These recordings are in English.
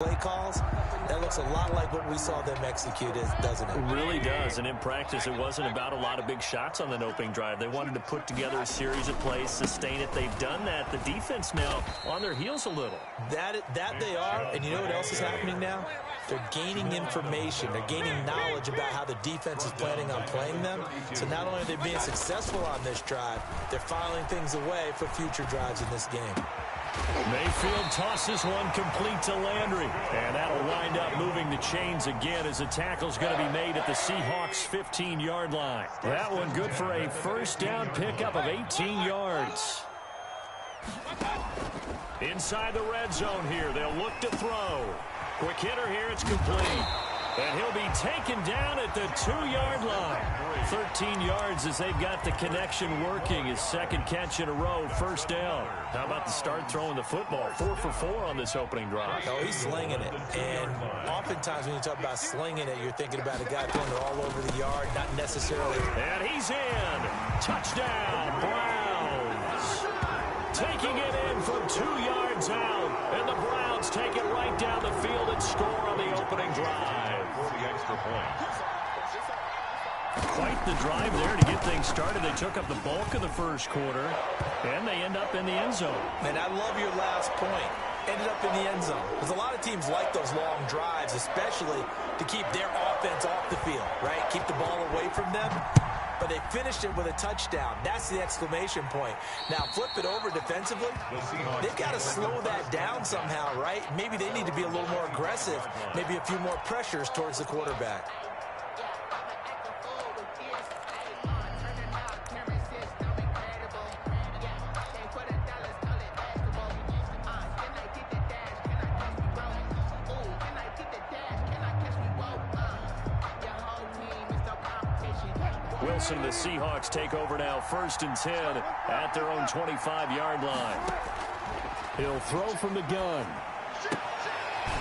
play calls, that looks a lot like what we saw them execute, doesn't it? It really does, and in practice it wasn't about a lot of big shots on the opening drive. They wanted to put together a series of plays, sustain it. They've done that. The defense now on their heels a little. That they are, and you know what else is happening now? They're gaining information. They're gaining knowledge about how the defense is planning on playing them. So not only are they being successful on this drive, they're filing things away for future drives in this game. Mayfield tosses one complete to Landry. And that'll wind up moving the chains again as the tackle's going to be made at the Seahawks' 15-yard line. That one good for a first down pickup of 18 yards. Inside the red zone here, they'll look to throw. Quick hitter here, it's complete. And he'll be taken down at the 2-yard line. 13 yards as they've got the connection working. His second catch in a row, first down. How about the start throwing the football? 4 for 4 on this opening drive. Oh, he's slinging it. And oftentimes when you talk about slinging it, you're thinking about a guy throwing it all over the yard, not necessarily. And he's in. Touchdown, Browns. Taking it in from 2 yards out. And the Browns take it right down the field and score on the opening drive. For the extra point. Quite the drive there to get things started. They took up the bulk of the first quarter, and they end up in the end zone. And I love your last point. Ended up in the end zone. Because a lot of teams like those long drives, especially to keep their offense off the field, right? Keep the ball away from them. But they finished it with a touchdown. That's the exclamation point. Now, flip it over defensively. They've got to slow that down somehow, right? Maybe they need to be a little more aggressive. Maybe a few more pressures towards the quarterback. Wilson, the Seahawks take over now, 1st and 10 at their own 25-yard line. He'll throw from the gun.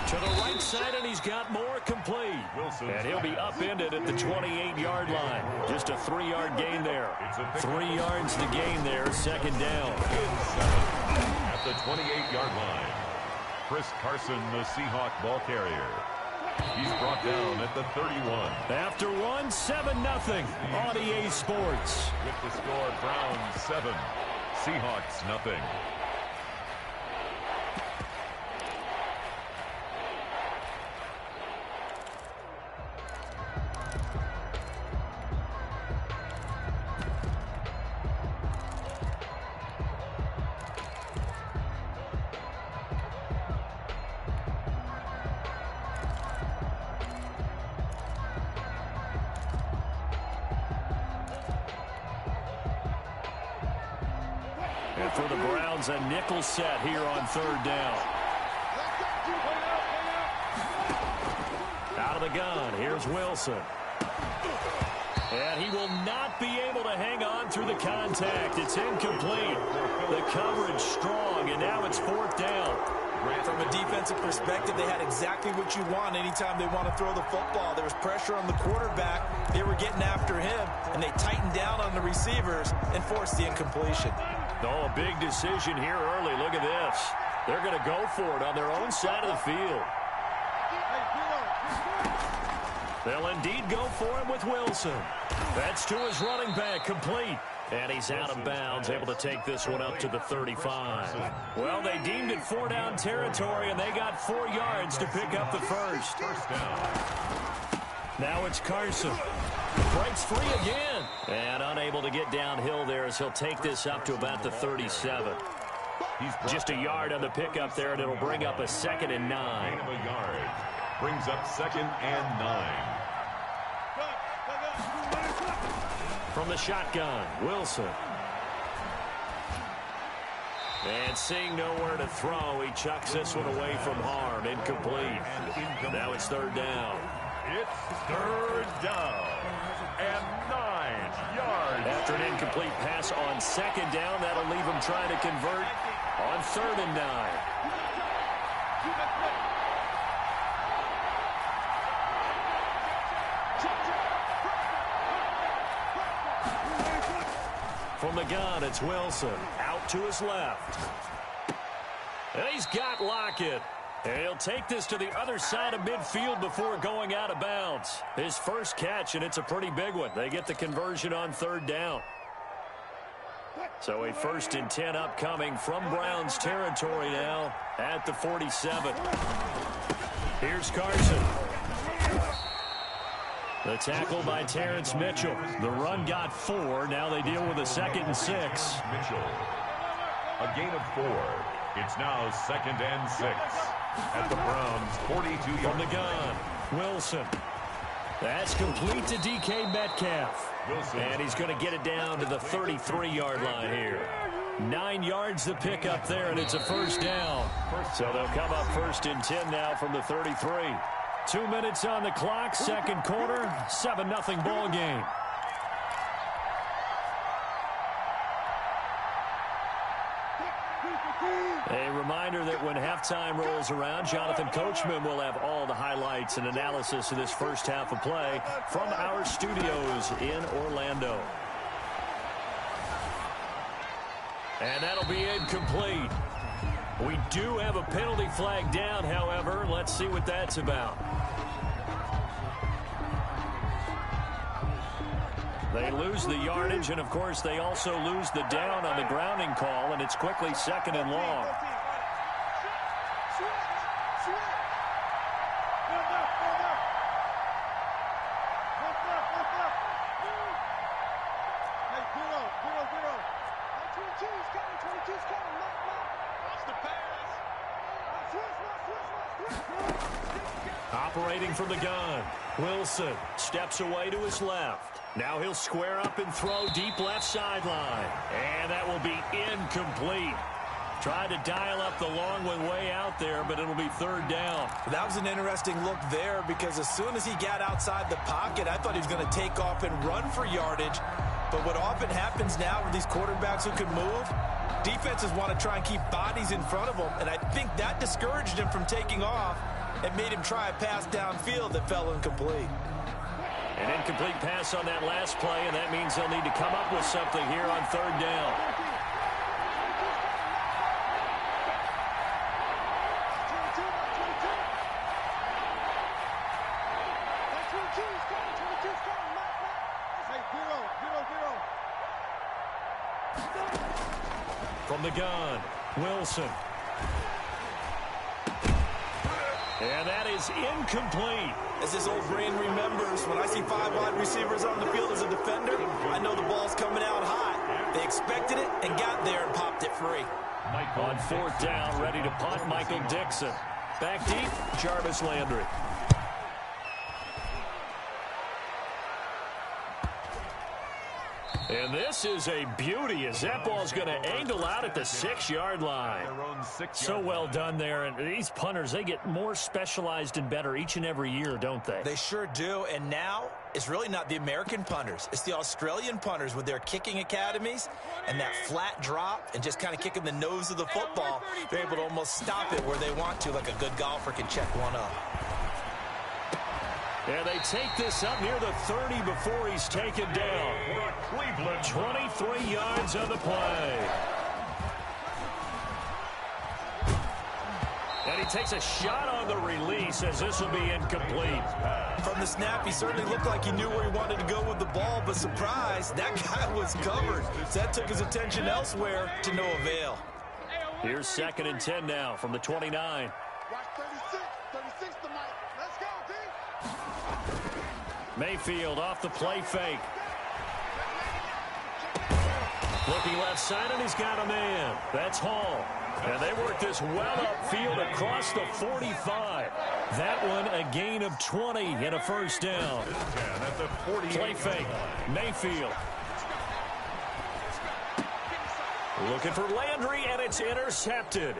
To the right side, and he's got more complete. And he'll be upended at the 28-yard line. Just a 3-yard gain there. 3 yards to gain there, second down. At the 28-yard line, Chris Carson, the Seahawk ball carrier. He's brought down at the 31. After one, 7-0 on EA Sports. With the score, Browns 7, Seahawks nothing. And for the Browns, a nickel set here on 3rd down. Out of the gun, here's Wilson. And he will not be able to hang on through the contact. It's incomplete. The coverage strong, and now it's 4th down. From a defensive perspective, they had exactly what you want anytime they want to throw the football. There was pressure on the quarterback. They were getting after him, and they tightened down on the receivers and forced the incompletion. Oh, a big decision here early. Look at this. They're going to go for it on their own side of the field. They'll indeed go for it with Wilson. That's to his running back, complete. And he's out of bounds, able to take this one up to the 35. Well, they deemed it 4-down territory, and they got 4 yards to pick up the first. Now it's Carson. Breaks free again. And unable to get downhill there as he'll take this up to about the 37. Just a yard on the pickup there, and it'll bring up a 2nd and 9. Brings up 2nd and 9. From the shotgun, Wilson. And seeing nowhere to throw, he chucks this one away from harm. Incomplete. Now it's 3rd down. It's 3rd down and 9 yards. After an incomplete pass on 2nd down, that'll leave him trying to convert on 3rd and 9. From the gun, it's Wilson. Out to his left. And he's got Lockett. And he'll take this to the other side of midfield before going out of bounds. His first catch, and it's a pretty big one. They get the conversion on third down. So a 1st and 10 upcoming from Browns territory now at the 47. Here's Carson. The tackle by Terrence Mitchell. The run got 4. Now they deal with a 2nd and 6. Mitchell. A gain of 4. It's now 2nd and 6 at the Browns' 42-yard from the gun. Wilson. That's complete to DK Metcalf. Wilson. And he's going to get it down to the 33-yard line here. 9 yards to pick up there, and it's a 1st down. So they'll come up 1st and 10 now from the 33. 2 minutes on the clock, 2nd quarter, 7-0 ball game. A reminder that when halftime rolls around, Jonathan Coachman will have all the highlights and analysis of this first half of play from our studios in Orlando. And that'll be incomplete. We do have a penalty flag down, however. Let's see what that's about. They lose the yardage, and, of course, they also lose the down on the grounding call, and it's quickly 2nd and long. Operating from the gun, Wilson steps away to his left. Now he'll square up and throw deep left sideline. And that will be incomplete. Tried to dial up the long one way out there, but it'll be 3rd down. That was an interesting look there because as soon as he got outside the pocket, I thought he was going to take off and run for yardage. But what often happens now with these quarterbacks who can move, defenses want to try and keep bodies in front of them. And I think that discouraged him from taking off and made him try a pass downfield that fell incomplete. An incomplete pass on that last play, and that means they'll need to come up with something here on 3rd down. From the gun, Wilson. And that is incomplete. As this old brain remembers, when I see 5 wide receivers on the field as a defender, I know the ball's coming out high. They expected it and got there and popped it free. On 4th down, ready to punt, Michael Dixon. Back deep, Jarvis Landry. And this is a beauty as that ball's going to angle out at the 6-yard line. So well done there. And these punters, they get more specialized and better each and every year, don't they? They sure do. And now it's really not the American punters. It's the Australian punters with their kicking academies and that flat drop and just kind of kicking the nose of the football. They're able to almost stop it where they want to, like a good golfer can check one up. And they take this up near the 30 before he's taken down. 23 yards on the play. And he takes a shot on the release as this will be incomplete. From the snap, he certainly looked like he knew where he wanted to go with the ball, but surprise, that guy was covered. So that took his attention elsewhere to no avail. Here's 2nd and 10 now from the 29. Mayfield off the play fake. Looking left side, and he's got a man. That's Hall. And they work this well upfield across the 45. That one a gain of 20 and a 1st down. Play fake. Mayfield. Looking for Landry, and it's intercepted.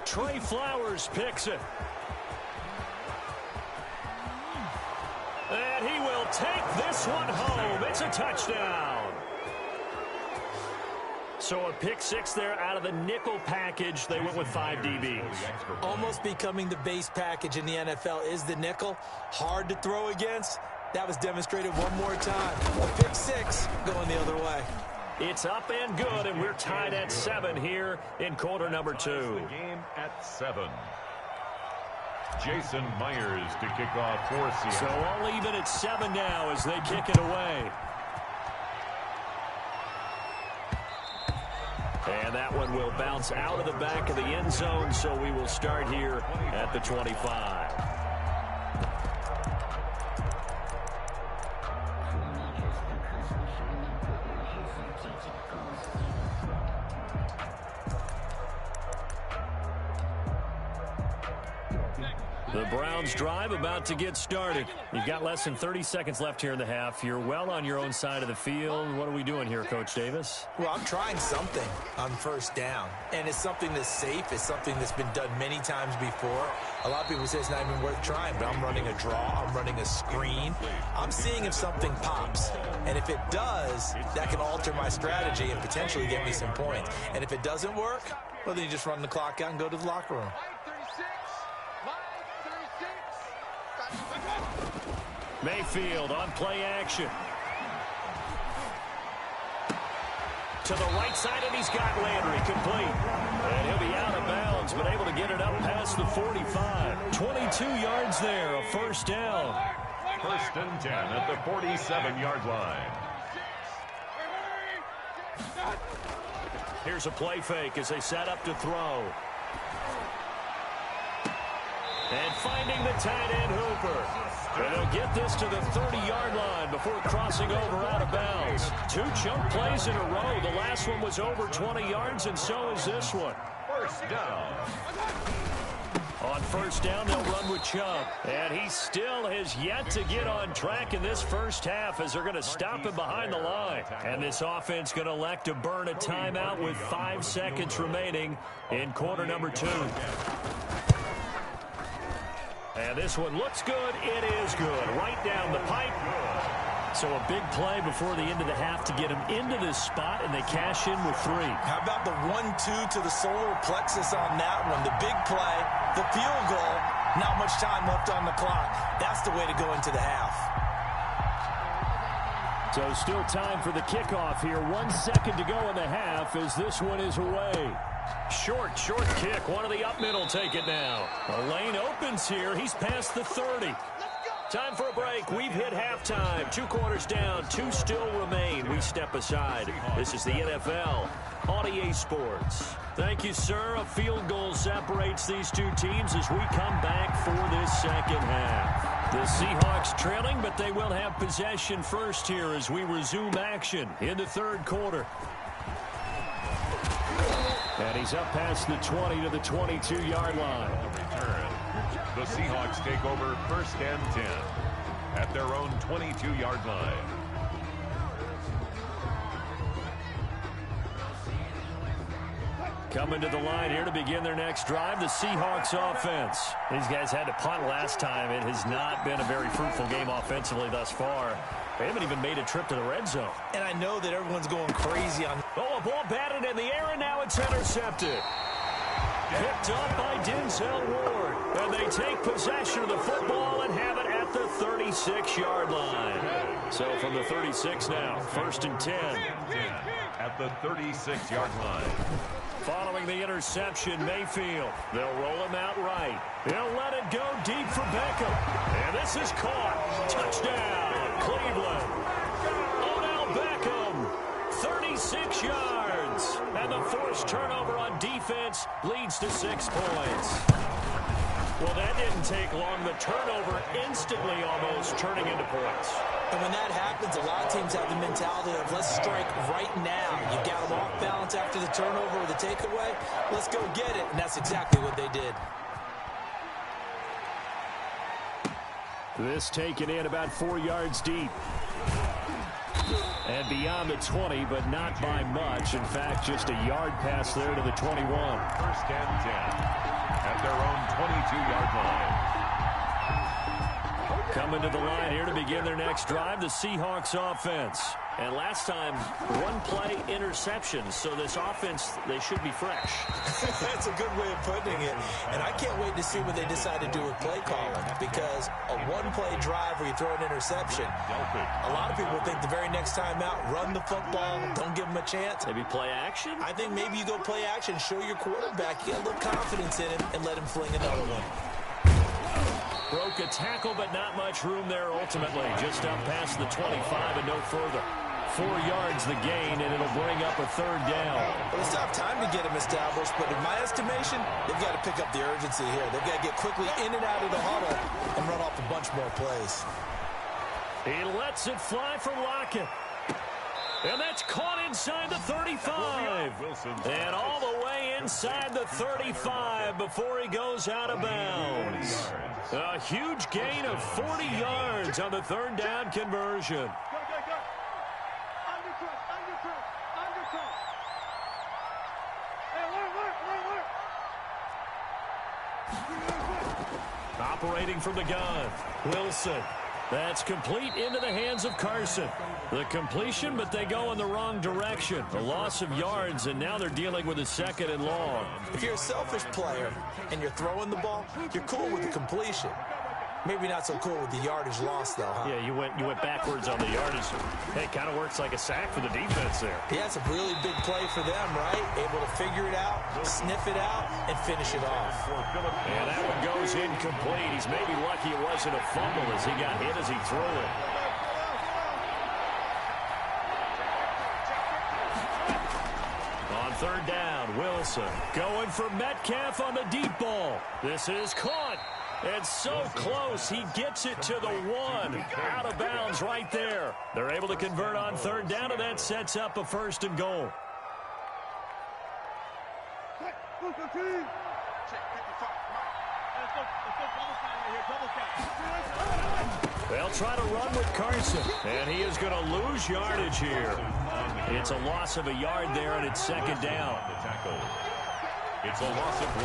Trey Flowers picks it. And he will take this one home. It's a touchdown. So a pick 6 there out of the nickel package. They went with 5 DBs. Almost becoming the base package in the NFL is the nickel. Hard to throw against. That was demonstrated one more time. A pick 6 going the other way. It's up and good, and we're tied at 7 here in quarter number 2. The game at 7. Jason Myers to kick off for Seattle. So all even at 7 now as they kick it away. And that one will bounce out of the back of the end zone, so we will start here at the 25. The Browns drive about to get started. You've got less than 30 seconds left here in the half. You're well on your own side of the field. What are we doing here, Coach Davis? Well, I'm trying something on first down, and it's something that's safe. It's something that's been done many times before. A lot of people say it's not even worth trying, but I'm running a draw. I'm running a screen. I'm seeing if something pops, and if it does, that can alter my strategy and potentially get me some points. And if it doesn't work, well, then you just run the clock out and go to the locker room. Mayfield on play action. To the right side, and he's got Landry complete. And he'll be out of bounds, but able to get it up past the 45. 22 yards there, a first down. First and 10 at the 47-yard line. Here's a play fake as they set up to throw. And finding the tight end, Hooper. And they'll get this to the 30-yard line before crossing over out of bounds. 2 chunk plays in a row. The last one was over 20 yards, and so is this one. First down. On first down, they'll run with Chubb. And he still has yet to get on track in this first half as they're going to stop him behind the line. And this offense going to elect to burn a timeout with 5 seconds remaining in quarter number 2. And this one looks good. It is good. Right down the pipe. So a big play before the end of the half to get him into this spot, and they cash in with 3. How about the 1-2 to the solar plexus on that one? The big play, the field goal, not much time left on the clock. That's the way to go into the half. So still time for the kickoff here. 1 second to go in the half as this one is away. Short kick. One of the up middle take it now. The lane opens here. He's past the 30. Time for a break. We've hit halftime. 2 quarters down. 2 still remain. We step aside. This is the NFL on EA Sports. Thank you, sir. A field goal separates these 2 teams as we come back for this second half. The Seahawks trailing, but they will have possession first here as we resume action in the third quarter. And he's up past the 20 to the 22-yard line. Return. The Seahawks take over first and 10 at their own 22-yard line. Coming to the line here to begin their next drive, the Seahawks offense. These guys had to punt last time. It has not been a very fruitful game offensively thus far. They haven't even made a trip to the red zone. And I know that everyone's going crazy on... Oh, a ball batted in the air, and now it's intercepted. Picked up by Denzel Ward. And they take possession of the football and have it at the 36-yard line. So from the 36 now, first and 10. At the 36-yard line. Following the interception, Mayfield. They'll roll him out right. They'll let it go deep for Beckham. And this is caught. Touchdown, Cleveland. Odell Beckham, 36 yards. And the forced turnover on defense leads to 6 points. Well, that didn't take long. The turnover instantly almost turning into points. And when that happens, a lot of teams have the mentality of let's strike right now. You've got them off balance after the turnover or the takeaway. Let's go get it. And that's exactly what they did. This taken in about 4 yards deep. And beyond the 20, but not by much. In fact, just a yard pass there to the 21. First and 10 at their own 22-yard line. Coming to the line here to begin their next drive, the Seahawks offense. And last time, 1 play interception. So this offense, they should be fresh. That's a good way of putting it. And I can't wait to see what they decide to do with play calling. Because a 1-play drive where you throw an interception, a lot of people think the very next time out, run the football, don't give them a chance. Maybe play action? I think maybe you go play action, show your quarterback, you got a little confidence in him, and let him fling another one. Broke a tackle, but not much room there ultimately. Just up past the 25 and no further. 4 yards the gain, and it'll bring up a third down. Well, they still have time to get him established, but in my estimation, they've got to pick up the urgency here. They've got to get quickly in and out of the huddle and run off a bunch more plays. He lets it fly from Lockett. And that's caught inside the 35. And all the way inside the 35 before he goes out of bounds. A huge gain of 40 yards on the third down conversion. Operating from the gun, Wilson. That's complete into the hands of Carson. The completion, but they go in the wrong direction. A loss of yards, and now they're dealing with a second and long. If you're a selfish player and you're throwing the ball, you're cool with the completion. Maybe not so cool with the yardage loss, though, huh? Yeah, you went backwards on the yardage. Hey, it kind of works like a sack for the defense there. Yeah, it's a really big play for them, right? Able to figure it out, sniff it out, and finish it off. And that one goes incomplete. He's maybe lucky it wasn't a fumble as he got hit as he threw it. On third down, Wilson going for Metcalf on the deep ball. This is caught. It's so close, he gets it to the 1. Out of bounds right there. They're able to convert on third down, and that sets up a first and goal. They'll try to run with Carson, and he is going to lose yardage here. It's a loss of a yard there, and it's second down. It's a loss of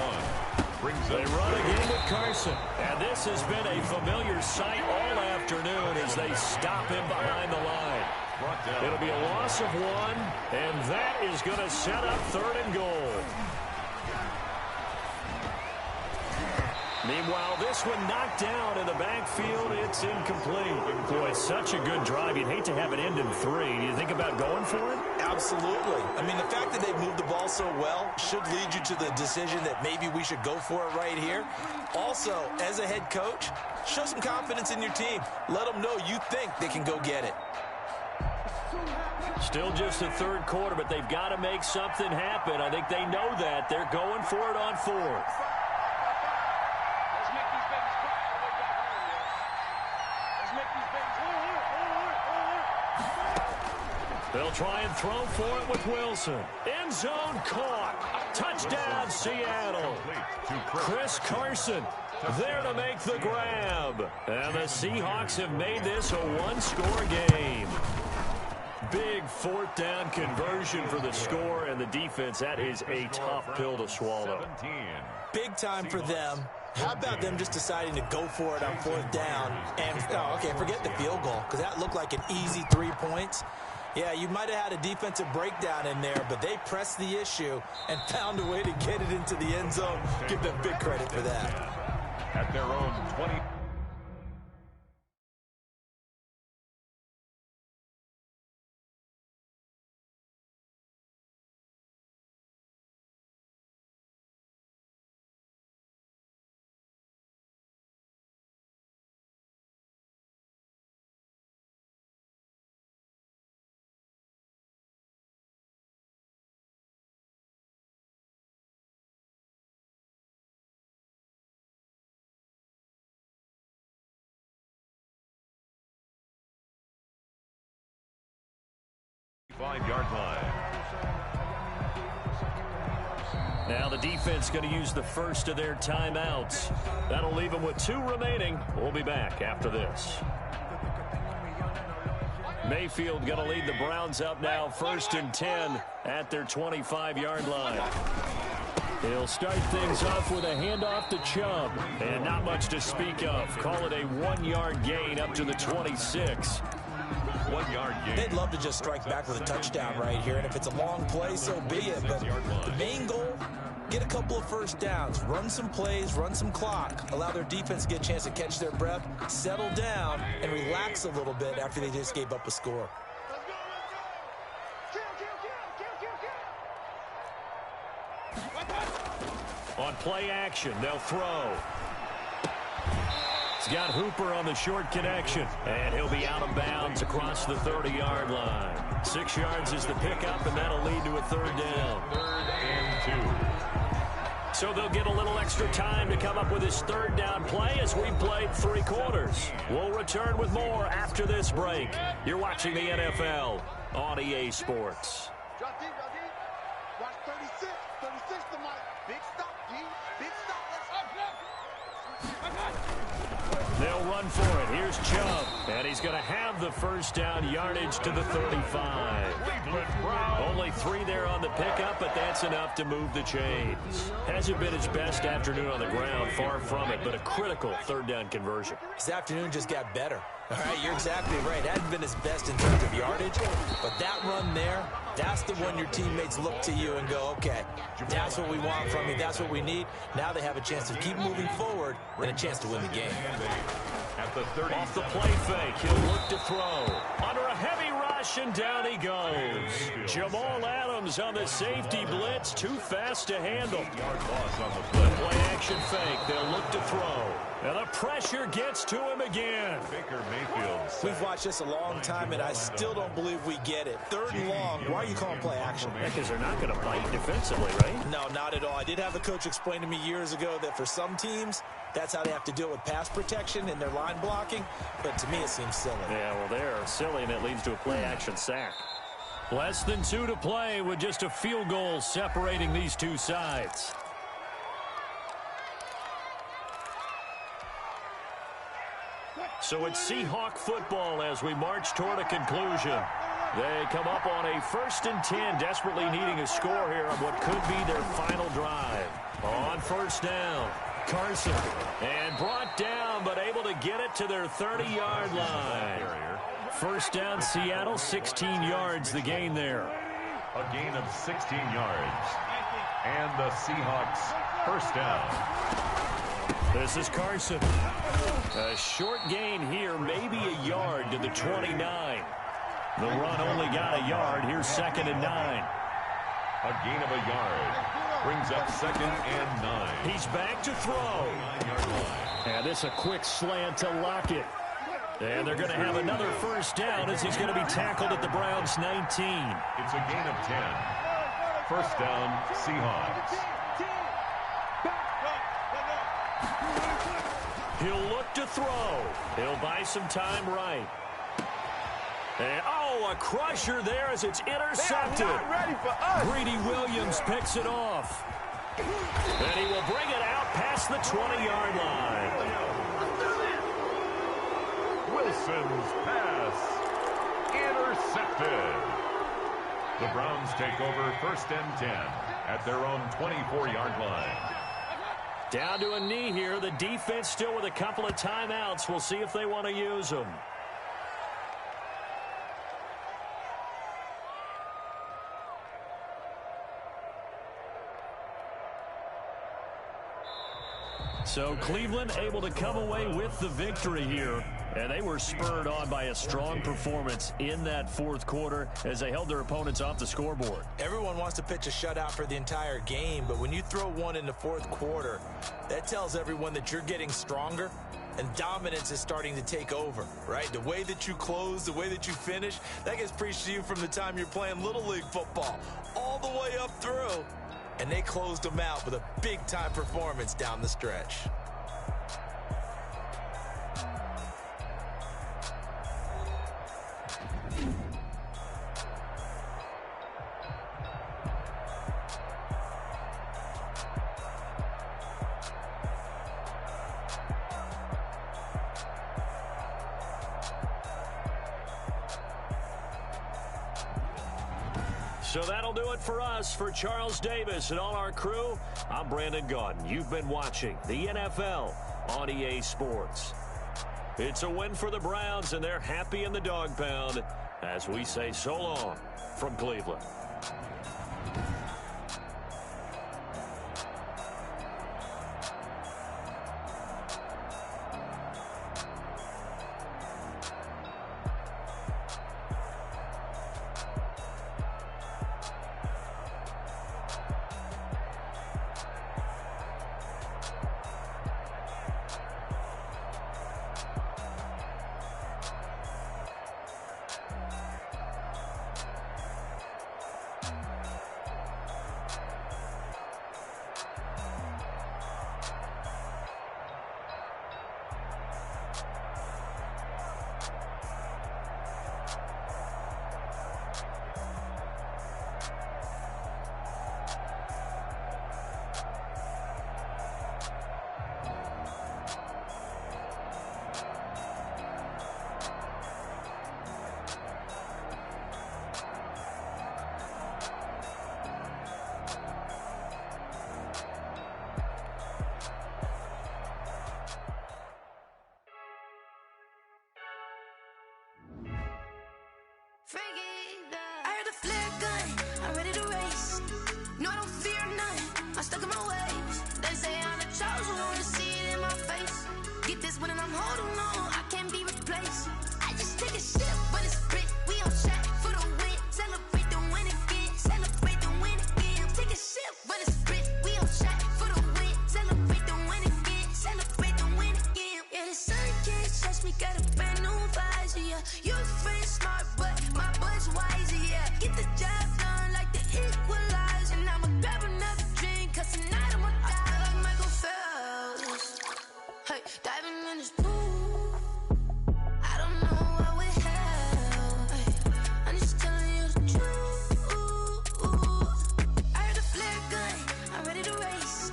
1. They run again with Carson, and this has been a familiar sight all afternoon as they stop him behind the line. It'll be a loss of 1, and that is going to set up third and goal. Meanwhile, this one knocked down in the backfield. It's incomplete. Boy, it's such a good drive. You'd hate to have it end in 3. Do you think about going for it? Absolutely. I mean, the fact that they moved the ball so well should lead you to the decision that maybe we should go for it right here. Also, as a head coach, show some confidence in your team. Let them know you think they can go get it. Still just the third quarter, but they've got to make something happen. I think they know that. They're going for it on fourth. They'll try and throw for it with Wilson. End zone caught. Touchdown, Seattle. Chris Carson there to make the grab. And the Seahawks have made this a one-score game. Big fourth down conversion for the score, and the defense, that is a tough pill to swallow. Big time for them. How about them just deciding to go for it on fourth down? And, okay, forget the field goal, because that looked like an easy 3 points. Yeah, you might have had a defensive breakdown in there, but they pressed the issue and found a way to get it into the end zone. Give them big credit for that. At their own 20. Five-yard line. Now the defense going to use the first of their timeouts. That'll leave them with 2 remaining. We'll be back after this. Mayfield going to lead the Browns up now, 1st and 10 at their 25-yard line. He'll start things off with a handoff to Chubb. And not much to speak of. Call it a 1-yard gain up to the 26. 1-yard gain. They'd love to just strike back with a touchdown right here, and if it's a long play, so be it. But the main goal, get a couple of first downs, run some plays, run some clock, allow their defense to get a chance to catch their breath, settle down, and relax a little bit after they just gave up a score. On play action, they'll throw. He's got Hooper on the short connection, and he'll be out of bounds across the 30-yard line. 6 yards is the pickup, and that'll lead to a third down. 3rd and 2. So they'll get a little extra time to come up with his third down play as we played 3 quarters. We'll return with more after this break. You're watching the NFL on EA Sports. Drop deep, watch 36. 36 to Mike. Big stop, D. Big stop. They'll run for it. Here's Chubb. And he's going to have the first down yardage to the 35. Only 3 there on the pickup, but that's enough to move the chains. Hasn't been his best afternoon on the ground, far from it, but a critical third down conversion. His afternoon just got better. All right, you're exactly right. Hadn't been his best in terms of yardage, but that run there, that's the one your teammates look to you and go, okay, that's what we want from you. That's what we need. Now they have a chance to keep moving forward and a chance to win the game. At the 30. Off the play fake, he'll look to throw. Under a heavy rush, and down he goes. Jamal Adams on the safety blitz, too fast to handle. Yard loss on the play. Play action fake, they'll look to throw. And the pressure gets to him again. Baker Mayfield. We've watched this a long time, and I still don't believe we get it. 3rd and long, why are you calling play action? Because they're not going to bite defensively, right? No, not at all. I did have a coach explain to me years ago that for some teams, that's how they have to deal with pass protection and their line blocking. But to me, it seems silly. Yeah, well, they're silly, and it leads to a play-action sack. Less than 2 to play with just a field goal separating these two sides. So it's Seahawk football as we march toward a conclusion. They come up on a 1st and 10, desperately needing a score here on what could be their final drive. On 1st down, Carson. And brought down, but able to get it to their 30-yard line. 1st down, Seattle, 16 yards the gain there. A gain of 16 yards. And the Seahawks 1st down. This is Carson. A short gain here, maybe a yard to the 29. The run only got a yard. Here's 2nd and 9. A gain of a yard. Brings up 2nd and 9. He's back to throw. And this a quick slant to Lockett. And they're going to have another 1st down as he's going to be tackled at the Browns' 19. It's a gain of 10. 1st down, Seahawks. He'll look to throw. He'll buy some time right. And, oh, a crusher there as it's intercepted. Ready for us. Greedy Williams picks it off. And he will bring it out past the 20-yard line. Wilson's pass. Intercepted. The Browns take over 1st and 10 at their own 24-yard line. Down to a knee here. The defense still with a couple of timeouts. We'll see if they want to use them. So Cleveland able to come away with the victory here. And they were spurred on by a strong performance in that 4th quarter as they held their opponents off the scoreboard. Everyone wants to pitch a shutout for the entire game, but when you throw one in the 4th quarter, that tells everyone that you're getting stronger and dominance is starting to take over, right? The way that you close, the way that you finish, that gets preached to you from the time you're playing Little League football all the way up through. And they closed them out with a big-time performance down the stretch. So that'll do it for us. For Charles Davis and all our crew, I'm Brandon Gaudin. You've been watching the NFL on EA Sports. It's a win for the Browns, and they're happy in the dog pound as we say so long from Cleveland. I heard the flare gun, I'm ready to race. No, I don't fear none, I'm stuck in my ways. They say I'm the chosen one, to see it in my face. Get this one and I'm holding on, I can't be replaced. I just take a sip, but it's split. We on track for the win. Celebrate the win again, celebrate the win again. Take a sip, but it's split. We on track for the win. Celebrate the win again, celebrate the win again. Yeah, the sun can't touch me, got a brand new visor, yeah. Your friend smart, but my boy's wiser, yeah. Get the job done like the equalizer. And I'ma grab another drink, cause tonight I'ma die like Michael Phelps. Hey, diving in this pool, I don't know what would help. Hey, I'm just telling you the truth. I heard a flare gun, I'm ready to race.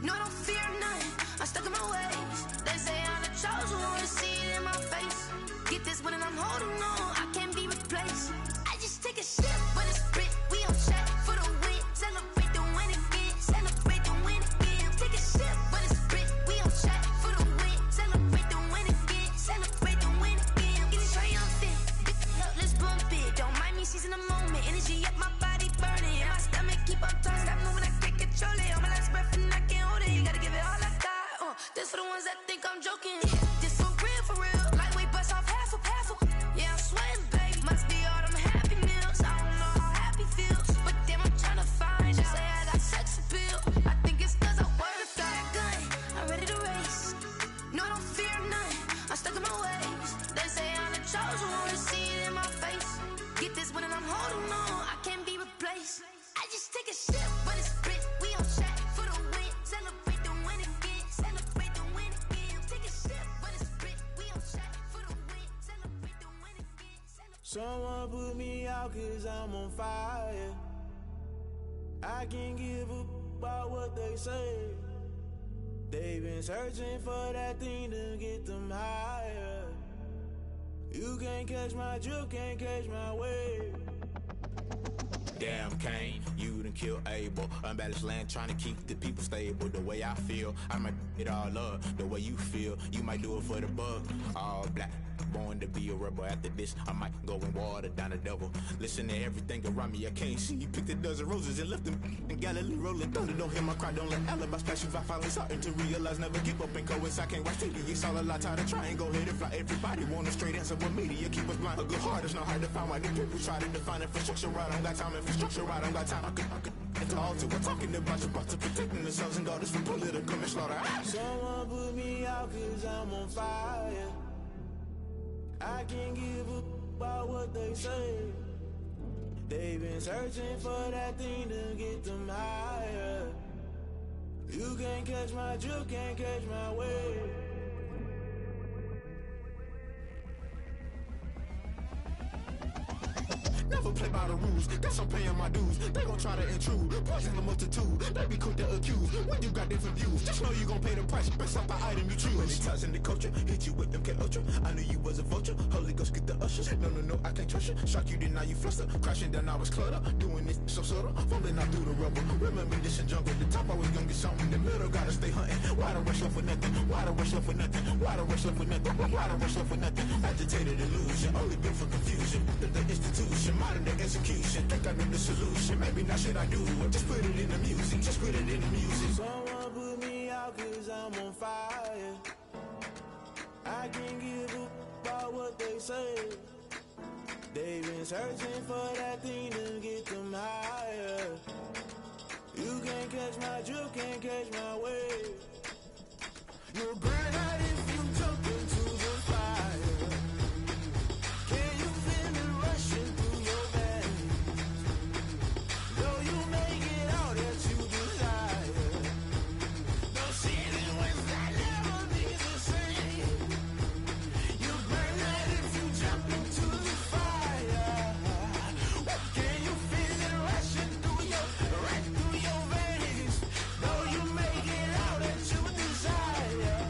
No, I don't fear none, I'm stuck in my ways. They say I'm the chosen one, to see it in my face. Get this one and I'm holding on, I can't be replaced. I just take a sip, but it's split. We on track for the win. Celebrate the win again, celebrate the win again. Take a sip, but it's split. We on track for the win. Celebrate the win again, celebrate the win again. Get it triumphant, let's bump it. Don't mind me seizing the moment. Energy up, my body burning. And my stomach keep on turning. Stop moving, I can't control it. On my last breath and I can't hold it. You gotta give it all I got. This for the ones that think I'm joking. This for real, for real. Lightweight bust off half a. Yeah, I'm sweating, babe. Must be all them happy meals. I don't know how happy feels, but damn, I'm trying to find out. Say I got sex appeal. I think it's cause I wear the fire gun. I'm ready to race. No, I don't fear none. I'm stuck in my ways. They say I'm the chosen one, to see it in my face. Get this one and I'm holding on, I can't be replaced. I just take a sip, but it's split. We on track for the win. Celebrate the win again. Celebrate the win again. Take a sip, but it's split. We on track for the win. Celebrate the win again. Someone put me out cause I'm on fire. I can't give a about what they say. They've been searching for that thing to get them higher. You can't catch my drift, can't catch my wave. Damn Kane, you done killed Abel. Unbalanced land trying to keep the people stable. The way I feel, I might it all up. The way you feel, you might do it for the bug. All black, born to be a rebel. After this, I might go and water down the devil. Listen to everything around me, I can't see. Picked a dozen roses and left them in Galilee rolling thunder. Don't hear my cry, don't let alibis pass you. I finally starting to realize, never give up and coincide. I can't watch TV, it's all a lot. Tired of trying, go ahead and fly. Everybody want a straight answer, but media keep us blind. A good heart is not hard to find. Why the people try to define infrastructure right? I don't got time, infrastructure right, I don't got time. I could call to we're talking about your to protecting the sons and daughters from political manslaughter. Someone put me out cause I'm on fire. I can't give a about what they say. They've been searching for that thing to get them higher. You can't catch my drift, can't catch my wave. Never play by the rules, guess I'm paying my dues. They gon' try to intrude, poison the multitude. They be quick to accuse, when you got different views. Just know you gon' pay the price, based off the item you choose. Many times in the culture, hit you with MK Ultra. I knew you was a vulture, Holy Ghost get the ushers. No, I can't trust you. Shock you, then now you fluster. Crashing down, I was cluttered. Doing this so subtle, fumbling out through the rubble. Remember this in jungle, the top always gonna get something. In the middle, gotta stay hunting. Why the rush left for nothing? Why the rush left for nothing? Why the rush left for nothing? Why the rush left for nothing? Agitated illusion, only built for confusion. The institution, modern day execution. Think I know the solution. Maybe not should I do it? Just put it in the music. Just put it in the music. Someone put me out cause I'm on fire. I can't give a about what they say. They've been searching for that thing to get them higher. You can't catch my drift, can't catch my wave. You'll burn out if you jump into the fire. Can you feel it rushing through your veins? Though you make it all that you desire. No season when that never be the same. You burn out if you jump into the fire. Can you feel it rushing through your veins? Though you make it all that you desire.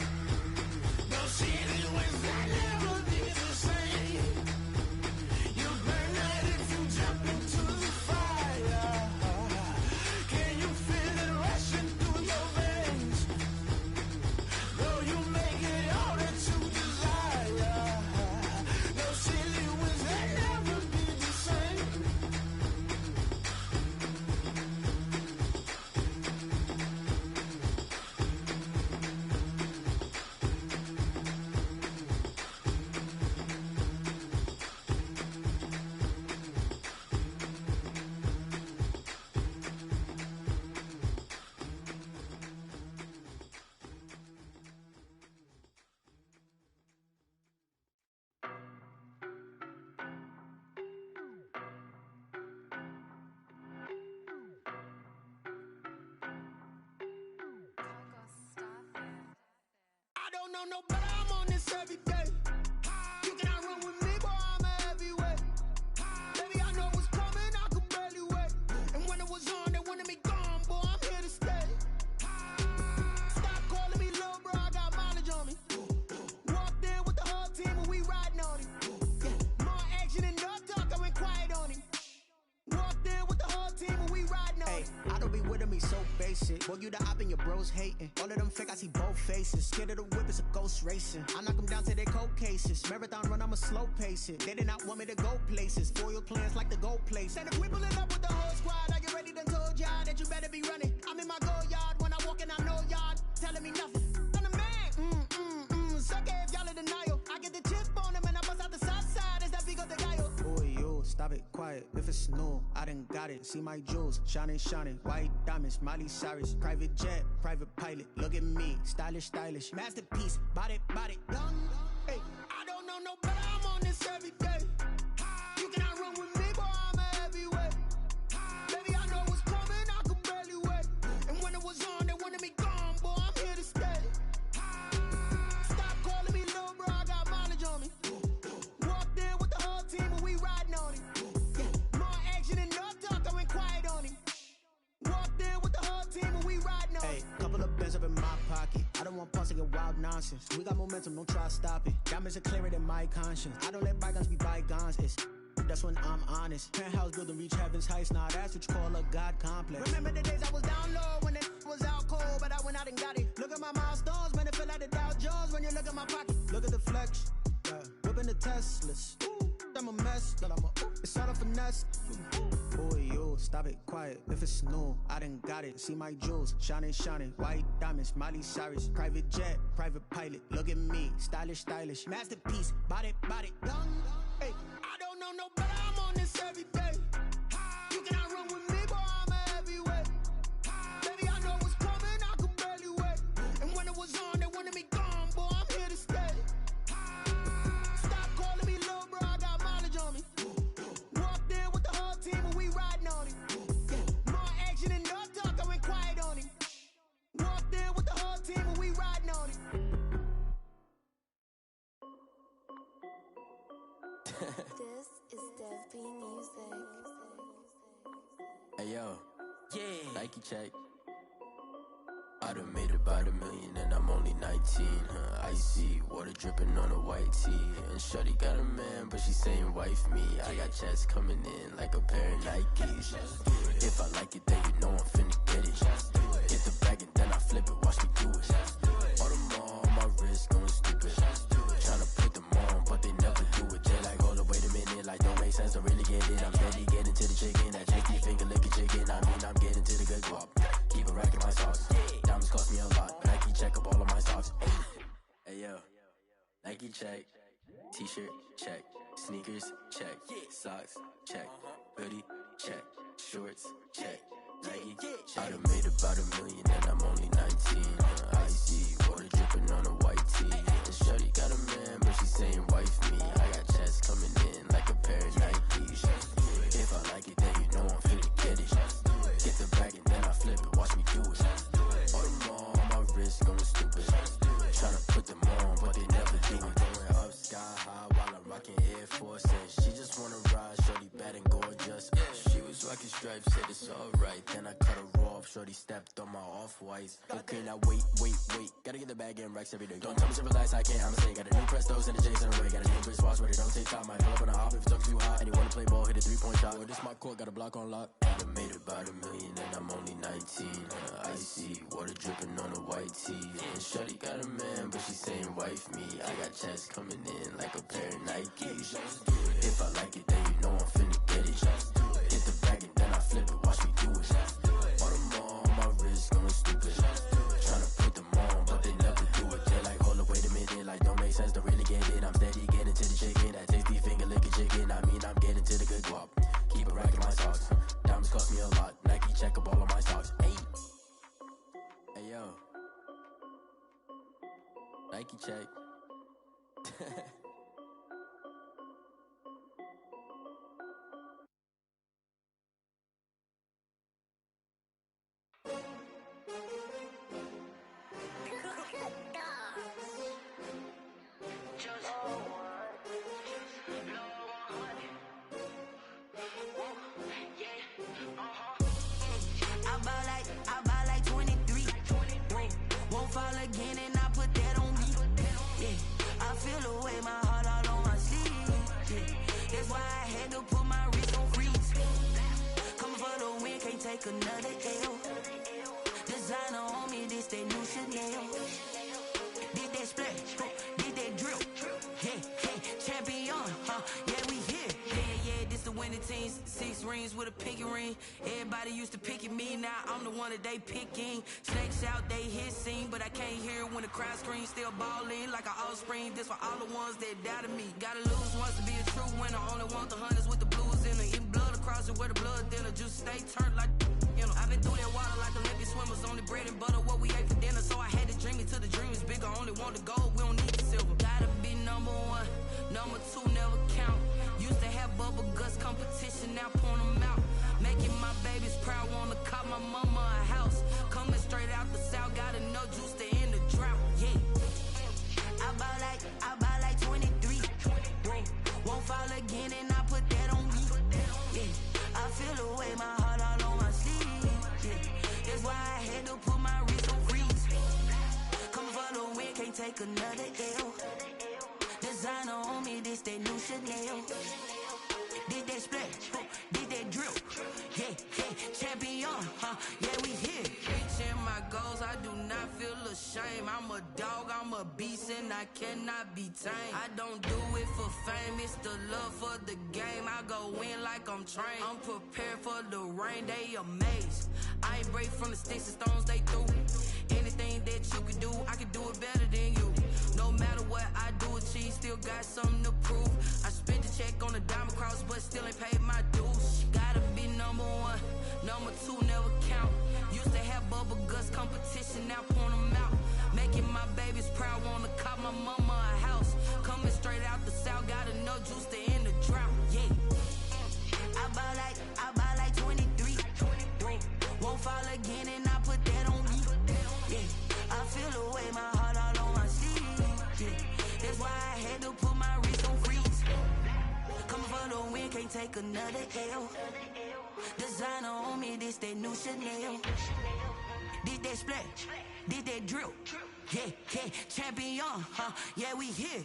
don't know no better, I'm on this every day. You cannot run with me, boy, I'm a heavyweight. Baby, I know what's coming, I could barely wait. And when it was on, they wanted me gone, boy, I'm here to stay. Stop calling me little bro, I got mileage on me. Walked in with the whole team and we riding on him. Yeah, more action and no talk, I went quiet on him. Walked in with the whole team and we riding on him. I don't be with him, he's so basic. Boy, you the op and your bros hating. All of them fake, I see both faces. Scared of the whip, it's a ghost racing. I knock them down to their cold cases. Marathon run, I'ma slow pace it. They did not want me to go places. Foil plans like the gold place. And if we pulling up with the whole squad, I get ready to told y'all that you better be running. I'm in my go yard when I walk in, I know y'all telling me nothing. I'm the man, suck it if y'all in denial. I get the chip on them and I bust out the south side. It's that big of the guy. Boy, yo, stop it, quiet. If it's new, I done got it. See my jewels, shining, shining. White diamonds, Miley Cyrus. Private jet, private pilot. Look at me, stylish, stylish. Masterpiece, body, young. Hey, I don't know no better, I'm on this every day. You cannot run with me, boy, I'm a heavyweight. Baby, I know what's coming, I could barely wait. And when it was on, they wanted me gone, boy, I'm here to stay. Stop calling me little bro, I got mileage on me. Walked in with the whole team and we riding on him. Yeah, more action and no talk, I went quiet on him. Walked in with the whole team and we riding on him. Hey, couple of bands up in my pocket. I don't want parts of your wild nonsense. We got momentum, don't try to stop it. Diamonds are clearer than my conscience. I don't let bygones be bygones. That's when I'm honest. Penthouse building, reach heaven's heights. Nah, that's what you call a God complex. Remember the days I was down low when it was out cold, but I went out and got it. Look at my milestones, man, it feel like the Dow Jones when you look at my pocket. Look at the flex, yeah. Whipping the Teslas. Ooh, I'm a mess, but it's all a finesse. Boy, yo, stop it, quiet. If it's new, I done got it. See my jewels, shining, shining. White diamonds, Miley Cyrus. Private jet, private pilot. Look at me, stylish, stylish. Masterpiece, body, young. Hey, I don't know no better, I'm on this every day. You cannot run with me, boy, I'm a heavyweight. Baby, I know what's coming, I could barely wait. And when it was on, they wanted me gone, boy, I'm here to stay. Stop calling me little bro, I got mileage on me. Walked in with the whole team and we riding on him. Yeah, more action and no talk, I went quiet on him. Walked in with the whole team and we riding on him. This is Dev B Music. Hey yo, yeah, Nike check. I done made about $1 million and I'm only 19, Icy, water dripping on a white tee. And shorty got a man, but she saying wife me. I got checks coming in like a pair of Nikes. If I like it, then you know I'm finna get it. Get the bag and then I flip it, watch me do it. All them on my wrist going stupid. Tryna put them on, but they never do it. They like, hold up, wait a minute, like don't make sense, I really get it. I'm steady getting to the chicken, that chicky finger licking chicken. I mean, I'm getting to the good guap. Keep a rack in my socks. Diamonds cost me a lot. Nike check up all of my socks. Hey yo, Nike check. T-shirt check. Sneakers check. Socks check. Hoodie check. Shorts check. Nike check. I done made about $1 million and I'm only 19. Icy, water dripping on a white tee. And shorty got a man, but she saying wife me. I got checks coming in like a pair of Nikes. If I like it, then you know I'm finna get it. Get the bag and then I flip it, watch me do it. All them on my wrist going stupid. Tryna put them on, but they never do it. Going up sky high while I'm rocking Air Forces. She just wanna ride, shorty bad and gorgeous. She was rocking stripes, said it's alright. Then I cut her off, shorty stepped on my off-whites. Okay, now wait. Gotta get the bag and racks every day. Don't tell me to relax, I can't, I'ma say. Got a new Prestos and a J's in the way. Got a new British watch, but it don't take time. Might pull up on a hop if it's up too hot. And you wanna play ball, hit a 3-point shot. Or this my court, got a block on lock. I done made about $1 million and I'm only 19. Icy, water dripping on a white tee. And shorty got a man, but she saying wife me. I got checks coming in like a pair of Nikes. If I like it, then you know I'm finna get it. Get the bag and then I flip it, watch me do it. All them on my wrist going stupid. Tryna put them on, but they never do it. They like, hold up, wait a minute, like don't make sense, don't really get it. I'm steady getting to the chicken, that tasty finger licking chicken. I mean, I'm getting to the good guap. Keep a rack in my socks. Diamonds cost me a lot. Nike check up all of my socks. Hey yo, Nike check. away my heart all on my sleeve. Yeah. That's why I had to put my wrist on freeze. Coming for the win, can't take another L. Designer on me, this that new Chanel. Did that splash, did that drill. Yeah, champion, yeah, we here. Yeah, this the winning team. 6 rings with a pinky ring. Everybody used to pick at me, now I'm the one that they picking. Snakes out, they hit scene, but I can't hear when the crowd screams. Still balling like an offspring. This for all the ones that doubted me. Gotta lose once to be a true winner. Only want the hunters with the blues in it. Eating blood across it where the blood dinner. Juice stay turned like, you know. I've been through that water like Olympic swimmers. Only bread and butter, what we ate for dinner. So I had to dream it till the dream is bigger. Only want the gold, we don't need the silver. Gotta be number 1, number 2 never count. Used to have bubble guts competition, now point them out. Making my babies proud, wanna cop my mama a house. Coming straight out the south, gotta know juice to end the drought. Yeah, I buy like 23. Won't fall again and I put that on me. Yeah, I feel the way my heart all on my sleeve. Yeah, that's why I had to put my wrist on freeze. Coming for the win, can't take another L. Designer on me, this that new Chanel. Did that splash, did that drill. Yeah, champion, yeah, we here. Reaching my goals, I do not feel ashamed. I'm a dog, I'm a beast, and I cannot be tamed. I don't do it for fame, it's the love for the game. I go in like I'm trained. I'm prepared for the rain, they amazed. I ain't break from the sticks and stones they threw. Anything that you can do, I can do it better than you. No matter what I do, achieve, still got something to prove. I spent the check on the diamond cross, but still ain't paid my dues. Gotta be number 1, number 2 never count. Used to have bubble guts competition, now point them out. Making my babies proud, wanna cop my mama a house. Coming straight out the south, gotta know juice to end the drought. Yeah, I buy like 23. Won't fall again and I put that on me. Yeah, I feel the way my heart all on my sleeve. Yeah, that's why I had to put my wrist on freeze. Coming for the win, can't take another L. Designer on me, this that new Chanel. Did that splash, did that drill. Yeah, champion, yeah, we here.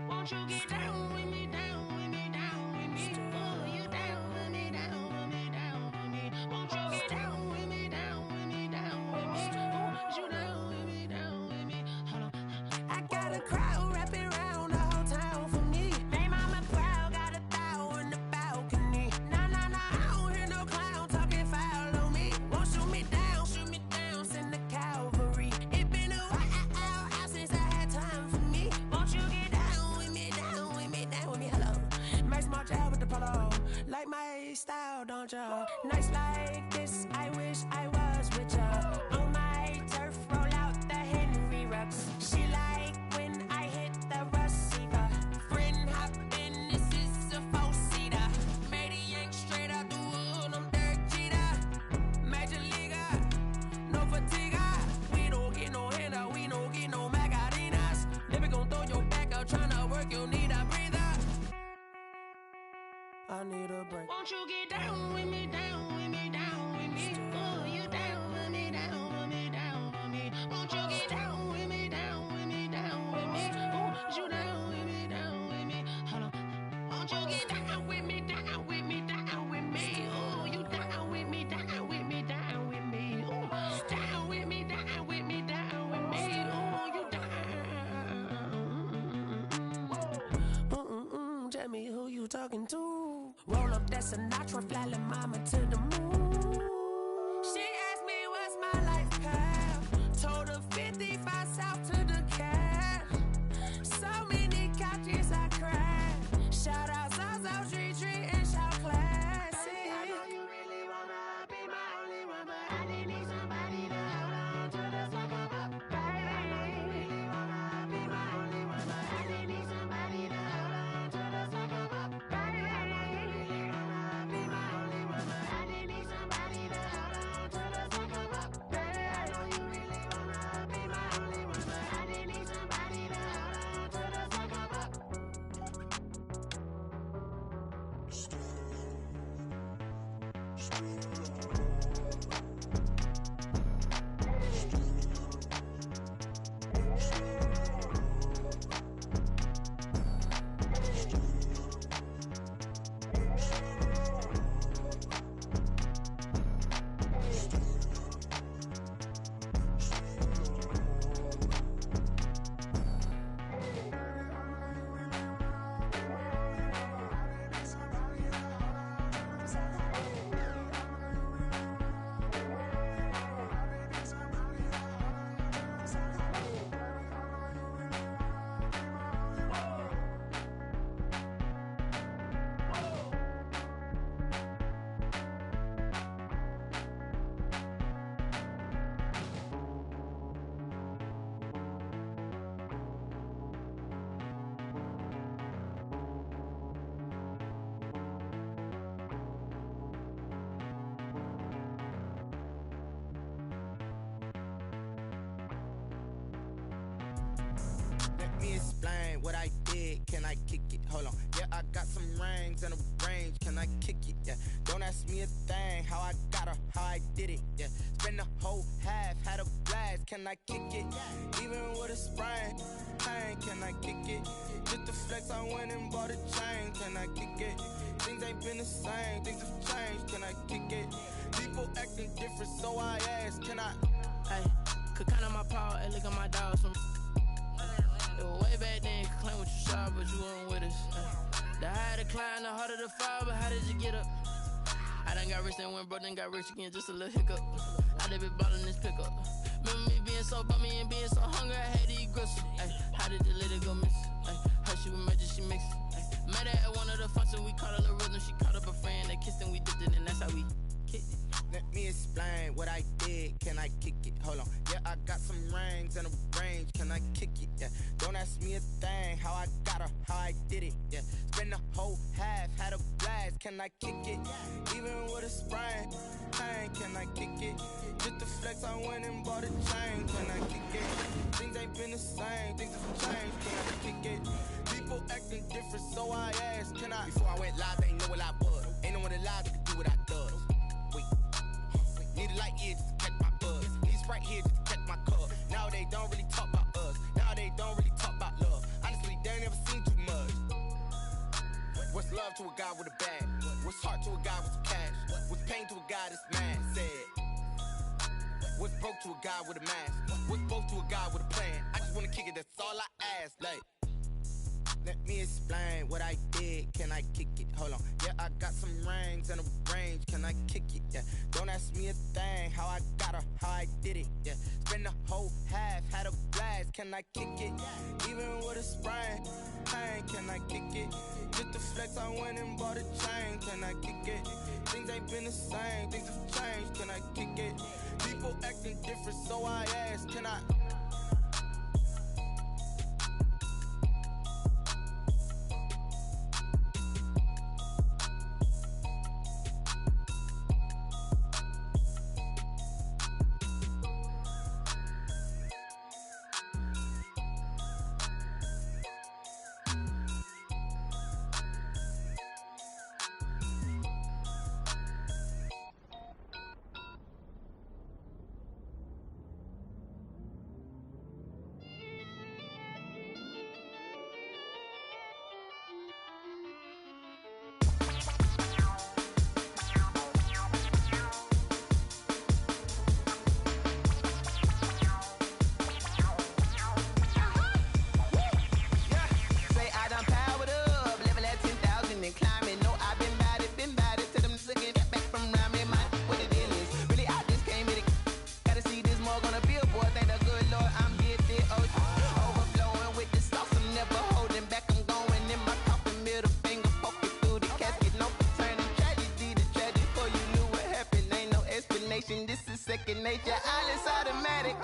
Won't you get down with me, down with me, down with me? Oh, you down with me, down with me, down with me. Won't you get down with me, down with me, down with me? Oh, you down with me, down with me? Hold on. I got a crowd wrapping around the whole town for me. They mama proud, got a thou in the balcony. Nah, I don't hear no clown talking foul on me. Won't shoot me down, send the cavalry. It been a while since I had time for me. Won't you get down with me, down with me, down with me? Hello. Max March out with the polo. Like my style, don't ya? Nights like this, I wish I was with ya. On my turf, roll out the Henry Rux. She like when I hit the receiver. Friend hop in, this is a 4-seater. Made a yank straight out the wood, I'm Derek Jeter. Major leaguer, no fatigue. We don't get no handout, we don't get no Magarinas. Never gon' throw your back out, tryna work, you need a breather. I need a break. Won't you get down with me, down with me, down with me? Oh, you down with me, down with me, down with me? Won't you get down with me, down with me, down with me? Oh, you down with me, down with me? Hold on. Won't you get down with me, down with me, down with me? Oh, you down with me, down with me, down with me? Oh, down with me, down with me, down with me? Oh, you down. Tell me who you talking to. Roll up that Sinatra, fly la mama to the moon. She asked me what's my life path. Told her 55 south to the cat. So many couches I cried. Shout out South Street and shout classic. I know you really Explain what I did, can I kick it? Hold on, yeah, I got some rings and a range, can I kick it? Yeah, don't ask me a thing, how I got her, how I did it, yeah. Spend the whole half, had a blast, can I kick it? Even with a sprain, pain, can I kick it? Just the flex, I went and bought a chain, can I kick it? Things ain't been the same, things have changed, can I kick it? People acting different, so I ask, can I? Hey, could count on my power, and look at my dogs from way back then, you could claim what you saw, but you weren't with us. The higher the climb, the harder the fall, but how did you get up? I done got rich and went broke, then got rich again, just a little hiccup. I done been ballin' this pickup. Remember me being so bummy and being so hungry, I had to eat gristle. How did the lady go miss? How she was magic, she mixed. Met her at one of the functions, we caught a little rhythm, she caught up a friend, they kissed and we dipped it, and that's how we kicked it. Let me explain what I did, can I kick it? Hold on, yeah, I got some rings and a range, can I kick it? Yeah, don't ask me a thing, how I got her, how I did it? Yeah, spend the whole half, had a blast, can I kick it? Even with a sprain, pain, can I kick it? Just the flex, I went and bought a chain, can I kick it? Things ain't been the same, things have changed, can I kick it? People acting different, so I asked, can I? Before I went live, they ain't know what I was. Ain't no one alive that could do what I does. Wait. Need a light here just to catch my buzz. Need Sprite here just to catch my cup. Now they don't really talk about us. Now they don't really talk about love. Honestly, they ain't never seen too much. What's love to a guy with a bag? What's heart to a guy with some cash? What's pain to a guy that's mad? Said. What's broke to a guy with a mask? What's both to a guy with a plan? I just wanna kick it, that's all I ask. Like, let me explain what I did, can I kick it? Hold on, yeah, I got some rings and a range, can I kick it? Yeah, don't ask me a thing, how I got her, how I did it? Yeah, spend the whole half, had a blast, can I kick it? Even with a sprain, pain, can I kick it? Just the flex, I went and bought a chain, can I kick it? Things ain't been the same, things have changed, can I kick it? People acting different, so I ask, can I? second nature. All is automatic.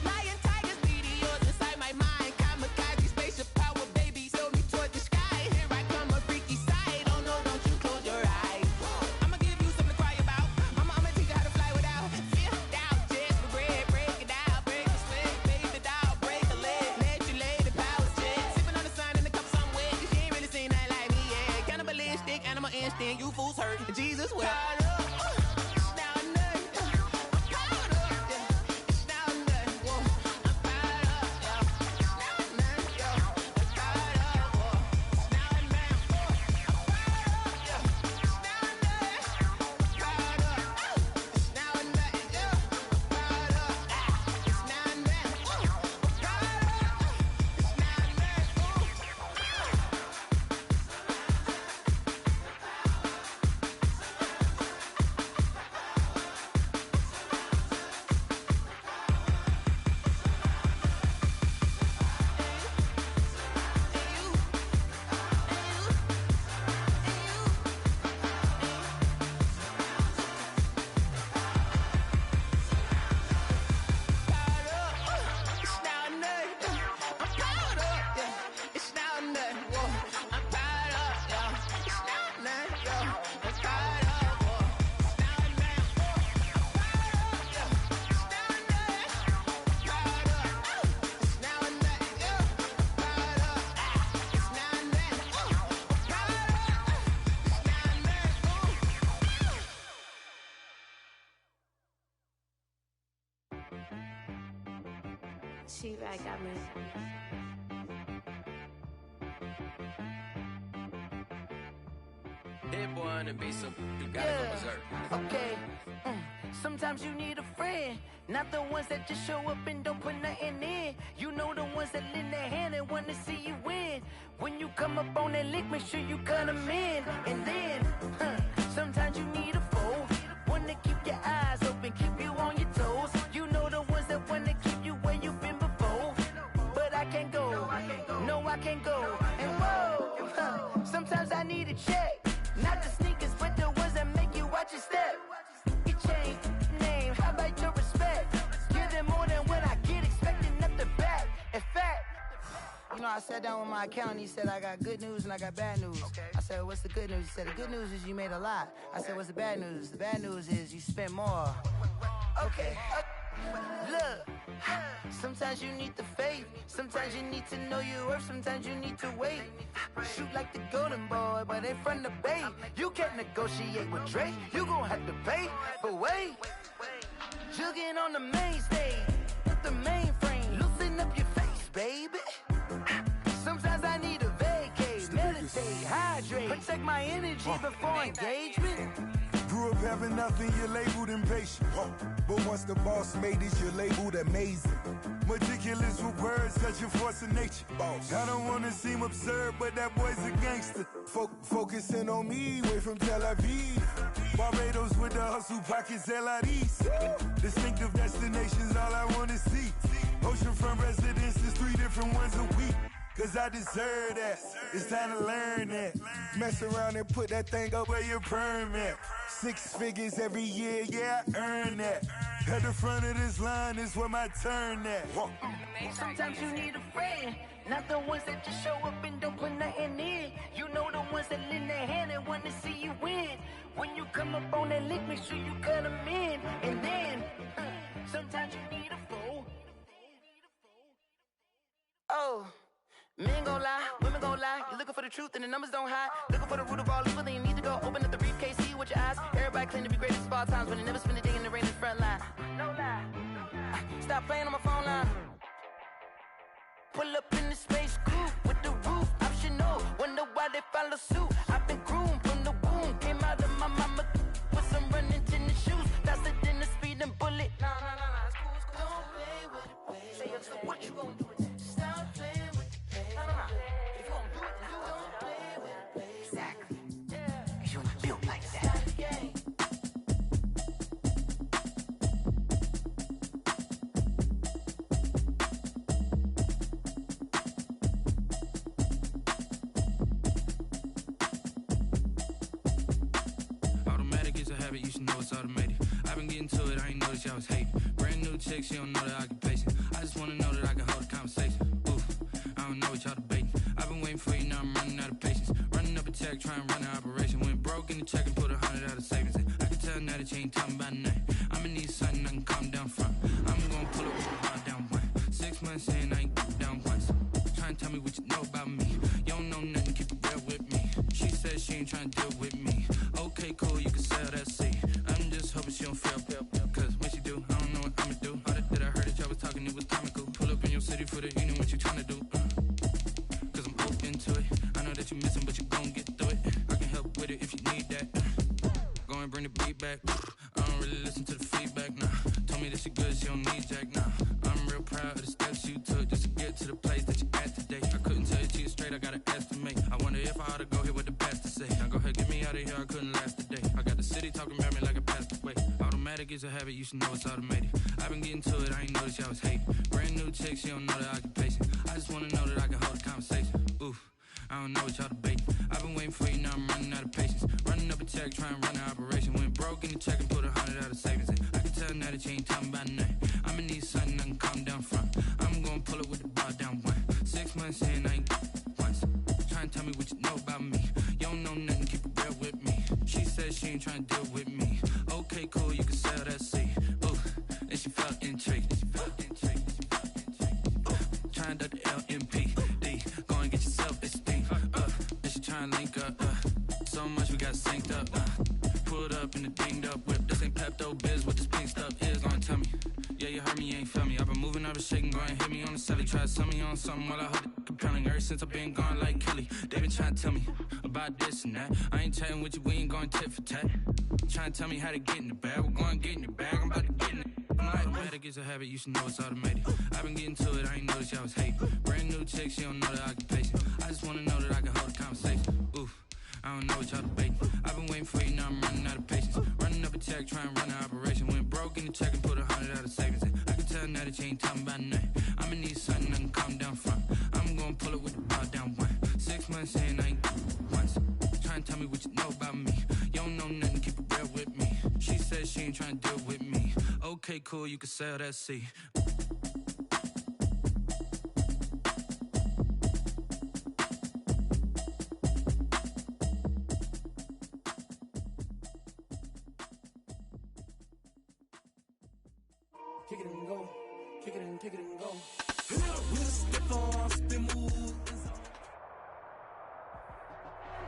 Lying T-Rack got me. That boy on the beat, so you gotta go berserk. Okay. Sometimes you need a friend, not the ones that just show up and don't put nothing in. You know the ones that lend their hand and want to see you win. When you come up on that lick, make sure you cut them in. And then, sometimes you need a foe, one to keep your eyes open, keep you on your toes. You know the ones that want to keep you where you've been before. But I can't go, no I can't go. And whoa, sometimes I need a check, not the sneakers, but the ones that make you watch your step. You change name, how about your respect? Give them more than what I get, expecting nothing back. In fact, you know, I sat down with my accountant, he said I got good news and I got bad news. I said, what's the good news? He said, the good news is you made a lot. I said, what's the bad news? The bad news is you spent more. Okay, look, sometimes you need the faith, sometimes you need to know your worth, sometimes you need to wait. Shoot like the golden boy, but in front of the bay. You can't negotiate with Drake, you gon' have to pay. But wait, jugging on the main stage, with the mainframe, loosen up your face, baby. Sometimes I need a vacate, meditate, hydrate, protect my energy before engagement. Grew up having nothing, you're labeled impatient. But once the boss made it, you're labeled amazing. Meticulous with words, such a force of nature. I don't wanna seem absurd, but that boy's a gangster. Focusing on me, way from Tel Aviv. Barbados with the hustle, pockets LIDs. Distinctive destinations, all I wanna see. Oceanfront residences, 3 different ones a week. Cause I deserve that, it's time to learn that. Mess around and put that thing up where your perm at. 6 figures every year, yeah, I earn that. At the front of this line is where my turn at. Sometimes you need a friend, not the ones that just show up and don't put nothing in. You know the ones that lend their hand and want to see you win. When you come up on that lick, make sure you cut them in. And then, sometimes you need a foe. Oh. Men gon' lie, women gon' lie. You're looking for the truth and the numbers don't hide. Looking for the root of all evil, then you need to go open up the briefcase, see with your eyes. Everybody claim to be greatest of all times, but they never spend a day in the rain in the front line. No lie. Stop playing on my phone line. Pull up in the space coupe with the roof optional. Wonder why they follow suit. I've been groomed from the womb. Came out of my mama with some running tennis shoes. Faster than the speeding bullet. Nah, it's cool, it's cool. Don't play with it, baby. Say it, so what you gon' do with it? Stop playing with it. If you don't do it, then you don't play with it, baby. Exactly. Yeah. You're built like that. Automatic is a habit, you should know it's automated. I've been getting to it, I ain't noticed y'all was hating. Brand new chick, she don't know the occupation. I just wanna know that I can hold a conversation. Oof, I don't know what y'all debating. I've been waiting for you, now I'm running out of patience. Running up a check, trying to run an operation. Went broke in the check and put 100 out of savings in. I can tell now that you ain't talking about nothing. I'ma need something I can calm down from. I'm gonna pull up with the bar down one. 6 months in, I ain't down once. Trying to tell me what you know about me. You don't know nothing, keep it real with me. She said she ain't trying to deal with me. Okay, cool, you can sell that seat. I'm just hoping she don't feel. Cause when she do, I don't know what I'ma do. All that I heard that y'all was talking, it was comical. Pull up in your city for the evening, what you trying to do? Cause I'm open to it. I know that you missing, but you gon' get through it. I can help with it if you need that. Go and bring the beat back. I don't really listen to the feedback, nah. Told me that she good, she don't need jack, nah. I'm real proud of the steps you took just to get to the place that you at today. I couldn't tell you to you straight, I gotta estimate. I wonder if I ought to go here with the best to say. Now go ahead, get me out of here, I couldn't last today. I got the city talking about me like I passed away. Automatic is a habit, you should know it's automated. I've been getting to it, I ain't noticed y'all was hating. Brand new chick, she don't know the occupation. I just wanna know that I can hold a conversation. Oof, I don't know what y'all debating. I've been waiting for you, now I'm running out of patience. Running up a check, trying to run an operation. Went broke in the check and put 100 out of savings in. I can tell now that you ain't talking about nothing. I'ma need something I can calm down from. I'm gonna pull it with the bar down one. 6 months in, I ain't once. Trying to tell me what you know about me. You don't know nothing, keep it real with me. She said she ain't trying to deal with me. Okay, cool, you can sell that seat. Ooh, and she felt intrigued. Trying to the LMPD. Go and get your self-esteem. And she trying to link up. So much we got synced up. Pulled up in the dinged up whip. This ain't Pepto-Biz, what this pink stuff is. Gonna tell me Yeah, you heard me, you ain't felt me. I've been moving, I've been shaking, go and hit me on the celly. Try to sell me on something while I hold it compelling. Ever since I've been gone like Kelly, they been trying to tell me about this and that. I ain't chatting with you, we ain't going tit for tat. Trying to tell me how to get in the bag. We're going to get in the bag, I'm about to get in it. Automatic is a habit, you should know it's automated. I've been getting to it, I ain't noticed y'all was hating. Brand new chick, she don't know the occupation. I just wanna know that I can hold a conversation. Oof, I don't know what y'all debating. I've been waiting for you, now I'm running out of patience. Running up a check, trying to run an operation. Went broke in the check and put 100 out of savings in. I can tell now that you ain't talking about nothing. I'ma need something I can calm down from. I'm gonna pull it with the ball down one. 6 months in, I ain't once. Trying to tell me what you know about me. You don't know nothing, keep it real with me. She said she ain't trying to deal with me. Okay, cool, you can sell that seat. Kick it and go, kick it and kick it and go. We'll step on, spin move.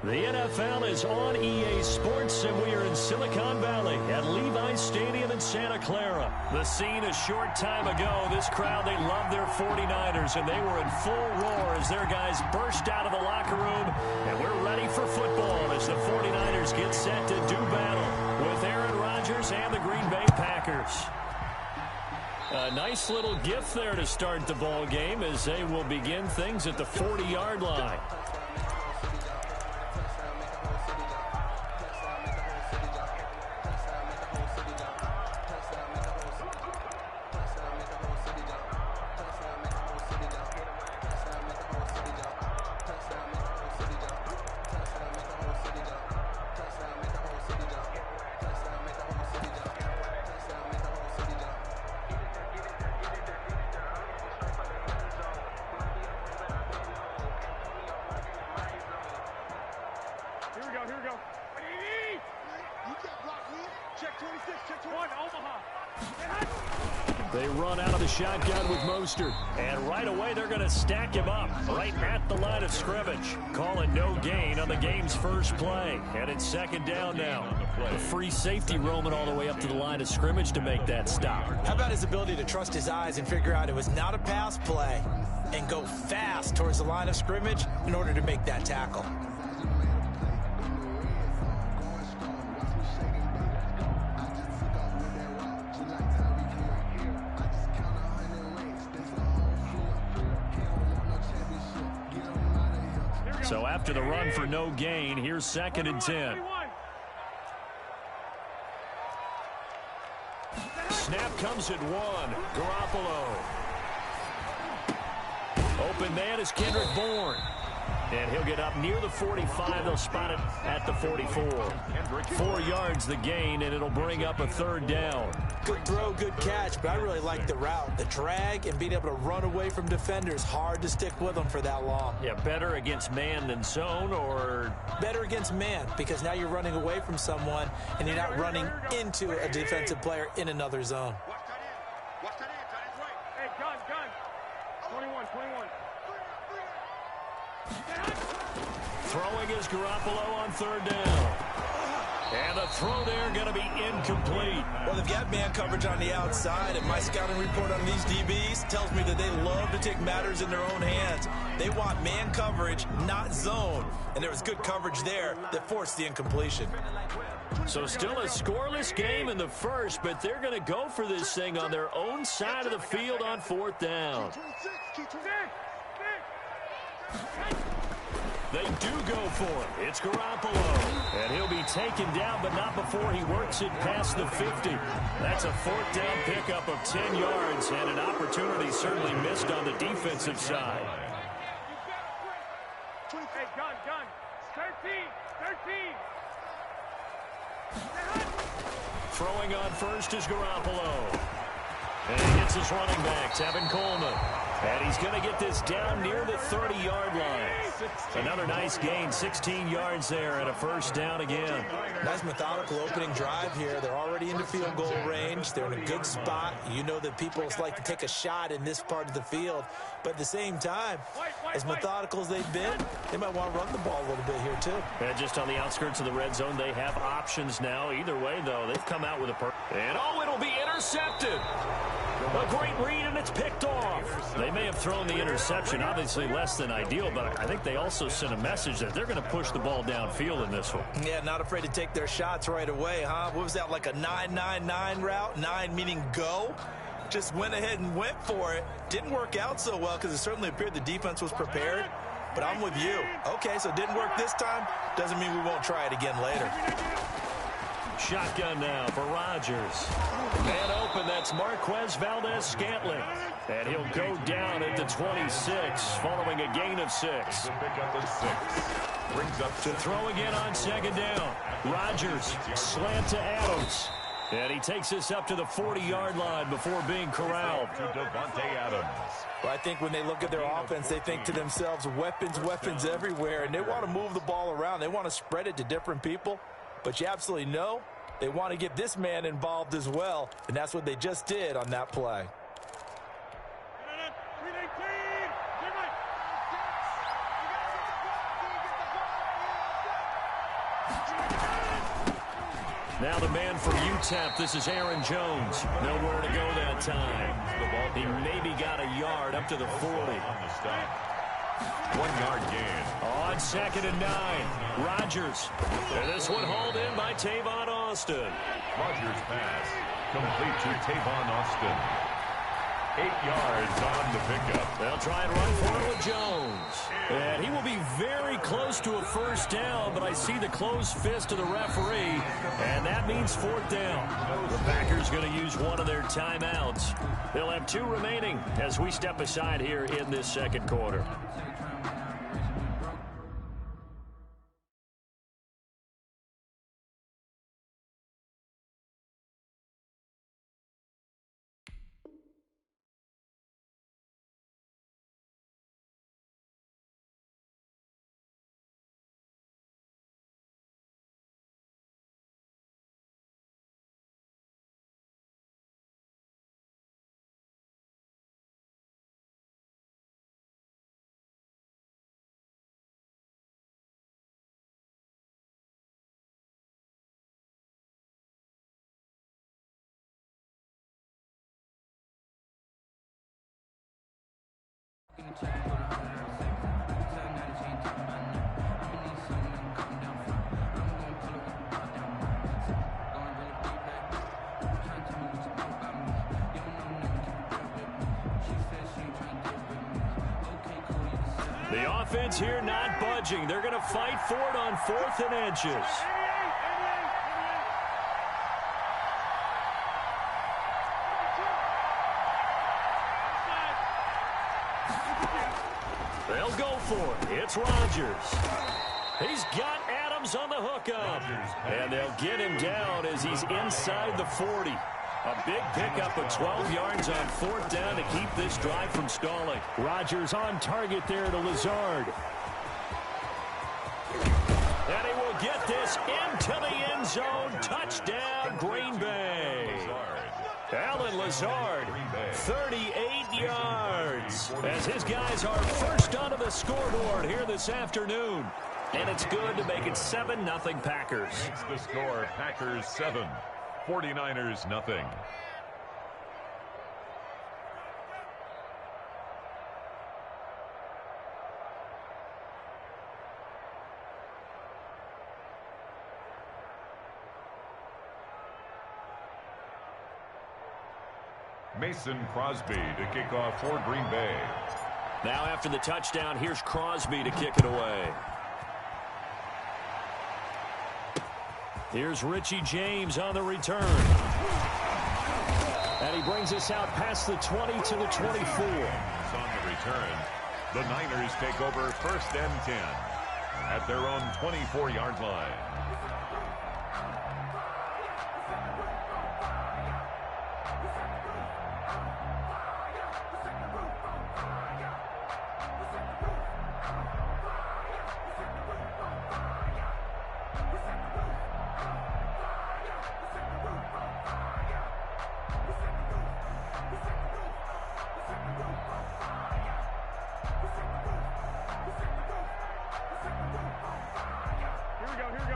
The NFL is on EA Sports, and we are in Silicon Valley at Levi's Stadium in Santa Clara. The scene a short time ago, this crowd, they love their 49ers, and they were in full roar as their guys burst out of the locker room, and we're ready for football as the 49ers get set to do battle with Aaron Rodgers and the Green Bay Packers. A nice little gift there to start the ball game as they will begin things at the 40-yard line. Here we go. You can't block me. Check 26, check 21, Omaha. They run out of the shotgun with Mostert. And right away, they're going to stack him up right at the line of scrimmage. Calling no gain on the game's first play. And it's second down now. A free safety roaming all the way up to the line of scrimmage to make that stop. How about his ability to trust his eyes and figure out it was not a pass play and go fast towards the line of scrimmage in order to make that tackle? So after the run for no gain, here's 2nd and 10. Snap comes at 1. Garoppolo. Open man is Kendrick Bourne. And he'll get up near the 45. They'll spot it at the 44. 4 yards the gain, and it'll bring up a 3rd down. Good throw, good catch, but I really like the route. The drag and being able to run away from defenders. Hard to stick with them for that long. Yeah, better against man than zone, or? Better against man, because now you're running away from someone, and you're not running into a defensive player in another zone. Watch that in, tight end right. Hey, gun. 21. Throwing is Garoppolo on 3rd down. And the throw there going to be incomplete. Well, they've got man coverage on the outside, and my scouting report on these DBs tells me that they love to take matters in their own hands. They want man coverage, not zone. And there was good coverage there that forced the incompletion. So still a scoreless game in the first, but they're going to go for this thing on their own side of the field on 4th down. They do go for it. It's Garoppolo. And he'll be taken down, but not before he works it past the 50. That's a 4th down pickup of 10 yards, and an opportunity certainly missed on the defensive side. Hey, gun. 13. Throwing on first is Garoppolo. And he gets his running back, Tevin Coleman. And he's going to get this down near the 30-yard line. Another nice gain, 16 yards there, and a 1st down again. Nice methodical opening drive here. They're already into field goal range. They're in a good spot. You know that people like to take a shot in this part of the field. But at the same time, as methodical as they've been, they might want to run the ball a little bit here, too. And just on the outskirts of the red zone, they have options now. Either way, though, they've come out with a And it'll be intercepted. A great read, and it's picked off. They may have thrown the interception, obviously less than ideal, but I think they also sent a message that they're going to push the ball downfield in this one. Yeah, not afraid to take their shots right away, huh? What was that, like a 9-9-9 route? 9 meaning go? Just went ahead and went for it. Didn't work out so well because it certainly appeared the defense was prepared. But I'm with you. Okay, so it didn't work this time. Doesn't mean we won't try it again later. Shotgun now for Rodgers. Man open, that's Marquez Valdez-Scantling. And he'll go down at the 26 following a gain of 6. To pick up a 6. Brings up to throw again on second down. Rodgers, slant to Adams. And he takes us up to the 40-yard line before being corralled. To Devontae Adams. Well, I think when they look at their offense, they think to themselves, weapons everywhere, and they want to move the ball around. They want to spread it to different people. But you absolutely know they want to get this man involved as well, and that's what they just did on that play. Now the man for UTEP, this is Aaron Jones. Nowhere to go that time. He maybe got a yard up to the 40. 1 yard gain. On second and 9, Rodgers. And this one hauled in by Tavon Austin. Rodgers pass, complete to Tavon Austin. 8 yards on the pickup. They'll try and run for it with Jones. And he will be very close to a first down, but I see the closed fist of the referee, and that means 4th down. The Packers going to use one of their timeouts. They'll have 2 remaining as we step aside here in this second quarter. The offense here not budging. They're going to fight for it on 4th and inches. They'll go for it. It's Rodgers. He's got Adams on the hookup. And they'll get him down as he's inside the 40. A big pickup of 12 yards on 4th down to keep this drive from stalling. Rodgers on target there to Lazard. And he will get this into the end zone. Touchdown, Green Bay. Alan Lazard, 38 yards. As his guys are first onto the scoreboard here this afternoon. And it's good to make it 7-0 Packers. It's the score, Packers 7. 49ers nothing. Mason Crosby to kick off for Green Bay. Now after the touchdown, here's Crosby to kick it away. Here's Richie James on the return. And he brings us out past the 20 to the 24. On the return, the Niners take over 1st and 10 at their own 24-yard line.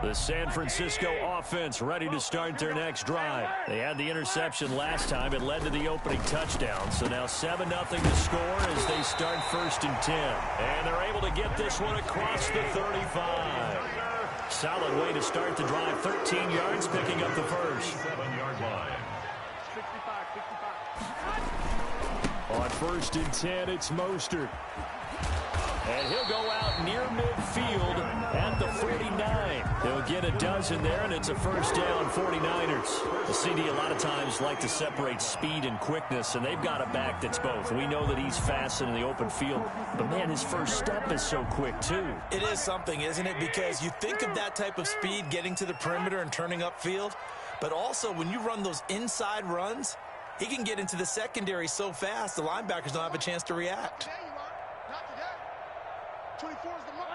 The San Francisco offense ready to start their next drive. They had the interception last time. It led to the opening touchdown. So now 7-0 to score as they start 1st and 10. And they're able to get this one across the 35. Solid way to start the drive. 13 yards, picking up the first. 7-yard line. On 1st and 10, it's Mostert. And he'll go out near midfield at the 49. He'll get a dozen there, and it's a first down, 49ers. The CD a lot of times like to separate speed and quickness, and they've got a back that's both. We know that he's fast in the open field, but, man, his first step is so quick, too. It is something, isn't it? Because you think of that type of speed getting to the perimeter and turning upfield, but also when you run those inside runs, he can get into the secondary so fast the linebackers don't have a chance to react. 24 is the mark.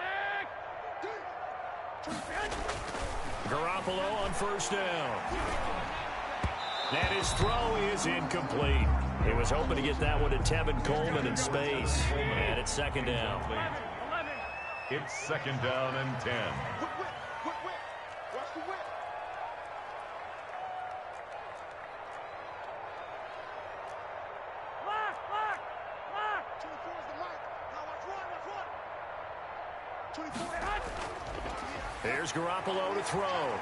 Garoppolo on first down. And his throw is incomplete. He was hoping to get that one to Tevin Coleman in space. And it's 2nd down. It's 2nd down and 10. Watch the whip. Lock. 24 is the mark. Now watch run. 24. Here's Garoppolo to throw.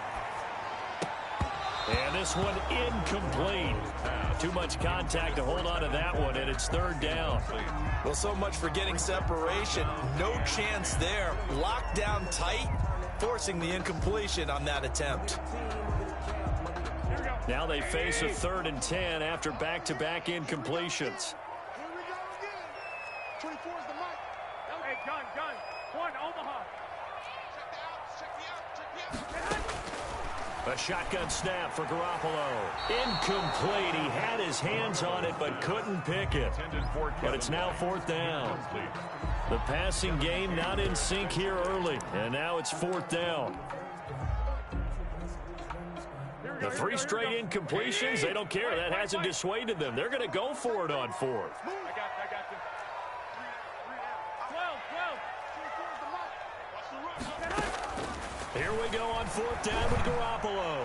And this one incomplete. Too much contact to hold on to that one, and it's 3rd down. Well, so much for getting separation. No chance there. Locked down tight, forcing the incompletion on that attempt. Now they face a 3rd and 10 after back-to-back incompletions. Here we go again. 24 is the mark. Hey, gun. 1, Omaha. Check the out. A shotgun snap for Garoppolo. Incomplete. He had his hands on it but couldn't pick it. But it's now 4th down. The passing game not in sync here early. And now it's 4th down. The 3 straight incompletions, they don't care. That hasn't dissuaded them. They're going to go for it on 4th. I got you. 12. Here we go on 4th down with Garoppolo.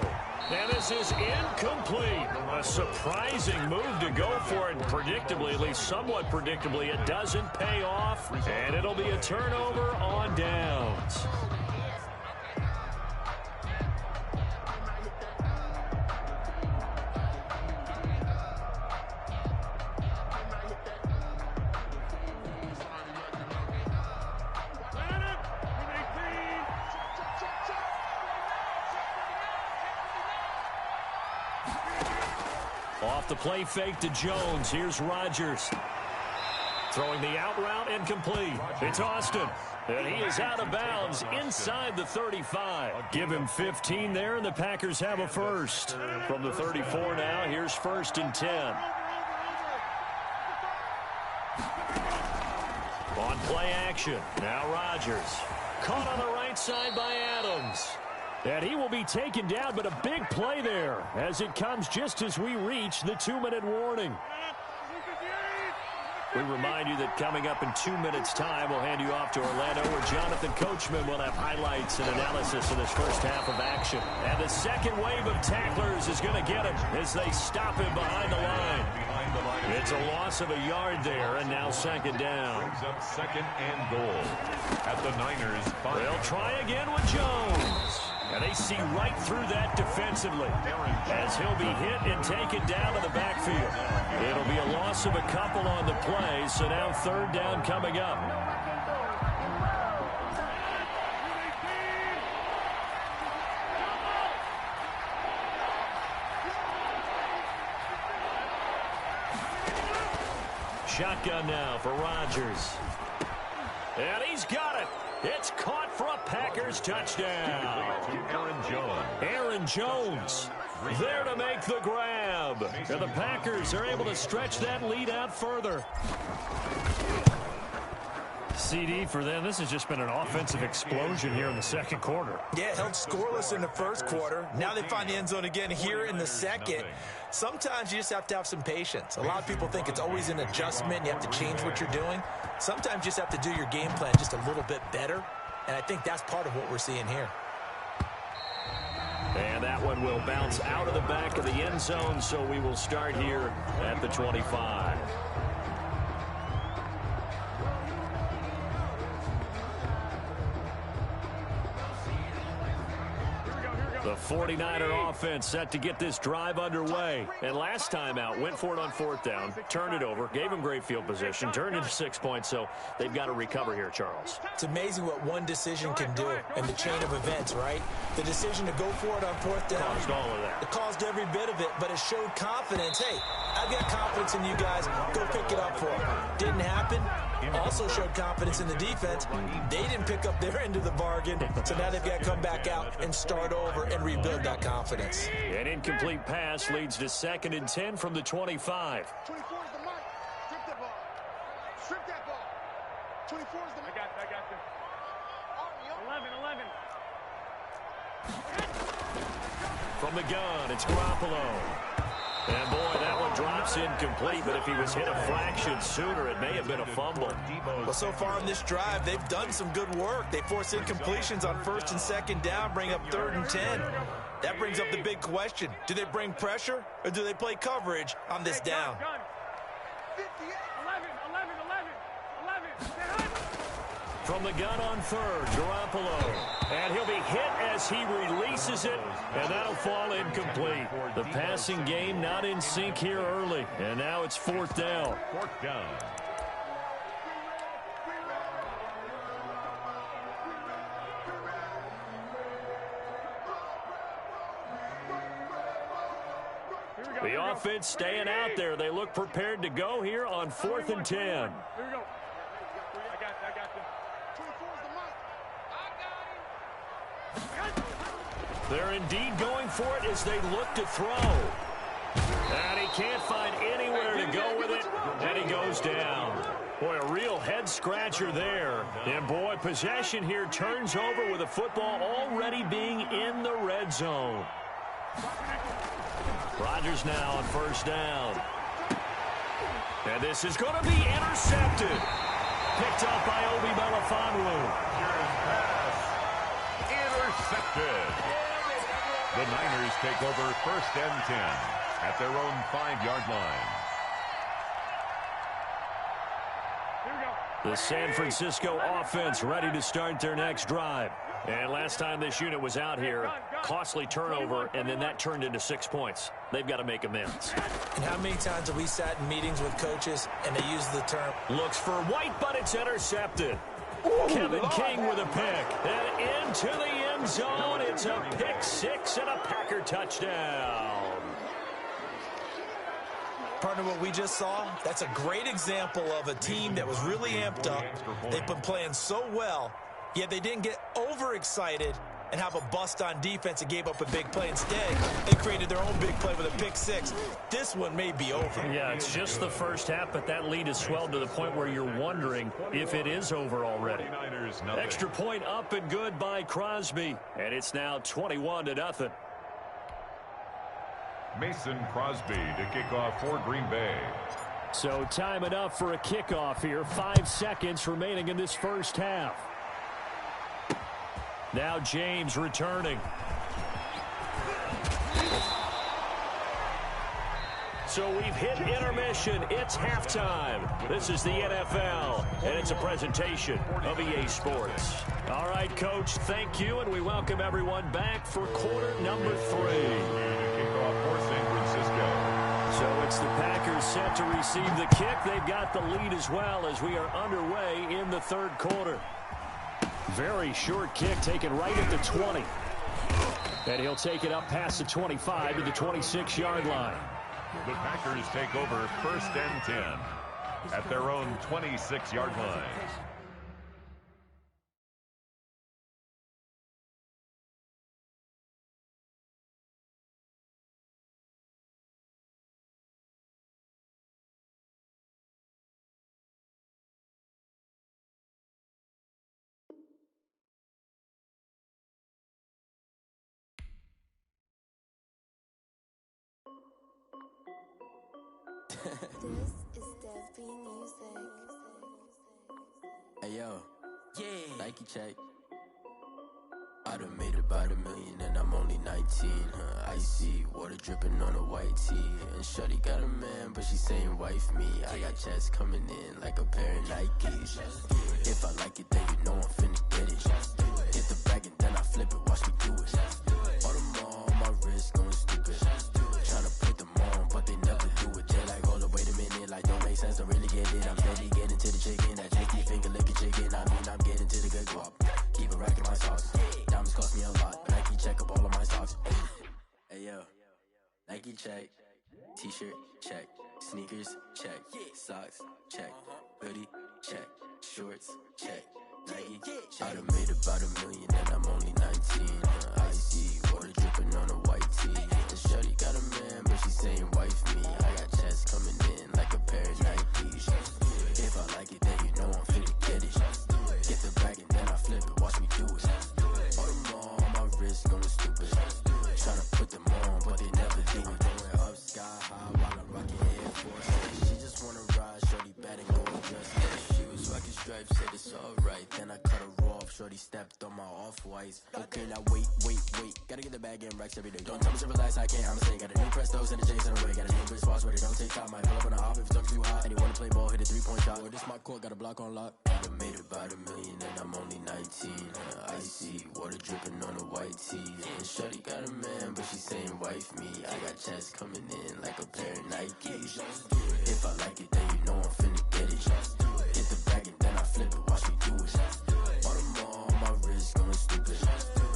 And this is incomplete. A surprising move to go for it. Predictably, at least somewhat predictably, it doesn't pay off. And it'll be a turnover on downs. Off the play fake to Jones. Here's Rodgers. Throwing the out route incomplete. It's Austin. And he is out of bounds inside the 35. Give him 15 there, and the Packers have a first. From the 34 now, here's 1st and 10. On play action. Now Rodgers. Caught on the right side by Adams. And he will be taken down, but a big play there as it comes just as we reach the 2-minute warning. We remind you that coming up in 2 minutes' time, we'll hand you off to Orlando, where Jonathan Coachman will have highlights and analysis of this first half of action. And the second wave of tacklers is going to get him as they stop him behind the line. It's a loss of a yard there, and now 2nd down. Brings up 2nd and goal at the Niners' 5. They'll try again with Jones. And they see right through that defensively as he'll be hit and taken down in the backfield. It'll be a loss of a couple on the play, so now 3rd down coming up. Shotgun now for Rodgers. And he's got it. It's caught for a Packers touchdown. Aaron Jones there to make the grab. And the Packers are able to stretch that lead out further. CD for them. This has just been an offensive explosion here in the 2nd quarter. Yeah, held scoreless in the 1st quarter. Now they find the end zone again here in the 2nd. Sometimes you just have to have some patience. A lot of people think it's always an adjustment. You have to change what you're doing. Sometimes you just have to do your game plan just a little bit better. And I think that's part of what we're seeing here. And that one will bounce out of the back of the end zone, so we will start here at the 25. The 49er offense set to get this drive underway. And last time out, went for it on fourth down, turned it over, gave them great field position, turned into 6 points, so they've got to recover here, Charles. It's amazing what one decision can do in the chain of events, right? The decision to go for it on fourth down. Caused all of that. It caused every bit of it, but it showed confidence. Hey, I've got confidence in you guys. Go pick it up for them. Didn't happen. Also showed confidence in the defense. They didn't pick up their end of the bargain, so now they've got to come back out and start over and rebuild that confidence. An incomplete pass leads to 2nd and 10 from the 25. 24 is the mark. Strip that ball. Strip that ball. 24 is the mark. I got you. 11. From the gun, it's Garoppolo. And, boy, that one drops incomplete, but if he was hit a fraction sooner, it may have been a fumble. Well, so far on this drive, they've done some good work. They force incompletions on 1st and 2nd down, bring up 3rd and 10. That brings up the big question. Do they bring pressure, or do they play coverage on this down? 11. From the gun on 3rd, Garoppolo. And he'll be hit as he releases it, and that'll fall incomplete. The passing game not in sync here early, and now it's 4th down. 4th down. The offense staying out there. They look prepared to go here on 4th and 10. Here we go. I got you. 24 is the mark. They're indeed going for it as they look to throw. And he can't find anywhere to go with it, and he goes down. Boy, a real head-scratcher there. And, boy, possession here turns over with the football already being in the red zone. Rodgers now on 1st down. And this is going to be intercepted. Picked up by Obi Melifonwu. Intercepted. The Niners take over 1st and 10 at their own 5-yard line. The San Francisco offense ready to start their next drive. And last time this unit was out here, costly turnover, and then that turned into 6 points. They've got to make amends. And how many times have we sat in meetings with coaches and they use the term, looks for White, but it's intercepted. Kevin King with a pick. And into the end zone. It's a pick 6 and a Packer touchdown. Partner, what we just saw, that's a great example of a team that was really amped up. They've been playing so well, yet they didn't get overexcited and have a bust on defense and gave up a big play. Instead, they created their own big play with a pick 6. This one may be over. Yeah, it's just the first half, but that lead has swelled to the point where you're wondering if it is over already. Extra point up and good by Crosby, and it's now 21-0. Mason Crosby to kick off for Green Bay. So time enough for a kickoff here. 5 seconds remaining in this first half. Now James returning. So we've hit intermission. It's halftime. This is the NFL, and it's a presentation of EA Sports. All right, Coach, thank you, and we welcome everyone back for quarter number 3. So it's the Packers set to receive the kick. They've got the lead as well as we are underway in the 3rd quarter. Very short kick taken right at the 20. And he'll take it up past the 25 to the 26-yard line. The Packers take over 1st and 10 at their own 26-yard line. This is Dev B Music. Hey yo, yeah, Nike check. I done made about $1 million and I'm only 19, icy, water dripping on a white tee. And shorty got a man, but she saying wife me. I got checks coming in like a pair of Nikes. If I like it, then you know I'm finna get it. Get the bag and then I flip it, watch me do it. All them all on my wrist going stupid. Tryna put them on, but they never do it. They're like, hold up, wait a minute, like don't make sense, don't really get it. I'm steady getting to the chicken, that tasty finger licking chicken. I mean, I'm getting to the good guap. Keep it racking my socks. Diamonds cost me a lot, but Nike check up all of my socks. Hey yo, Nike check, t-shirt check, sneakers check, socks check, hoodie check, shorts check, Nike check. I done made about $1 million and I'm only 19. Icy, water dripping on a white tee. And shorty got a man, but she saying wife me. I got checks coming in like a pair of Nikes. If I like it, then you know I'm finna get it. Get the bag and then I flip it, watch me do it. All them all on my wrist going stupid. Tryna put them on, but they never do it. Going up sky high while I'm rocking Air Force. She just wanna ride, shorty bad and gold dress. She was rocking stripes, said it's alright. Then I cut her off, shorty stepped on my off-whites. Okay, now wait. Gotta get the bag and racks every day. Don't tell me to relax, I can't, I'ma say. Got a new Prestos and a Jason away. Got a new bitch spots where they don't take time. Might pull up on a hop if it's talking too hot. And they wanna play ball, hit a 3-point shot. Well, this my court, got a block on lock. I done made about $1 million and I'm only 19. Icy, water dripping on a white tee. And shorty got a man, but she saying wife me. I got checks coming in like a pair of Nikes. If I like it, then you know I'm finna get it. Get the bag and then I flip it, watch me do it. All them all on my wrist going stupid.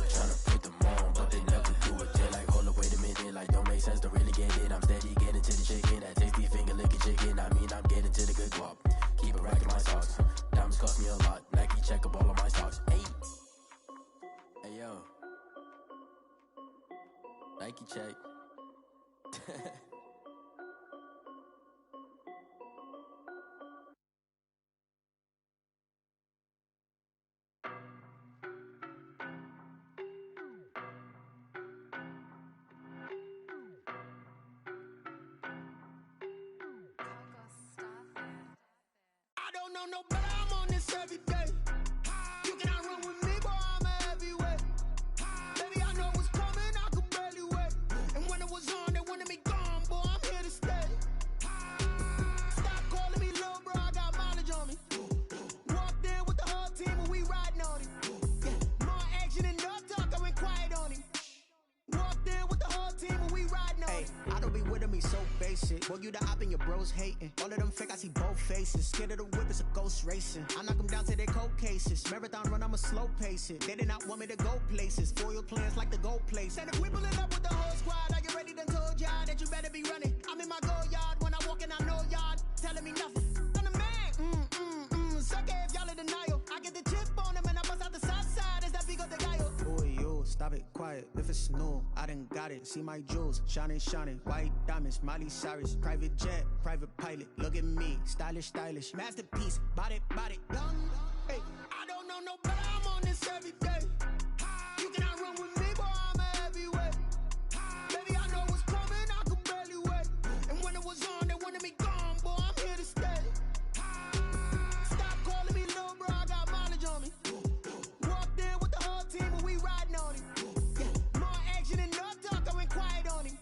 Tryna put them on, but they never do it. They're like, hold up, wait a minute, like don't make sense, don't really get it. I'm steady getting to the chicken, that tasty finger licking chicken. I mean, I'm getting to the good guap. Keep it racking my socks. Diamonds cost me a lot. Nike check up all of my socks. Hey yo, Nike check. I don't know no better, I'm on this every day. You cannot run with me, boy, I'm a heavyweight. Baby, I know what's coming, I could barely wait. And when it was on, they wanted me gone, boy, I'm here to stay. Stop calling me little bro, I got mileage on me. Walked in with the whole team and we riding on him. More action and no talk, I went quiet on him. Walked in with the whole team and we riding on him. I don't be with him, he's so basic. Boy, you the op and your bros hating. All of them fake, I see both faces. Scared of the whip, it's a ghost racing. I knock them down to their cold cases. Marathon run, I'ma slow pace it. They did not want me to go places. Foil plans like the gold place. And if we pulling up with the whole squad, I get ready, done told y'all that you better be running. I'm in my go yard, when I walk in, I know y'all telling me nothing. I'm the man, suck it if y'all in denial. I get the chip on them and I bust out the south side. Is that Vigo de Gallo? Boy, yo, stop it, quiet. If it's new, I done got it. See my jewels, shining, white diamonds, Miley Cyrus, private jet, private pilot. Look at me, stylish, masterpiece, body, young. Hey, I don't know no better, I'm on this every day. You cannot run with me, boy, I'm a heavyweight. Baby, I know what's coming, I could barely wait. And when it was on, they wanted me gone, boy, I'm here to stay. Stop calling me little bro, I got mileage on me. Walked in with the whole team and we riding on him. More action and no talk, I went quiet on him.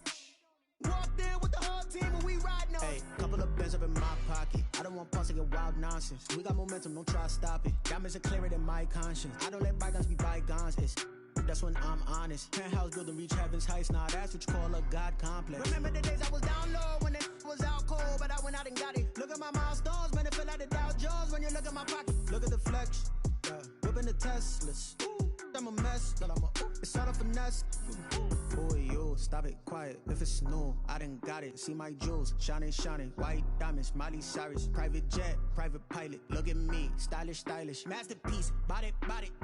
Walked in with the whole team and we riding on him. Hey, couple of bins up in my pocket. I don't want pulse to get wild nonsense. We got momentum, don't try to stop it. Diamonds are clearer than my conscience. I don't let bygones be bygones. That's when I'm honest. Penthouse building, reach heaven's heights. Nah, that's what you call a God complex. Remember the days I was down low when it was out cold, but I went out and got it. Look at my milestones, man, it feel like the Dow Jones when you look at my pocket. Look at the flex, yeah. Whipping the Teslas. Ooh, I'm a mess, girl, it's all a finesse. Boy, yo, stop it, quiet. If it's new, I done got it. See my jewels, shining, white diamonds, Miley Cyrus, private jet, private pilot. Look at me, stylish, masterpiece, body,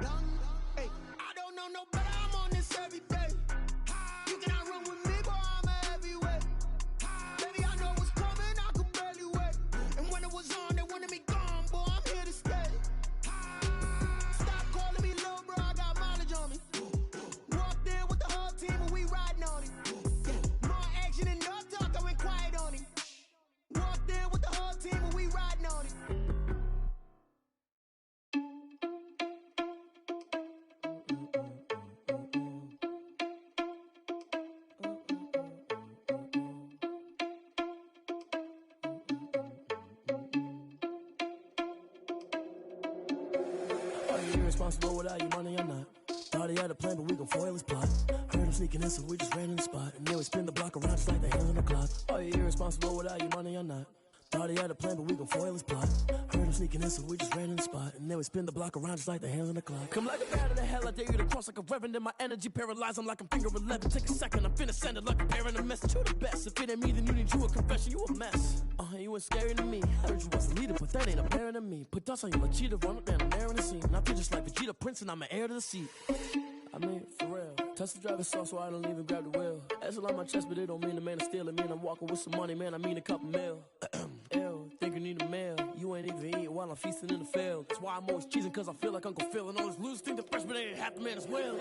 young. Hey, I don't know no better, I'm on this every day. You cannot run with me, boy, I'm a heavyweight. Baby, I know what's coming, I could barely wait. And when it was on, they wanted me gone, boy, I'm here to stay. Stop calling me little bro, I got mileage on me. Walked in with the whole team and we riding on him. More action and no talk, I went quiet on him. Walked in with the whole team and we riding on him. you irresponsible without your money or not? Thought he had a plan, but we gon' foil his plot. Heard him sneaking in, so we just ran in the spot. And then we spin the block around just like the hands on the clock. Are you irresponsible without your money or not? Thought he had a plan, but we gon' foil his plot. Heard him sneaking in, so we just ran in the spot. And then we spin the block around just like the hands on the clock. Come like a bat of the hell, I dare you to cross like a reverend. And my energy paralyzed, I'm like I'm finger 11. Take a second, I'm finna send it like a parent a message. You the best, if it ain't me, then you need you a confession. You a mess, you ain't scary to me. Heard you was a leader, but that ain't apparent to me. Put dust on you like cheetah, run up and I'm there in the scene. And I feel just like Vegeta Prince, and I'm an heir to the seat. I mean, for real. Touch the driver's sauce so I don't even grab the wheel. That's on my chest, but it don't mean the man is stealing. Mean I'm walking with some money, man, I mean a couple mil. Ew, think you need a meal. You ain't even eating while I'm feasting in the field. That's why I'm always cheesing, cause I feel like Uncle Phil. And all those losers think the freshman ain't half the man as well.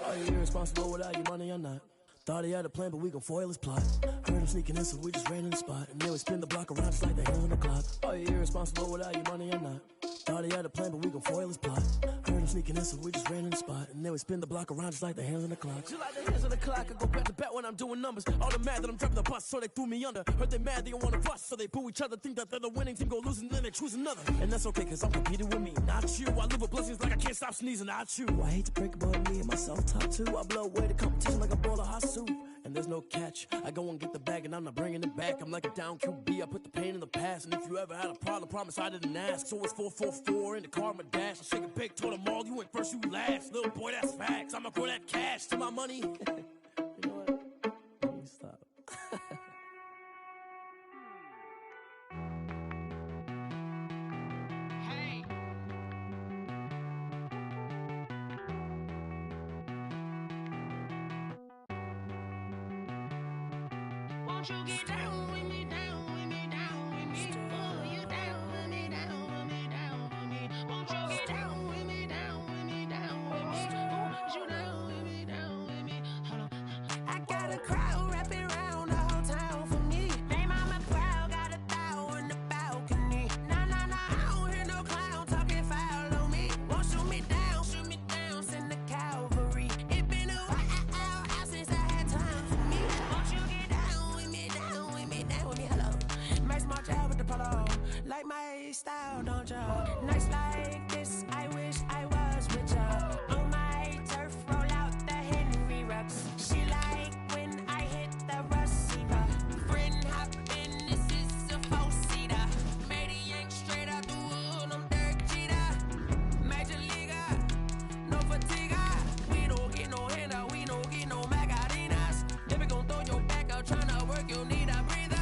Are you irresponsible without your money or not? Thought he had a plan, but we gon' foil his plot. Heard him sneaking in, so we just ran in the spot. And then we spin the block around just like the hands on the clock. Are you irresponsible without your money or not? Thought he had a plan, but we gon' foil his plot. Heard him sneaking in, so we just ran in the spot. And then we spin the block around just like the hands on the clock. Just like the hands on the clock, I go back to back when I'm doing numbers. All the mad that I'm driving the bus, so they threw me under. Heard they mad, they don't wanna bust, so they boo each other. Think that they're the winning team, go losing, then they choose another. And that's okay, cause I'm competing with me, not you. I live with blessings like I can't stop sneezing, not you. I hate to break about me and myself top two. I blow away the competition like a bowl of hot soup. And there's no catch. I go and get the bag and I'm not bringing it back. I'm like a down QB, I put the pain in the past. And if you ever had a problem, promise I didn't ask. So it's 4-4-4 in the car, my dash. I shake a big, told them all, you went first, you last. Little boy, that's facts. I'ma grow that cash to my money. You know what? Let me stop. Won't you get down with me, down with me, down with me? Oh, you down with me, down with me, down with me. Won't you get down with me, down with me, down with me? Oh, you down with me, down with me? Hold on. I got a crowd wrapping around the whole town for me. They mama proud, got a thou in the balcony. Nah, nah, nah, I don't hear no clown talking foul on me. Won't shoot me down, send the cavalry. It been a while since I had time for me. Won't you get down with me, down with me, down with me? Hello. Max March out with the polo. Like my style, don't y'all? Nights like this, I wish I was with y'all. On my turf, roll out the Henry Rux. She like when I hit the receiver. Friend hop in, this is a four-seater. Made a yank straight out the wood, I'm Derek Jeter. Major leaguer, no fatigue. We don't get no handout, we don't get no Magarinas. Never gon' throw your back out, tryna work, you need a breather.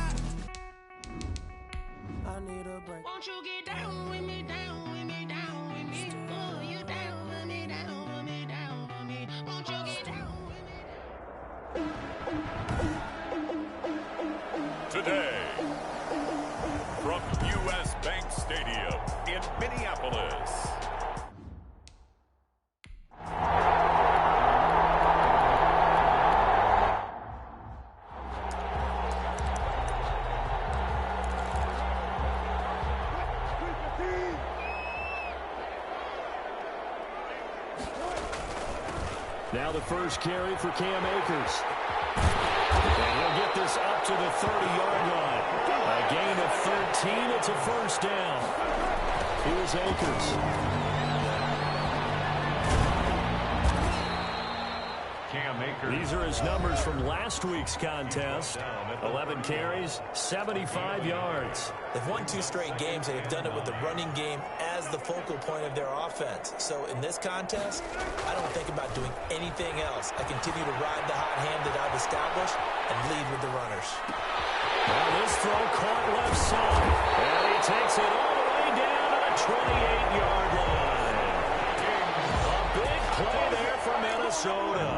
I need a break. Won't you get down with me, down with me, down with me? Oh, you down with me, down with me, down with me? Won't you get down with me? Today, from U.S. Bank Stadium in Minneapolis. Now the first carry for Cam Akers. And he'll get this up to the 30-yard line. A gain of 13. It's a first down. Here's Akers. Cam Akers. These are his numbers from last week's contest. 11 carries, 75 yards. They've won 2 straight games, and they've done it with the running game as the focal point of their offense. So in this contest, I don't think about doing anything else. I continue to ride the hot hand that I've established and lead with the runners. Now this throw caught left side. And he takes it all the way down to the 28-yard line. A big play there for Minnesota.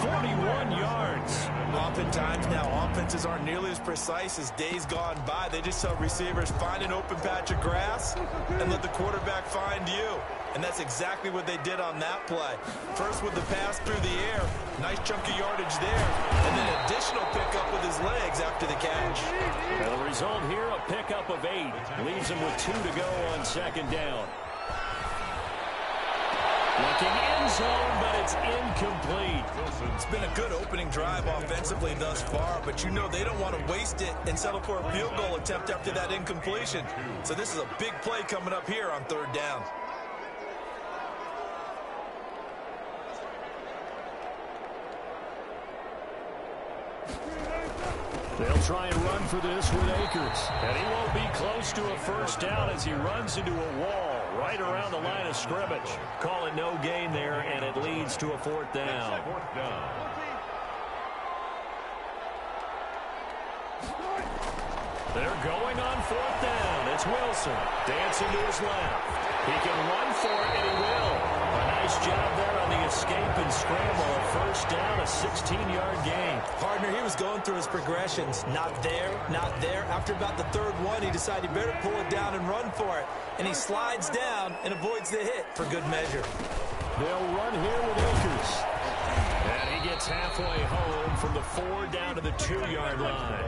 41 yards. Oftentimes now, offenses aren't nearly as precise as days gone by. They just tell receivers, find an open patch of grass and let the quarterback find you. And that's exactly what they did on that play. First with the pass through the air, nice chunk of yardage there, and then additional pickup with his legs after the catch. And the result here, a pickup of 8. Leaves him with 2 to go on second down. Looking end zone, but it's incomplete. It's been a good opening drive offensively thus far, but you know they don't want to waste it and settle for a field goal attempt after that incompletion. So this is a big play coming up here on 3rd down. They'll try and run for this with Akers. And he won't be close to a first down as he runs into a wall right around the line of scrimmage. Call it no gain there, and it leads to a fourth down. They're going on fourth down. It's Wilson dancing to his left. He can run for it, and he will. A nice job there on the escape and scramble. A first down, a 16-yard gain. Partner, he was going through his progressions. Not there, not there. After about the third one, he decided he better pull it down and run for it. And he slides down and avoids the hit for good measure. They'll run here with Akers. And he gets halfway home from the 4 down to the 2-yard line.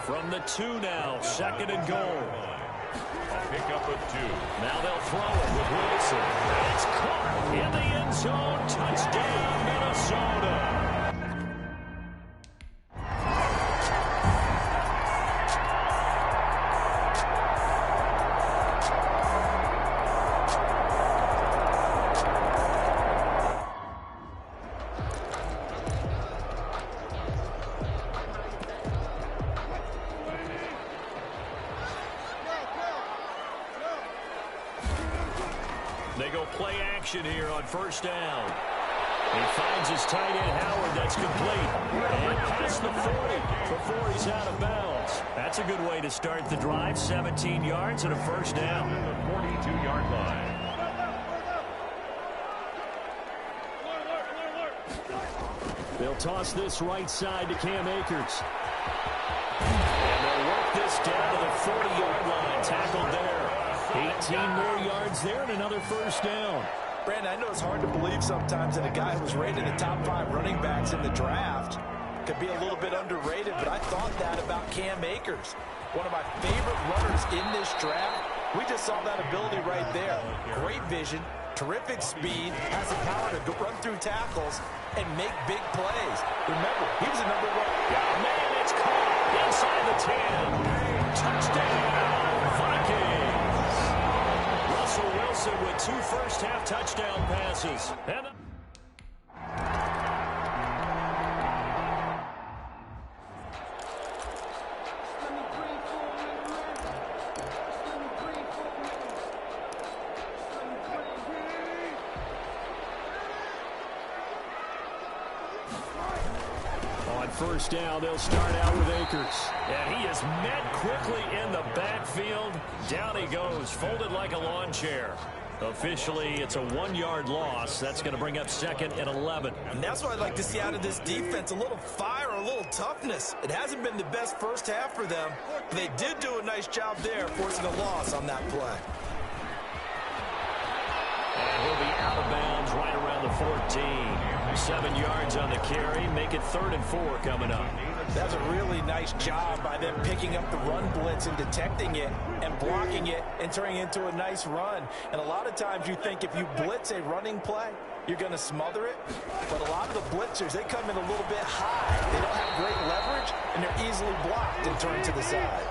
From the 2 now, second and goal. A pickup of 2. Now they'll throw it with Wilson. And it's caught in the end zone. Touchdown, Minnesota. They go play action here on first down. He finds his tight end, Howard. That's complete. And past the 40 before he's out of bounds. That's a good way to start the drive. 17 yards and a first down. The 42-yard line. They'll toss this right side to Cam Akers. And they'll work this down to the 40-yard line. Tackled there. 18 more yards there and another first down. Brandon, I know it's hard to believe sometimes that a guy who was rated in the top 5 running backs in the draft could be a little bit underrated, but I thought that about Cam Akers. One of my favorite runners in this draft. We just saw that ability right there. Great vision, terrific speed, has the power to go run through tackles and make big plays. Remember, he was a #1. Man, it's caught inside the 10. Touchdown, Vikings. Russell Wilson with 2 first-half touchdown passes. And on first down, they'll start out with Akers. And he is met quickly in the backfield. Down he goes, folded like a lawn chair. Officially, it's a 1-yard loss. That's going to bring up second and 11. And that's what I'd like to see out of this defense, a little fire, a little toughness. It hasn't been the best first half for them, but they did do a nice job there, forcing a loss on that play. And he'll be out of bounds right around the 14. 7 yards on the carry. Make it 3rd and 4 coming up. That's a really nice job by them picking up the run blitz and detecting it and blocking it and turning it into a nice run. And a lot of times you think if you blitz a running play, you're going to smother it. But a lot of the blitzers, they come in a little bit high. They don't have great leverage, and they're easily blocked and turned to the side.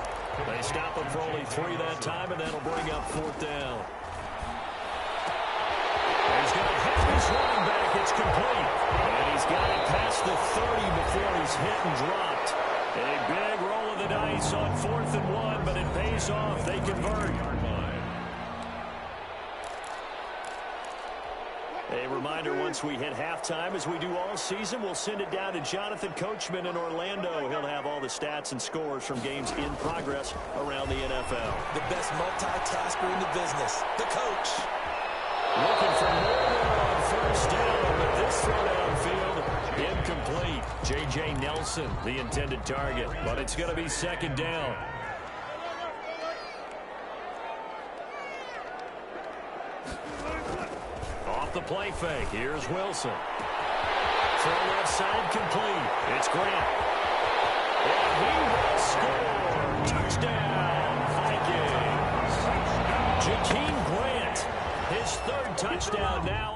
They stop him for only 3 that time, and that'll bring up 4th down. He's going to hit his running back. It's complete. And he's got it past the 30 before he's hit and dropped. A big roll of the dice on 4th and 1, but it pays off. They convert. A reminder, once we hit halftime, as we do all season, we'll send it down to Jonathan Coachman in Orlando. He'll have all the stats and scores from games in progress around the NFL. The best multitasker in the business, the coach. Looking for more there on first down, but this throw downfield, incomplete. J.J. Nelson, the intended target, but it's going to be 2nd down. Off the play fake, here's Wilson. Throw left side complete. It's Grant. And he will score. Touchdown, Vikings. Jakeem Grant, his 3rd touchdown now.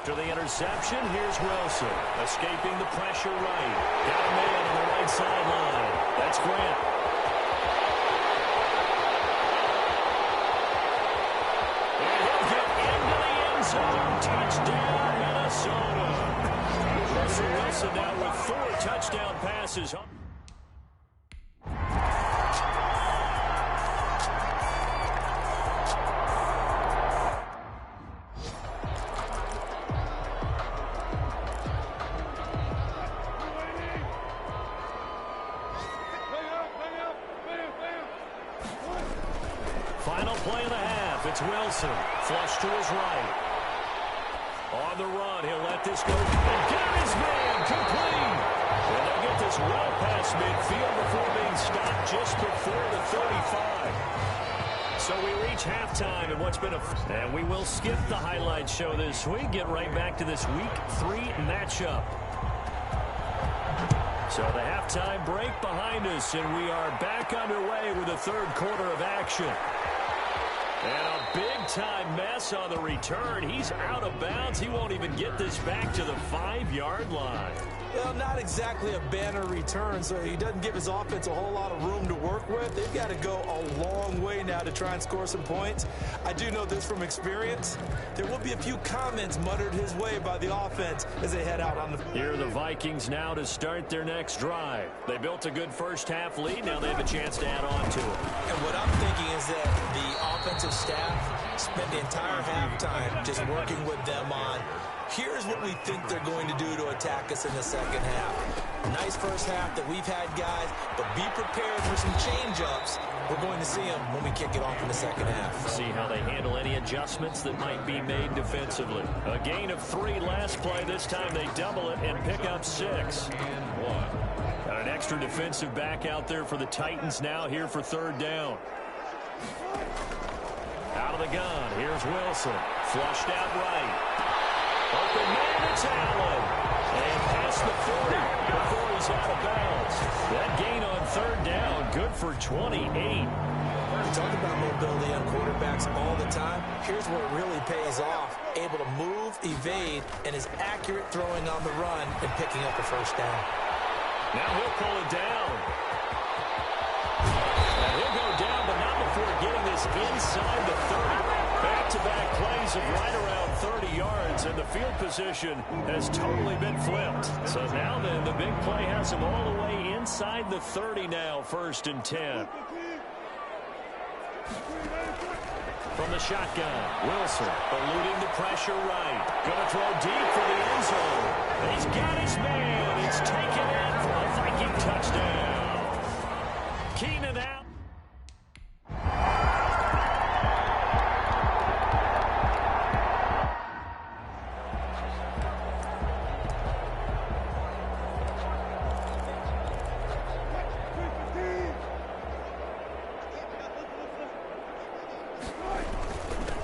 After the interception, here's Wilson. Escaping the pressure right. Got a man on the right sideline. That's Grant. And he'll get into the end zone. Touchdown, Minnesota. Russell Wilson now with 4 touchdown passes. Final play of the half. It's Wilson. Flush to his right. On the run, he'll let this go. And got his man complete. And they'll get this well past midfield before being stopped just before the 35. So we reach halftime in what's been and we will skip the highlight show this week. Get right back to this Week 3 matchup. So the halftime break behind us, and we are back underway with the third quarter of action. And a big-time mess on the return. He's out of bounds. He won't even get this back to the 5-yard line. Well, not exactly a banner return, so he doesn't give his offense a whole lot of room to work with. They've got to go a long way now to try and score some points. I do know this from experience. There will be a few comments muttered his way by the offense as they head out on the... Here are the Vikings now to start their next drive. They built a good first-half lead. Now they have a chance to add on to it. And what I'm thinking is that the offensive staff spent the entire halftime just working with them on, here's what we think they're going to do to attack us in the second half. Nice first half that we've had, guys, but be prepared for some change-ups. We're going to see them when we kick it off in the second half. See how they handle any adjustments that might be made defensively. A gain of 3 last play. This time they double it and pick up 6. Got an extra defensive back out there for the Titans now here for third down. Out of the gun, here's Wilson. Flushed out right. Open man, it's Allen. And past the 40 before he's out of bounds. That gain on third down, good for 28. We talk about mobility on quarterbacks all the time. Here's where it really pays off. Able to move, evade, and is accurate throwing on the run and picking up a first down. Now he'll pull it down. And he'll go down, but not before getting this inside the 30. Back-to-back plays of right around 30 yards, and the field position has totally been flipped. So now then, the big play has him all the way inside the 30 now, 1st and 10. From the shotgun, Wilson eluding the pressure right. Going to throw deep for the end zone. He's got his man. It's taken in for a Viking touchdown. Keenan out.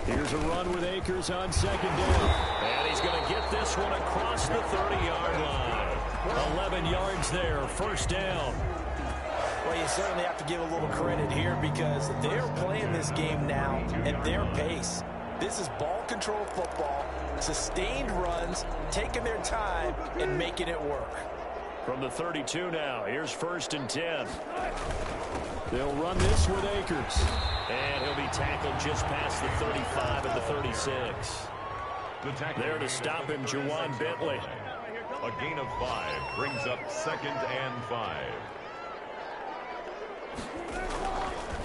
Here's a run with Akers on second down. And he's going to get this one across the 30-yard line. 11 yards there, 1st down. Well, you certainly have to give a little credit here because they're playing this game now at their pace. This is ball control football, sustained runs, taking their time, and making it work. From the 32 now, here's 1st and 10. They'll run this with Akers. And he'll be tackled just past the 35 and the 36. There to stop him, Juwan Bentley. A gain of 5 brings up 2nd and 5.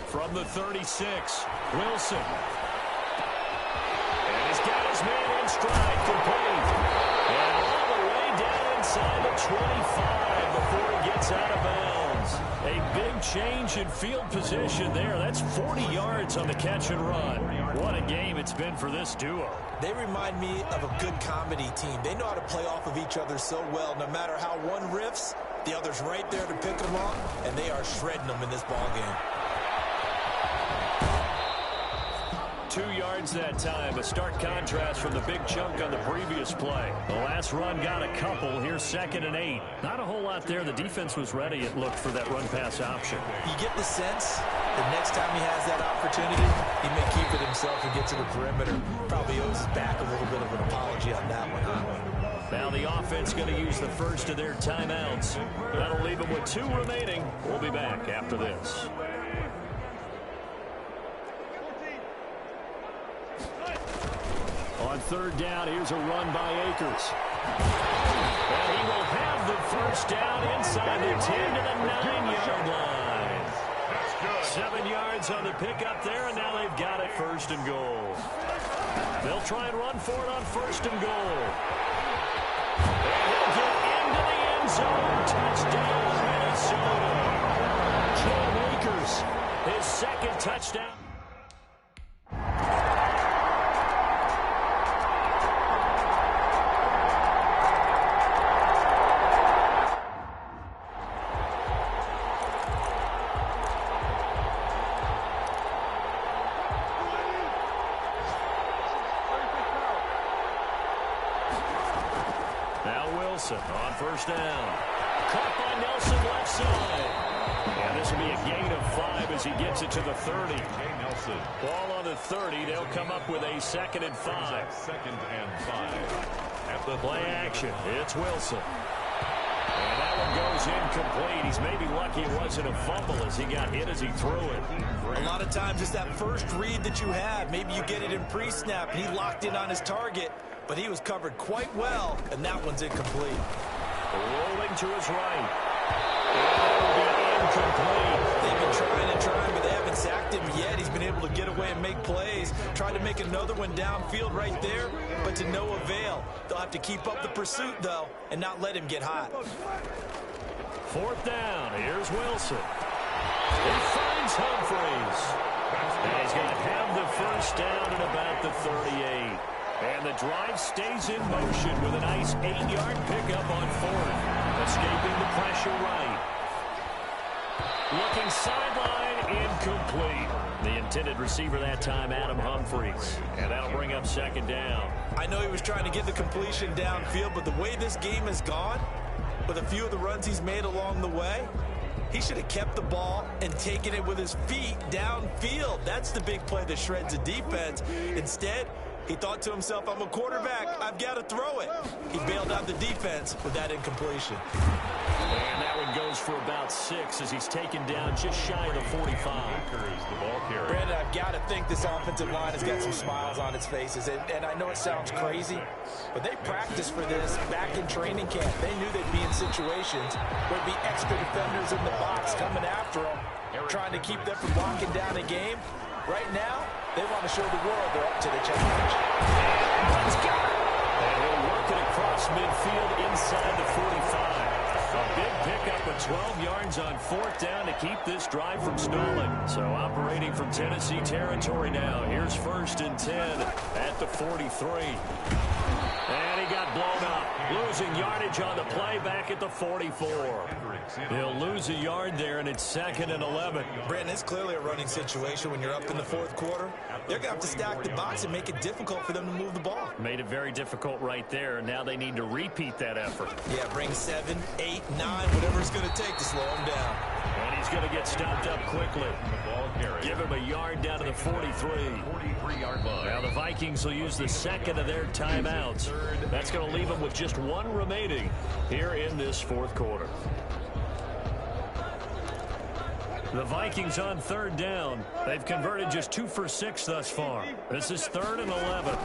From the 36, Wilson. And he's got his man in stride, complete. And all the way down inside the 25 before he gets out of bounds. A big change in field position there. That's 40 yards on the catch and run. What a game it's been for this duo. They remind me of a good comedy team. They know how to play off of each other so well. No matter how one riffs, the other's right there to pick them up, and they are shredding them in this ball game. 2 yards that time, a stark contrast from the big chunk on the previous play. The last run got a couple. Here's 2nd and 8. Not a whole lot there. The defense was ready, it looked, for that run-pass option. You get the sense The next time he has that opportunity, he may keep it himself and get to the perimeter. Probably owes his back a little bit of an apology on that one. Now the offense going to use the first of their timeouts. That'll leave them with 2 remaining. We'll be back after this. On third down, here's a run by Akers. And he will have the first down inside the 10 to the 9-yard line. 7 yards on the pickup there, and now they've got it first and goal. They'll try and run for it on first and goal. And he'll get into the end zone. Touchdown, Minnesota. Cam Akers, his second touchdown. On first down. Caught by Nelson left side. And this will be a gain of 5 as he gets it to the 30. Nelson. Ball on the 30. They'll come up with a 2nd and 5. 2nd and 5. At the play action. It's Wilson. And that one goes incomplete. He's maybe lucky it wasn't a fumble as he got hit as he threw it. A lot of times it's that first read that you have. Maybe you get it in pre-snap. He locked in on his target, but he was covered quite well, and that one's incomplete. Rolling to his right. That will be incomplete. They've been trying and trying, but they haven't sacked him yet. He's been able to get away and make plays. Tried to make another one downfield right there, but to no avail. They'll have to keep up the pursuit, though, and not let him get hot. 4th down. Here's Wilson. He finds Humphreys. And he's going to have the first down at about the 38. And the drive stays in motion with a nice 8-yard pickup on 4th. Escaping the pressure right. Looking sideline, incomplete. The intended receiver that time, Adam Humphreys. And that'll bring up 2nd down. I know he was trying to get the completion downfield, but the way this game has gone, with a few of the runs he's made along the way, he should have kept the ball and taken it with his feet downfield. That's the big play that shreds the defense. Instead, he thought to himself, I'm a quarterback. I've got to throw it. He bailed out the defense with that incompletion. And that one goes for about 6 as he's taken down just shy of the 45. Brandon, I've got to think this offensive line has got some smiles on its faces. And I know it sounds crazy, but they practiced for this back in training camp. They knew they'd be in situations where there'd be extra defenders in the box coming after them, trying to keep them from locking down a game. Right now, they want to show the world they're up to the challenge. Let's go! And he'll work it across midfield inside the 45. A big pickup of 12 yards on 4th down to keep this drive from stalling. So operating from Tennessee territory now. Here's 1st and 10 at the 43. And he got blown up. Losing yardage on the play back at the 44. He'll lose a yard there, and it's 2nd and 11. Brandon, it's clearly a running situation when you're up in the 4th quarter. They're going to have to stack the box and make it difficult for them to move the ball. Made it very difficult right there. Now they need to repeat that effort. Yeah, bring 7, 8, 9, whatever it's going to take to slow him down. And he's going to get stopped up quickly. Give him a yard down to the 43. 43-yard line. Now the Vikings will use the 2nd of their timeouts. That's going to leave them with just 1 remaining here in this 4th quarter. The Vikings on 3rd down. They've converted just 2 for 6 thus far. This is 3rd and 11.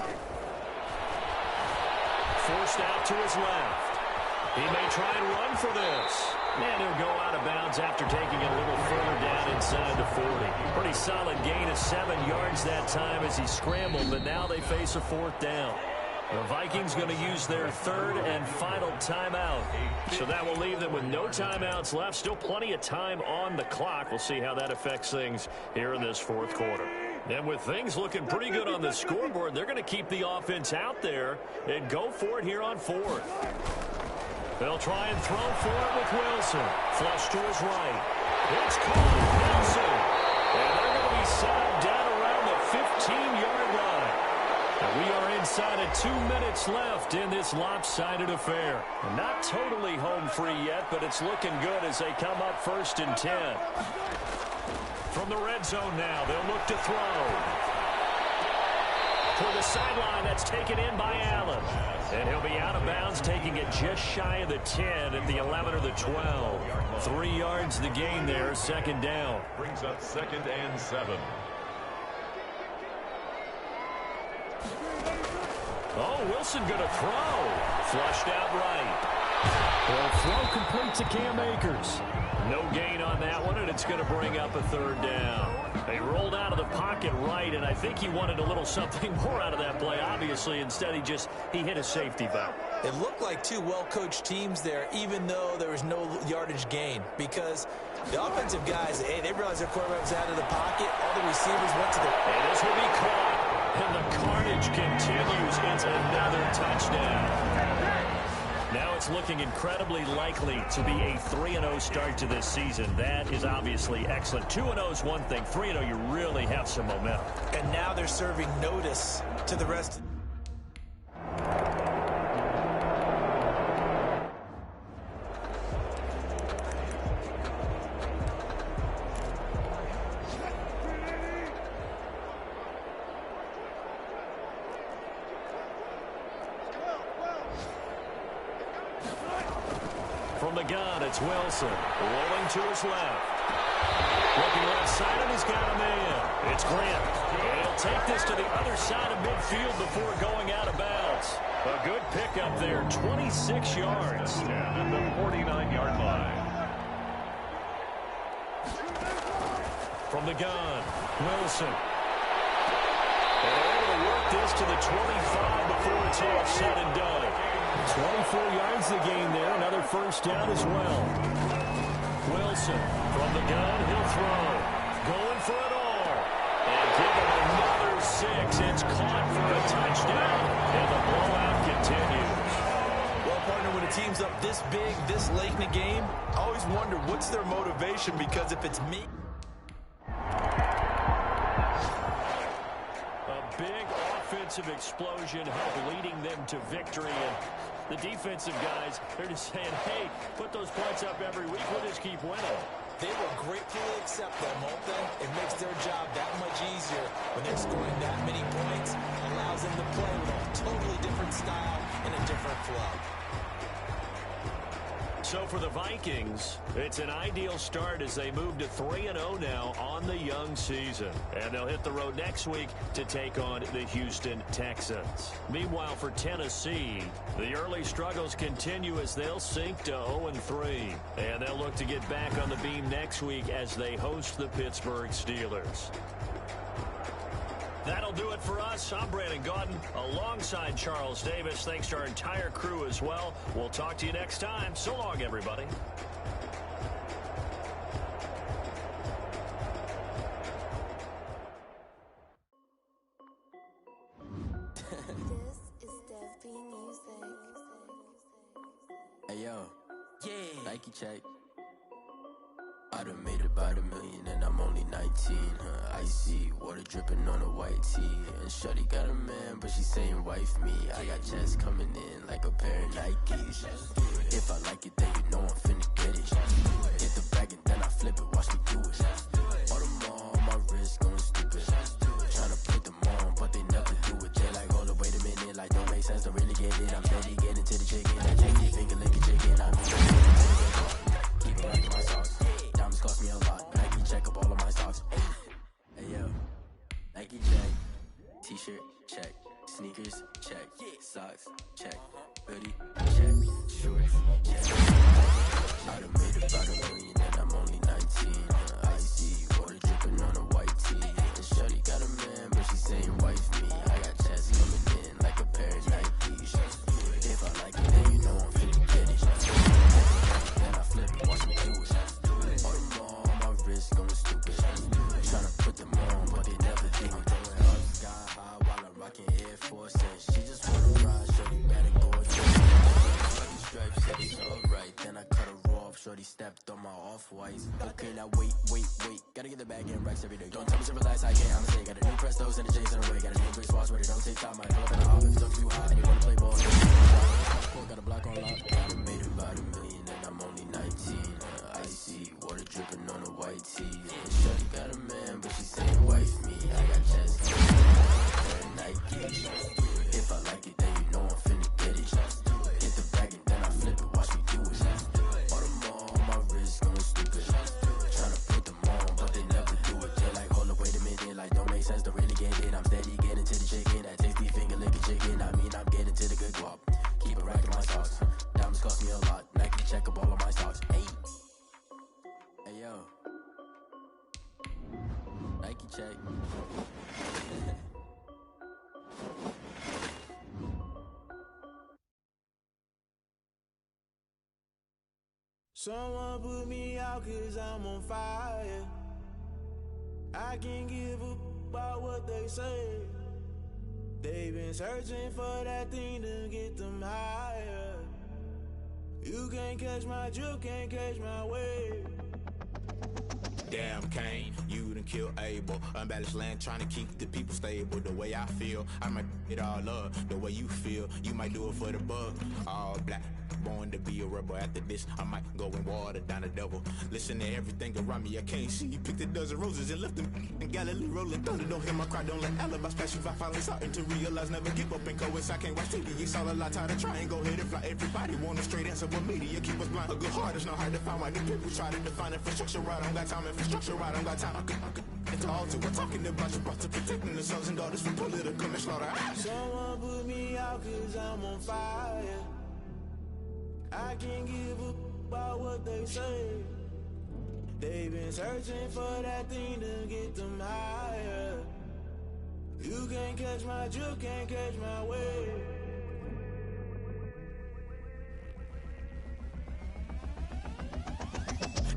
Forced out to his left. He may try and run for this. And he'll go out of bounds after taking it a little further down inside the 40. Pretty solid gain of 7 yards that time as he scrambled, but now they face a 4th down. The Vikings going to use their 3rd and final timeout. So that will leave them with no timeouts left. Still plenty of time on the clock. We'll see how that affects things here in this 4th quarter. And with things looking pretty good on the scoreboard, they're going to keep the offense out there and go for it here on 4th. They'll try and throw for it with Wilson. Flush to his right. It's caught. Wilson. And they're going to be set up down around the 15-yard line. And we are inside of 2 minutes left in this lopsided affair. Not totally home free yet, but it's looking good as they come up 1st and 10. From From the red zone now, they'll look to throw. For the sideline, that's taken in by Allen. And he'll be out of bounds, taking it just shy of the 10 at the 11 or the 12. 3 yards the gain there, second down. Brings up 2nd and 7. Oh, Wilson going to throw. Flushed out right. Well, throw complete to Cam Akers. No gain on that one, and it's going to bring up a 3rd down. They rolled out of the pocket right, and I think he wanted a little something more out of that play. Obviously, instead, he hit a safety valve. It looked like 2 well-coached teams there, even though there was no yardage gain, because the offensive guys, hey, they realized their quarterback was out of the pocket. All the receivers went to the... And this will be caught, and the carnage continues. It's another touchdown. Now it's looking incredibly likely to be a 3-0 start to this season. That is obviously excellent. 2-0 is one thing. 3-0, you really have some momentum. And now they're serving notice to the rest. From the gun, it's Wilson. Rolling to his left. Looking left side, and he's got a man. It's Grant. And he'll take this to the other side of midfield before going out of bounds. A good pickup there, 26 yards. At the 49-yard line. From the gun, Wilson. And able to work this to the 25 before it's all said and done. 24 yards the gain there. Another first down as well. Wilson from the gun. He'll throw. Going for it all. And give him another 6. It's caught for a touchdown. And the blowout continues. Well, partner, when a team's up this big, this late in the game, I always wonder what's their motivation, because if it's me... Big offensive explosion helped leading them to victory, and the defensive guys, they're just saying, hey, put those points up every week, we'll just keep winning. They will gratefully accept them, won't they? It makes their job that much easier when they're scoring that many points. Allows them to play with a totally different style and a different flow. So for the Vikings, it's an ideal start as they move to 3-0 now on the young season. And they'll hit the road next week to take on the Houston Texans. Meanwhile, for Tennessee, the early struggles continue as they'll sink to 0-3. And they'll look to get back on the beam next week as they host the Pittsburgh Steelers. That'll do it for us. I'm Brandon Gaudin alongside Charles Davis. Thanks to our entire crew as well. We'll talk to you next time. So long, everybody. Hey, yo. Yeah. Nike check. I done made about $1 million and I'm only 19, Icy, water dripping on a white tee. And shorty got a man, but she saying wife me. I got checks coming in like a pair of Nikes. If I like it, then you know I'm finna get it. Hit the bag and then I flip it, watch me do it. All the more on my wrist going stupid. Tryna put them on, but they never do it. They like, hold up, wait a minute, like don't make sense, don't really get it. I'm steady getting to the chicken, I take your finger, lick a chicken. I'm keep it rocking my sauce. Cost me a lot. Nike check up all of my socks. Hey yo, Nike check. T-shirt check. Sneakers check. Socks check. Hoodie check. Shorts check. I done made about $1 million and I'm only 19. Icy, water dripping on a white tee. And shorty got a man, but she saying wife me. I got checks coming in like a pair of Nikes. If I like it, then you know I'm finna get it. Then I flip it, watch me do it. Wrist going stupid. Tryna put them on, but they never do it. Going up sky high while I'm rocking Air Force. And she just wanna ride, shorty bad and gorgeous. Fucking stripes, said it's alright. Then I cut her off, shorty stepped on my off-whites. Okay, now wait. Gotta get the bag and racks every day. Don't tell me to relax, I can't, I'ma say. Got a new Prestos and a J's in a way. Got a new Grace Watch, where they don't take time. I pull up in the off if it's up too hot and you wanna play ball. Got a block on lock. I done made about $1 million and I'm only 19. Icy, water dripping on a white tee. And shorty got a man, makes sense to really get it. I'm steady getting to the chicken. That tasty finger licking chicken. I mean, I'm getting to the good guap. Keep it racking my socks. Diamonds cost me a lot. Nike check up all of my stocks. Hey. Hey, yo. Nike check. Someone put me out 'cause I'm on fire. I can't give up about what they say. They've been searching for that thing to get them higher. You can't catch my drift, can't catch my wave. Damn, Kane, you done killed Abel. Unbalanced land, trying to keep the people stable. The way I feel, I might it all up. The way you feel, you might do it for the bug. All black, born to be a rebel. After this, I might go and water down the devil. Listen to everything around me, I can't see. You picked a dozen roses and left them in Galilee rolling thunder. Don't hear my cry, don't let alibis pass you. I finally starting to realize, never give up and coincide. I can't watch TV, it's all a lot, tired of trying. Go ahead and fly. Everybody want a straight answer, but media keep us blind. A good heart is not hard to find. Why the people try to define infrastructure right? I don't got time, infrastructure right, I don't got time. I could it's all to we're talking about you, about to protecting the sons and daughters from political slaughter. Someone put me out 'cause I'm on fire. I can't give up about what they say. They've been searching for that thing to get them higher. You can't catch my drift, can't catch my wave.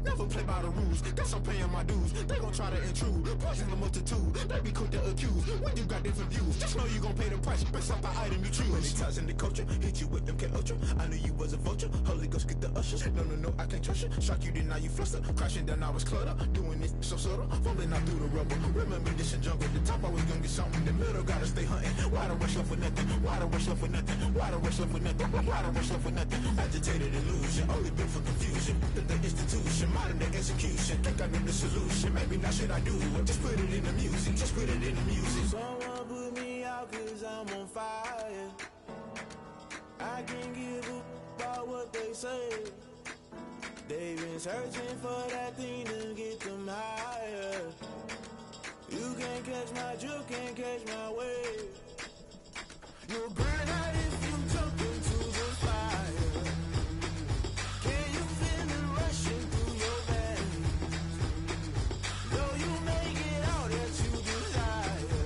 Never play by the rules, guess I'm paying my dues. They gon' try to intrude, poison the multitude. They be quick to accuse, when you got different views. Just know you gon' pay the price, based off the item you choose. Many times in the culture, hit you with MK Ultra. I knew you was a vulture, Holy Ghost get the ushers. No, I can't trust you. Shock you, then now you fluster. Crashing down, I was clutter. Doing this so subtle, falling out through the rubble. Remember this in jungle, the top I was gonna get something. The middle gotta stay hunting. Why the rush left for nothing? Why the rush left for nothing? Why the rush left for nothing? Why the rush left for nothing? Agitated illusion, only built for confusion. The institution, modern day execution. Think I know the solution. Maybe not should I do it? Just put it in the music. Just put it in the music. Someone put me out 'cause I'm on fire. I can't give up about what they say. They've been searching for that thing to get them higher. You can't catch my drift, can't catch my wave. You'll burn out if you jump into the fire. Can you feel it rushing through your veins? Though you make it all that you desire.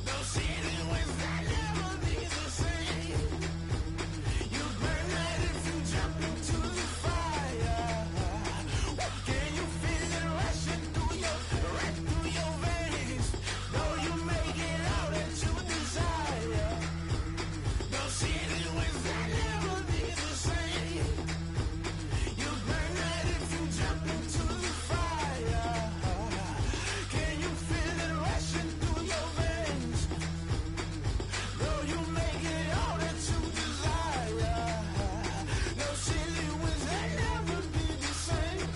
Those ceiling winds that never be the same. You burn out if you jump into the fire. Can you feel it rushing through your veins? Though you make it all that you desire. Those ceiling winds that never be the same. You burn out if you jump into the fire. Can you feel it rushing through your veins? Though you make it all that you desire. Those ceiling winds that never be the same.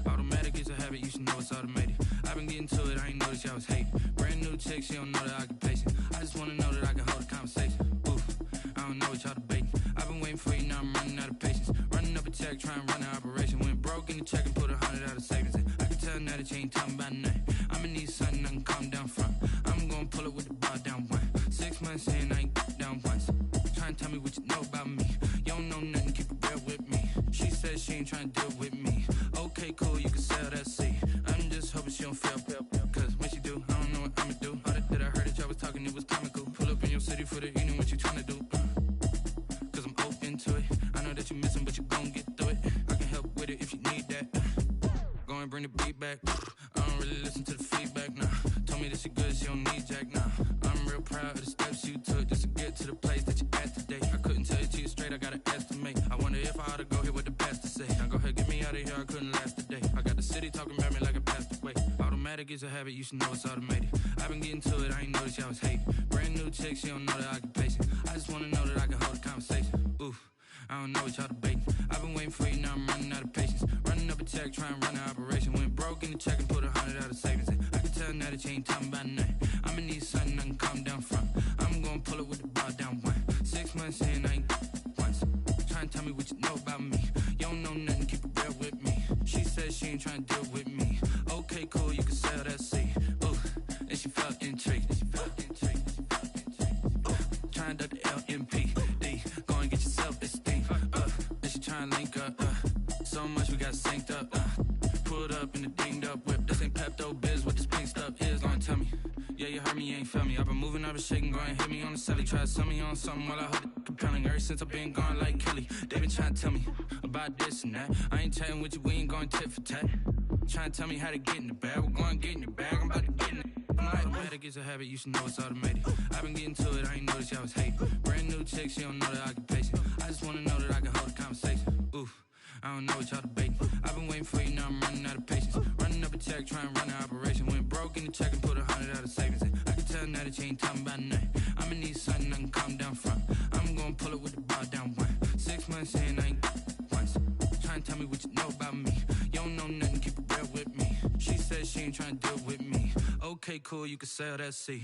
Automatic is a habit, you should know it's automated. I've been getting to it, I ain't noticed y'all was hating. Brand new chick, she don't know the occupation. I just wanna know that I can hold a conversation. Oof, I don't know what y'all debating. I've been waiting for you, now I'm running out of patience. Running up a check, trying to run an operation. Went broke in the check and put 100 out of savings in. I can tell now that you ain't talking about nothing. I'ma need something I can calm down from. I'm gonna pull it with the bar down one. 6 months in, I ain't down once. Trying to tell me what you know about me. You don't know nothing, keep it real with me. She says she ain't trying to deal with me. Okay, cool, you can sell that seat. I'm just hoping she don't fail. Cause when she do, I don't know what I'ma do. All that I heard that y'all was talking, it was comical. Pull up in your city for the evening, what you tryna do? Cause I'm open to it. I know that you missing, but you gon' get through it. I can help with it if you need that. Go and bring the beat back. I don't really listen to the feedback, nah. Told me that she good, she don't need jack, nah. I'm real proud of the steps you took just to get get to the place that you at today. I couldn't tell you to you straight, I gotta estimate. I wonder if I ought to go here with the best to say. Now go ahead, get me out of here, I couldn't last a day. I got the city talking about me like I passed away. Automatic is a habit, you should know it's automated. I've been getting to it, I ain't noticed y'all was hating. Brand new chick, she don't know the occupation. I just wanna know that I can hold a conversation. Oof, I don't know what y'all debating. I've been waiting for you, now I'm running out of patience. Running up a check, trying to run an operation. Went broke in the check and put 100 out of savings in. I can tell now that you ain't talking about nothing. I'ma need something I can calm down from. I'm gonna pull it with the bar down one. 6 months in, I ain't once. Trying to tell me what you know about me. You don't know nothing, keep it real with me. She said she ain't trying to deal with me. Okay, cool, you can sell that seat. Ooh, and she felt intrigued. Trying to duck the LMPD. Go and get your self-esteem. And she trying to link up. So much we got synced up. Pulled up in the dinged up whip. This ain't Pepto-Biz, what this pink stuff is. Gonna tell me. Yeah, you heard me, you ain't felt me. I've been moving, I've been shaking, go and hit me on the celly. Try to sell me on something while I hold it compelling. Ever since I've been gone like Kelly, they been trying to tell me about this and that. I ain't chatting with you, we ain't going tit for tat. Trying to tell me how to get in the bag. We're going to get in the bag, I'm about to get in it. Automatic is a habit, you should know it's automated. I've been getting to it, I ain't noticed y'all was hating. Brand new chick, she don't know the occupation. I just wanna know that I can hold a conversation. Oof, I don't know what y'all debating. I've been waiting for you, now I'm running out of patience. Running up a check, trying to run an operation. Went broke in the check and put 100 out of savings in. I can tell now that you ain't talking about nothing. I'ma need something I can calm down from. I'm gonna pull it with the bar down one. 6 months in, I ain't once. Trying to tell me what you know about me. You don't know nothing, keep it real with me. She said she ain't trying to deal with me. Okay, cool, you can sell that seat.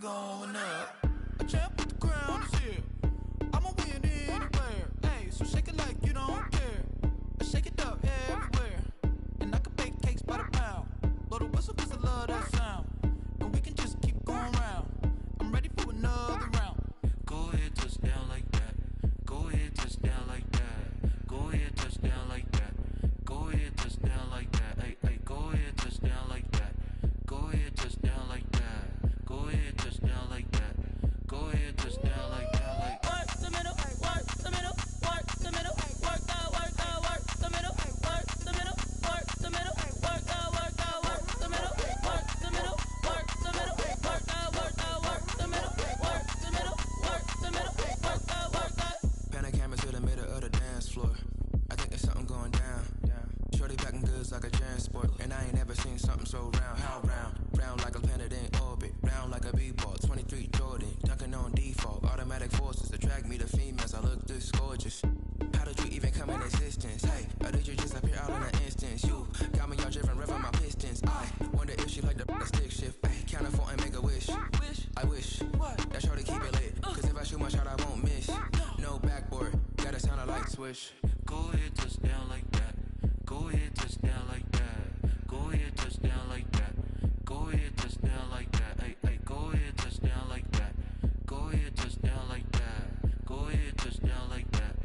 Going up, a champ with the crown is here. I'ma win anywhere. Hey, so shake it like you don't care. I shake it up everywhere. And I can bake cakes by the pound. Blow the whistle 'cause I love that sound. And we can just keep going round. I'm ready for another round. Go ahead, touch down like that. Go ahead, touch down like that. Go ahead, touch down like that. Go ahead, touch down like that. Hey, hey, go ahead, touch down like that. Go ahead, touch down like that. Go ahead, touch down like that. Go ahead, touch down like that. Like work the middle, work the middle, work the middle, work the middle, work the middle, work the middle, work the middle, work the middle, work the middle, work the middle, work the middle, work the middle, work the middle, work the. Pan a camera to the middle of the dance floor. I think there's something going down. Shorty packing goods like a transport, and I ain't never seen something so round. How round? Round like a planet in orbit, round like a b-ball. 23 Jordan, dunking on default. Automatic forces attract me to females. I look this gorgeous. How did you even come in existence? Hey, or did you just appear out in an instance? You got me all driven, revving my pistons. I wonder if she like the stick shift. Ay, count it for and make a wish. I wish that shorty keep it lit. 'Cause if I shoot my shot, I won't miss. No backboard, gotta sound a light switch. go ahead, touch down like that. Go ahead, touch down like that. Go ahead, touch down like that. Go ahead, touch down like that. Hey, hey, go ahead, touch down like that. Go ahead, touch down like that. Go ahead, touch down like that.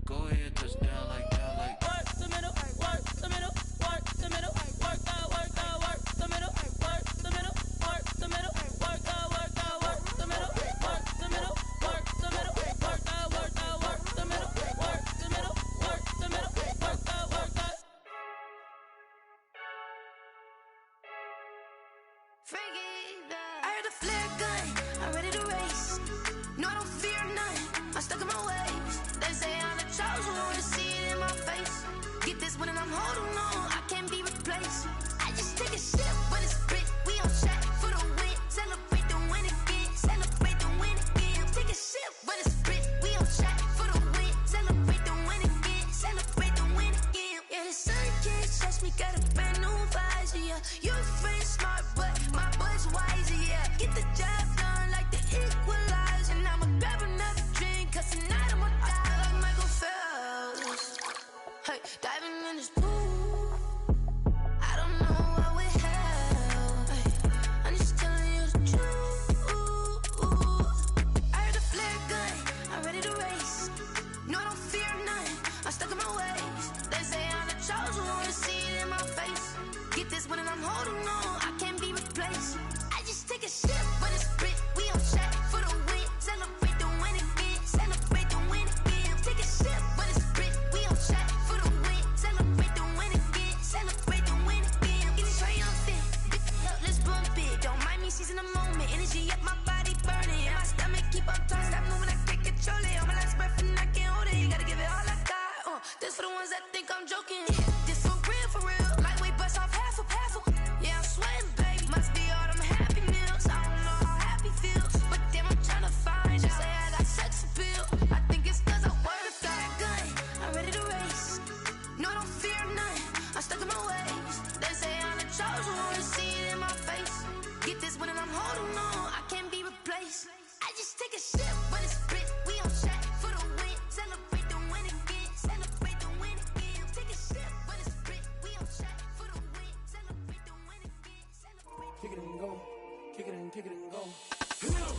Go ahead, touch down like that. Like work the middle, work the middle, work the middle, work the middle, work the middle, work the middle, work the middle, work the middle, work the middle, work the middle, work the middle, work the middle, work the middle, work the middle, work the. I'm stuck in my ways. They say I'm the chosen one, see it in my face. Get this one and I'm holding on, I can't be replaced. I just take a sip, but it's split. We on track for the win. Celebrate the win again. Celebrate the win again. Take a sip, but it's split. We on track for the win. Celebrate the win again. Celebrate the win again. Getting triumphant. Let's bump it. Don't mind me seizing the moment. Energy up my body burning. And my stomach keep up tight. Stop moving, I can't control it. On my last breath and I can't hold it. You gotta give it all I got. This for the ones that think I'm joking. This for real, for real. Lightweight bust off half a. Yeah, I'm sweating, baby. Must be all them happy meals. I don't know how happy feels, but damn, I'm trying to find out. Say I got sex appeal. I think it's cause I wear the flag gun. I'm ready to race. No, I don't fear nothing. I'm stuck in my ways. They say I'm the chosen one, see it in my face. Get this one and I'm holding on, I can't be replaced. I just take a sip, but it's split. We on track for the win. Celebrate the win again. Celebrate the win again. Take a sip, but it's split. We on track for the win. Celebrate the win again. Kick it and go. Kick it and go.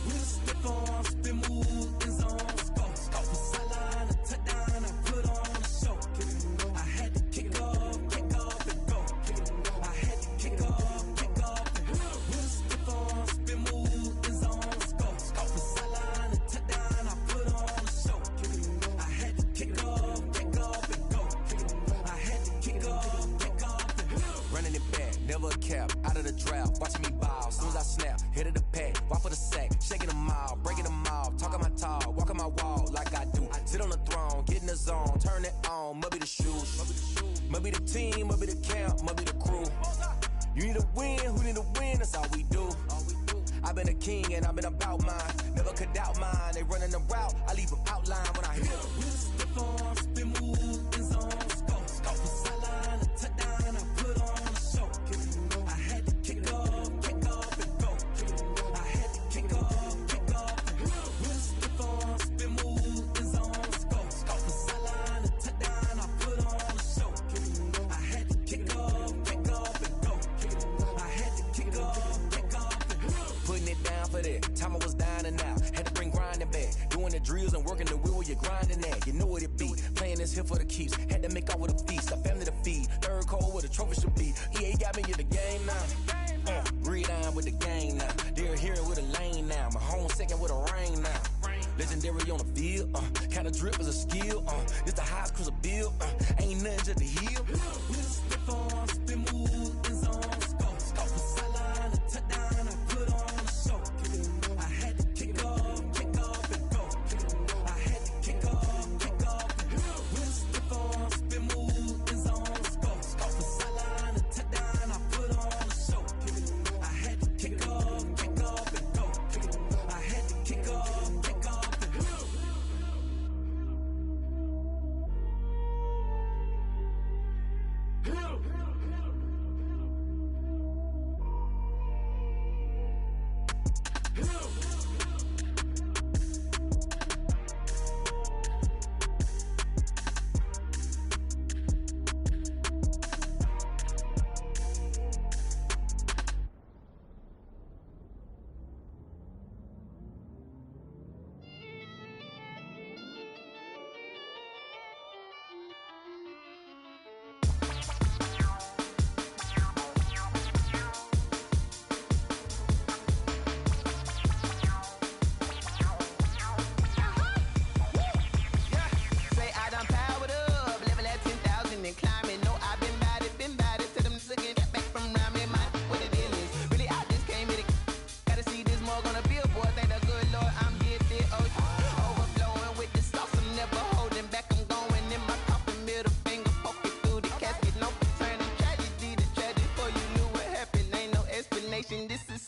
We'll step on, spin, move, in zone, scope. Off the sideline, a touchdown, I put on a show. Kick it and go. I had to kick off and go. Kick it and go. I had to kick off and go. We'll step on, spin, move, in zone, scope. Off the sideline, a touchdown, I put on a show. Kick it and go. I had to kick off and go. Kick it and go. I had to kick off and go. Running it back, never a cap, out of the drought, watching me ball, soon as I snap, hit of the pack, walk for the sack, shaking them all, breaking them off, talking my talk, walking my wall like I do, sit on the throne, get in the zone, turn it on, must be the shoes, must be the team, must be the camp, must be the crew, you need a win, who need a win, that's all we do, I've been a king and I've been about mine, never could doubt mine, they running the route, I leave them outline when I hit them. We'll step on, spin, move, in zone, scope the sideline, a touchdown, I put on a show. Kick it and go. I had to kick off and go. Kick it and go. I had to kick off and go. We'll step on, spin, move, in zone, scope the sideline, a touchdown, I put on a show. Kick it and go. I had to kick off and go. Kick it and go. I had to kick off and go. Putting it down for that, time I was down and out, had to bring grinding back, doing the drills and working the wheel where you're grinding at, you know what it be, playing this here for the keeps, had to make out with a feast, a family to feed, third cold where the trophy should be, EA got me in the game now, read on with the game now, they're hearing with a lane now, my home second with a rain now, legendary on the field, kind of drip is a skill, this the highest cruiser bill, ain't nothing just to heal. We'll step on, spin, move, in zone, scope the sideline, a touchdown, I put on a show. Kick it and go. I had to kick off and go. Kick it and go. I had to kick off and go. We'll step on, spin, move, in zone, scope the sideline, a touchdown, I put on a show. Kick it and go. I had to kick off and go. Kick it and go. I had to kick off and go.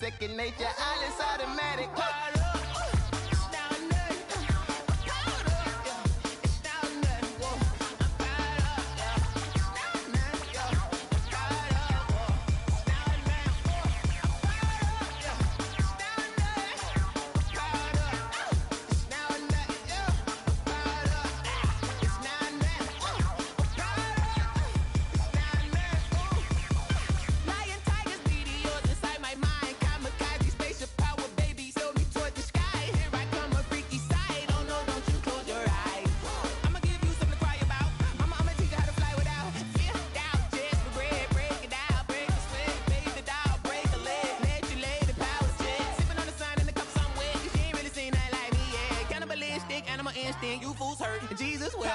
second nature. All is automatic. fools hurt, and Jesus wept.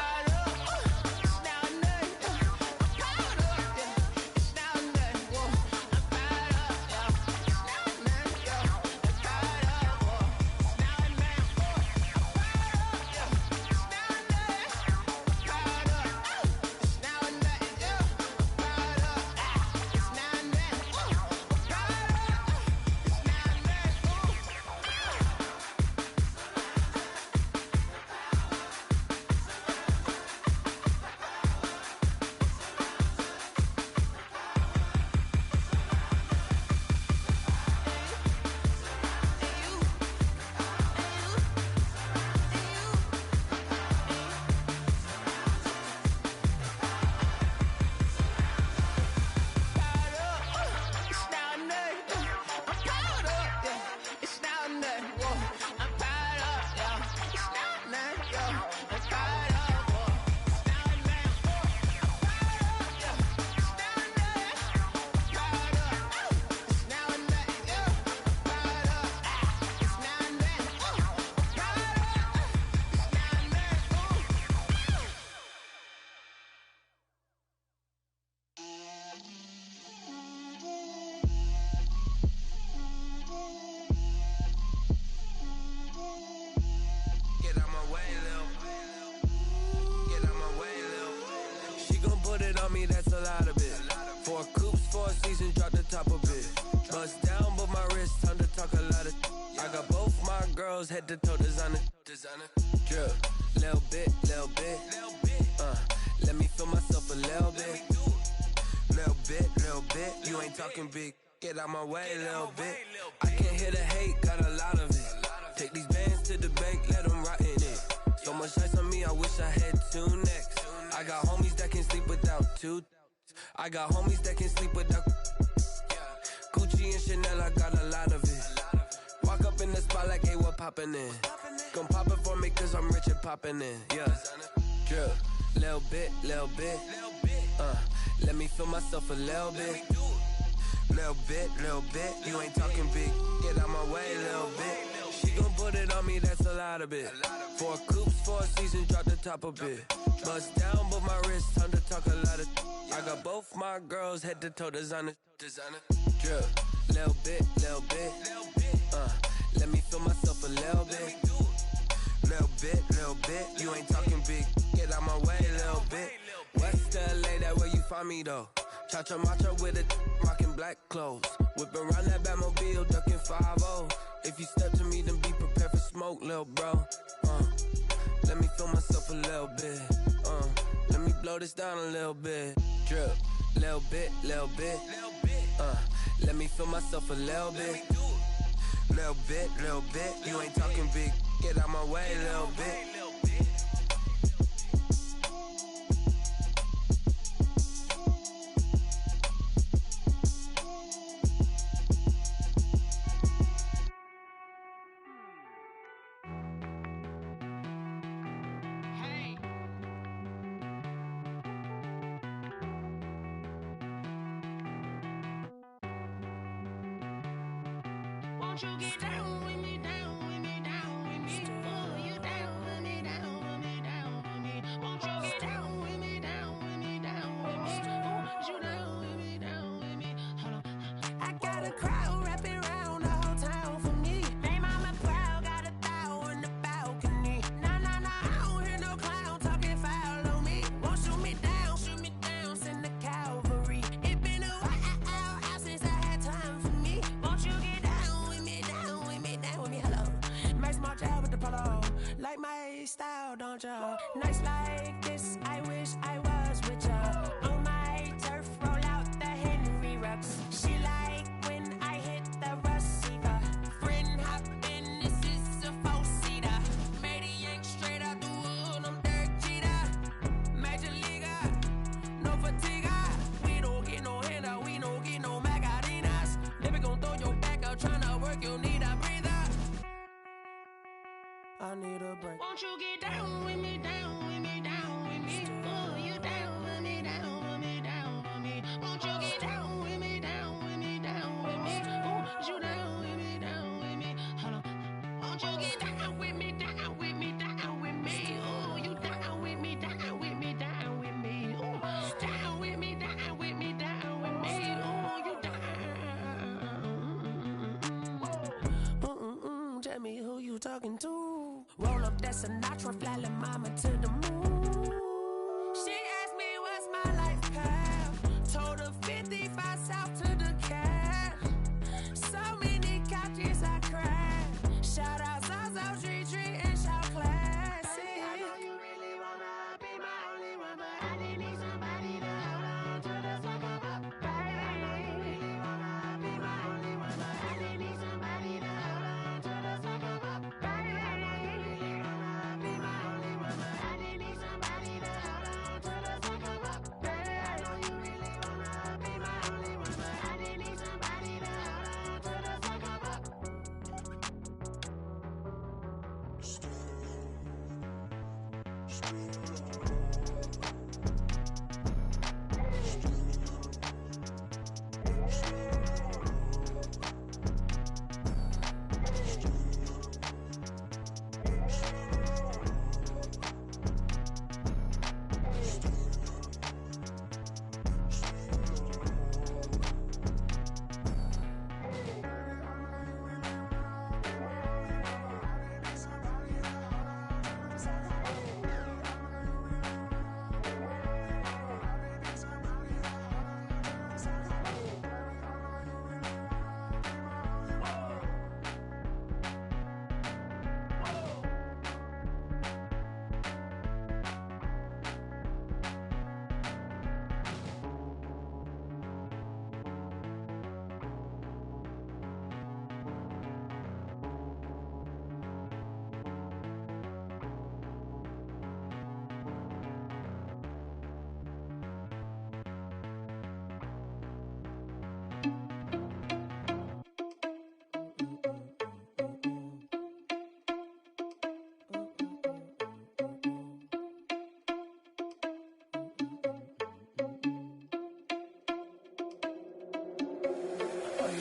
That's a lot of it. 4 coops, 4 seasons, drop the top of it. Bust down, but my wrist, time to talk a lot of. I got both my girls head to toe designer. Drip, little bit. Let me feel myself a little bit. Little bit. You ain't talking big. Get out my way, little bit. I can't hear the hate, got a lot of it. Take these bands to the bank, let them rot in it. So much ice on me, I wish I had 2 necks. I got homies that can sleep without 2. I got homies that can sleep without Gucci and Chanel, I got a lot of it. Walk up in the spot like, hey, what poppin' in? Gon' pop it for me cause I'm rich and poppin' in. Yeah, drip, little bit. Let me feel myself a little bit. Little bit. You ain't talking big. Get out my way, little bit. She gon' put it on me, that's a lot of it. 4 coops, 4 seasons, drop the top of it. Bust down, but my wrist, time to talk a lot of. I got both my girls head to toe designer. Drip, little bit. Let me feel myself a little bit. Little bit. You ain't talking big. Get out my way, little bit. West LA, that where you find me though. Cha-cha matcha with a rockin' black clothes. Whippin' around that Batmobile, duckin' 5-0. If you step to me, then be prepared for smoke, lil' bro. Let me feel myself a little bit. Let me blow this down a little bit. Drip, little bit. Let me feel myself a little bit. Little bit. You ain't talking big. Get out my way, little bit. Won't you get down with me, down with me, down with me? Oh, you down with me, down with me, down with me. Won't you get down with me, down with me, down with me? Oh, you down with me, down with me? Hold on. I got a crowd wrapping around the whole town for me. They mama proud, got a thou in the balcony. Nah, I don't hear no clown talking foul on me. Won't shoot me down, send the cavalry. It been a while since I had time for me. Won't you get down with me, down with me, down with me? Hello. Max March out with the polo. Like my style, don't y'all? Nights like this, I wish I was with y'all. On my turf, roll out the Henry Rux. She like when I hit the receiver. Friend hop in, this is a 4-seater. Made a yank straight out the wood, I'm Derek Jeter. Major leaguer, no fatigue. We don't get no handout, we don't get no Macarinas. Never gon' throw your back out, tryna work, you need a breather. I need a break. Won't you get down with me, down with me, down with me? Oh, you down with me, down with me, down with me? Won't you get down with me, down with me, down with me? Oh, you down with me, down with me? Hold on. Won't you get down with me, down with me, down with me? Oh, you talking to? Roll up that Sinatra, fly la mama to the moon. She asked me what's my life path. Told her 55 south to the cat. So many couches I cried. Shout out Zazo, Tree, and shout classy. I know you really wanna be my only one, but I didn't need somebody to hold on to the fuck up, baby. I know you really wanna be my only one, but I didn't need somebody to hold on to the fuck up, baby. I know you really wanna be my only one, but I didn't need somebody to hold on to the fuck up, baby. I know you really wanna be my only one, but I didn't need somebody to hold on to the fuck up.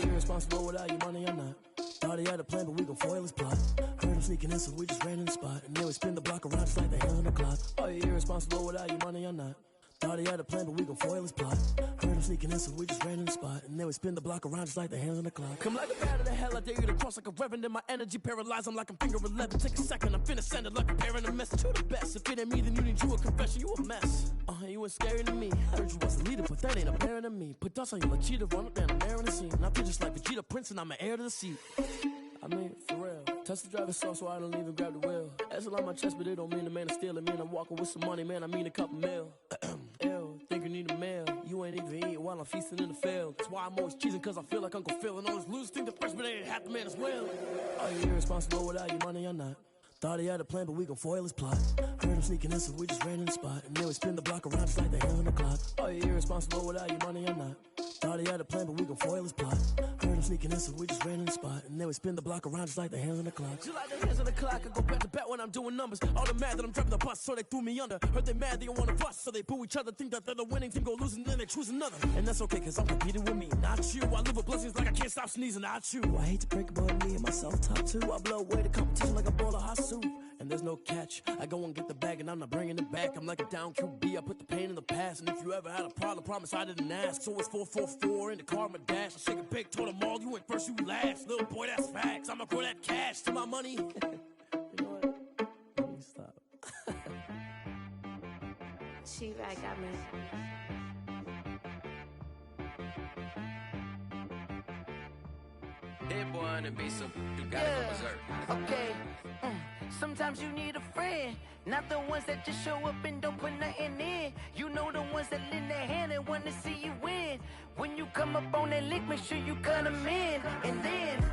Irresponsible without your money, I'm not. Thought he had a plan, but we gon' foil his plot. Heard him sneaking in, so we just ran in the spot. And then we spin the block around just like the hell on the clock. Are you irresponsible without your money, I'm not. Thought he had a plan, but we gon' foil his plot. Heard him sneaking in, so we just ran in the spot. And then we spin the block around just like the hands on the clock. Come like a bat of the hell, I dare you to cross like a reverend. In my energy paralyzed, I'm like I'm finger 11. Take a second, I'm finna send it like a parent a message to the best. If it ain't me, then you need you a confession, you a mess. You ain't scary to me. Heard you was a leader, but that ain't apparent to me. Put dust on you like cheetah, run up down, I'm airing the scene. And I feel just like Vegeta Prince, and I'm an heir to the seat. I mean, for real. Touch the driver's soft, so I don't even grab the wheel. That's a lot on my chest, but it don't mean the man is stealing. Man, I'm walking with some money, man, I mean a couple mil. Ew, think you need a meal. You ain't even eating while I'm feasting in the field. That's why I'm always cheesing, cause I feel like Uncle Phil. And all those losers think the freshman ain't half the man as well. Are you irresponsible without your money, I'm not. Thought he had a plan, but we gon' foil his plot. Heard him sneaking in, so we just ran in the spot. And then we spin the block around just like the hell on the clock. Are you irresponsible without your money, I'm not. Thought he had a plan, but we gon' foil his plot. Heard him sneaking in, so we just ran in the spot. And then we spin the block around just like the hands on the clock. Just like the hands on the clock, I go back to back when I'm doing numbers. All the mad that I'm driving the bus, so they threw me under. Heard they mad, they don't wanna bust, so they boo each other. Think that they're the winning team, go losing, then they choose another. And that's okay, cause I'm competing with me, not you. I live with blessings like I can't stop sneezing, not you. I hate to break about me and myself top two. I blow away the competition like a bowl of hot soup. And there's no catch. I go and get the bag and I'm not bringing it back. I'm like a down QB, I put the pain in the past. And if you ever had a problem, promise I didn't ask. So it's 444 in the car, my dash. I shake a big, told them all, you went first, you last. Little boy, that's facts. I'ma grow that cash to my money. You know what? Let me stop. She right, got me. That boy on the beat, so you gotta go berserk. Okay. Sometimes you need a friend, not the ones that just show up and don't put nothing in. You know the ones that lend their hand and want to see you win. When you come up on that lick, make sure you cut them in. And then,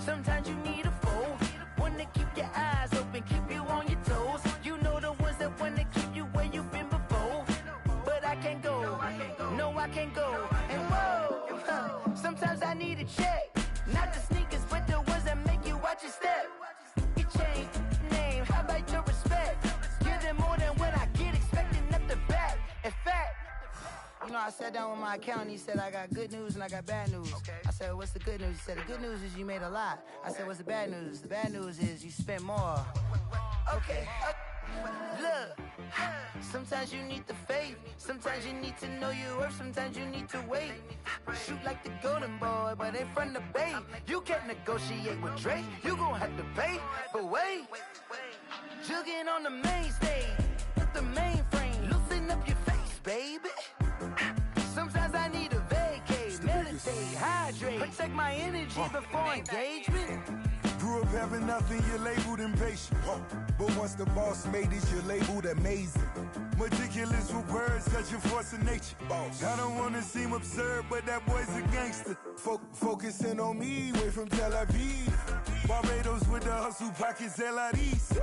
sometimes you need a foe, one to keep your eyes open, keep you on your toes. You know the ones that want to keep you where you've been before. But I can't go, no I can't go. And whoa, sometimes I need a check, not the sneakers, but the ones that make you watch your step. You change name, how about your respect? Give them more than what I get, expecting nothing back. In fact, you know, I sat down with my accountant, he said I got good news and I got bad news. I said, what's the good news? He said, the good news is you made a lot. I said, what's the bad news? The bad news is you spent more. Okay, look, Sometimes you need the faith. Sometimes you need to know your worth. Sometimes you need to wait. Shoot like the golden boy, but ain't from the bay. You can't negotiate with Drake. You gon' have to pay. But wait, jugging on the main stage with the mainframe. Loosen up your face, baby. Sometimes I need a vacate, meditate, hydrate, protect my energy before engagement. Grew up having nothing, you're labeled impatient. But once the boss made it, you're labeled amazing. Meticulous with words, such a force of nature. I don't wanna seem absurd, but that boy's a gangster. Focusing on me, way from Tel Aviv. Barbados with the hustle, pockets LIDs.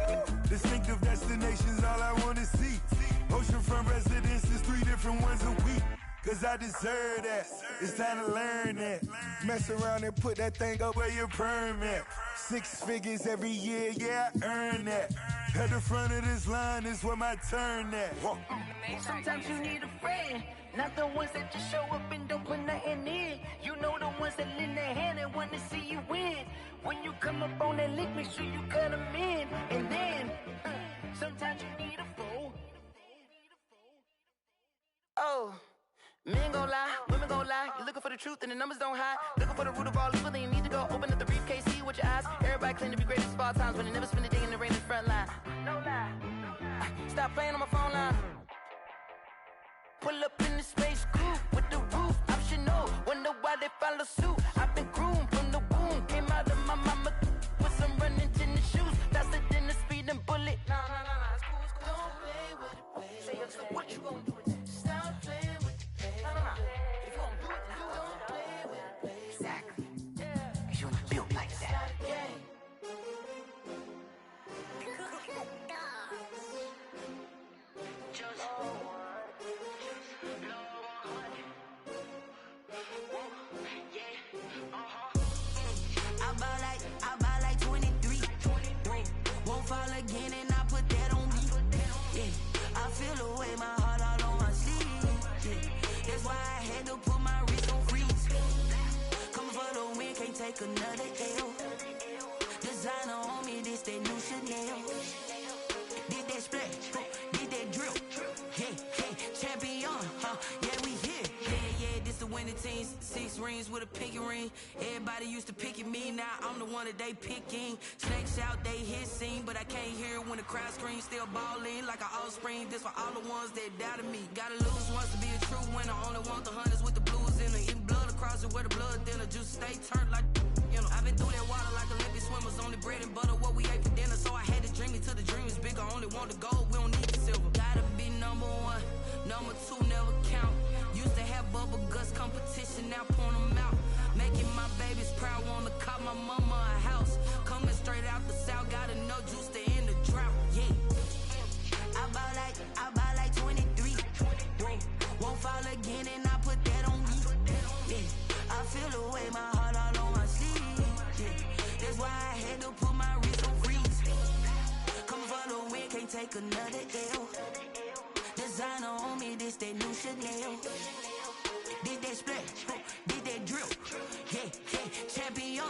Distinctive destinations, all I wanna see. Oceanfront residences, 3 different ones a week. Cause I deserve that, it's time to learn that. Mess around and put that thing up where your perm at. 6 figures every year, yeah, I earn that. At the front of this line is where my turn at. Sometimes you need a friend, not the ones that just show up and don't put nothing in. You know the ones that lend their hand and want to see you win. When you come up on that lick, make sure you cut them in. And then, sometimes you need a fool. Oh. Men gon' lie, women gon' lie. You're looking for the truth and the numbers don't hide. Looking for the root of all evil, then you need to go open up the briefcase, see with your eyes. Everybody claim to be greatest of all times, but they never spend a day in the rain in the front line. No lie. Stop playing on my phone line. Pull up in the space coupe with the roof optional. Wonder why they follow suit. I've been groomed from the womb. Came out of my mama with some running tennis shoes. Faster than the speeding bullet. No, it's cool, it's cool. Don't play with it, baby. Say so what you gonna do with it? Stop playing with it. No. If you don't do it, then you don't play with it, baby. Exactly. Yeah. You ain't built like that. I buy like 23. Won't fall again and I put that on me. Yeah. I feel the way my heart all on my sleeve. Yeah. That's why I had to put my wrist on freeze. Coming for the win, can't take another L. Designer on me, this that new Chanel. Did that splash, did that drill. Yeah, champion, yeah, we here. Yeah, this the winning teams. 6 rings with a pinky ring. Everybody used to pick at me, now I'm the one that they picking. Snakes out, they hissing, but I can't hear when the crowd screams. Still balling like an offspring. This for all the ones that doubted me. Gotta lose once to be a true winner. Only want the hunters with the blues in it. Eating blood across it where the blood thinner. Juice stay turned like, you know. I've been through that water like Olympic swimmers. Only bread and butter, what we ate for dinner. So I had to dream it till the dream is bigger. Only want the gold, we don't need the silver. Gotta be number 1, number 2 never count. Used to have bubble guts competition, now point them out. Making my babies proud, wanna call my mama a house. Coming straight out the south, gotta know juice to end the drought. Yeah. I buy like 23. Won't fall again and I put that on me. Yeah. I feel the way my heart all on my sleeve. Yeah. That's why I had to put my wrist on freeze. Come for the win, can't take another L. Designer on me, this that new Chanel. Did that splash, did that drill. Yeah, champion,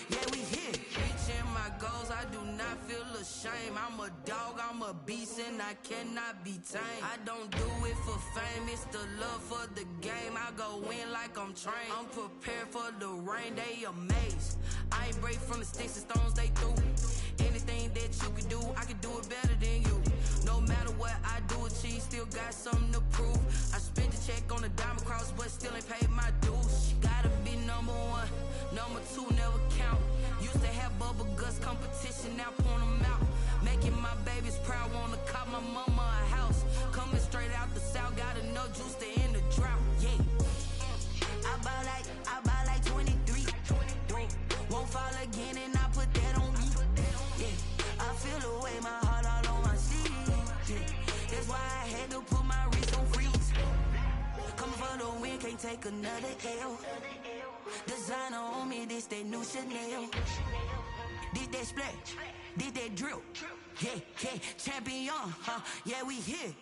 yeah, we here. Reaching my goals, I do not feel ashamed. I'm a dog, I'm a beast, and I cannot be tamed. I don't do it for fame, it's the love for the game. I go in like I'm trained. I'm prepared for the rain, they amazed. I ain't break from the sticks and stones they threw. Anything that you can do, I can do it better than you. No matter what I do, achieve, still got something to prove. I spent the check on the diamond cross, but still ain't paid my dues. Gotta be number 1, number 2 never count. Used to have bubble guts competition, now point them out. Making my babies proud, wanna call my mama a house. Coming straight out the south, gotta know juice to end the drought. Yeah. I buy like 23. Won't fall again and I put that on me. Yeah. I feel the way my heart all on my sleeve. Yeah. That's why I had to put my wrist on freeze. Coming for the win, can't take another L. Designer on me, this that new Chanel. Did that splash, did that drill. Yeah, champion, yeah, we here.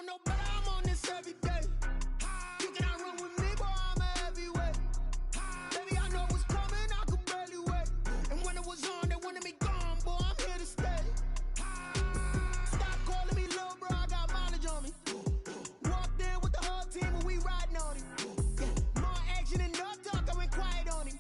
know no better, I'm on this every day. You cannot run with me, boy, I'm a heavyweight. Baby, I know what's coming, I could barely wait. And when it was on, they wanted me gone, boy, I'm here to stay. Stop calling me little bro, I got mileage on me. Walked in with the whole team and we riding on him. More action and no talk, I went quiet on him.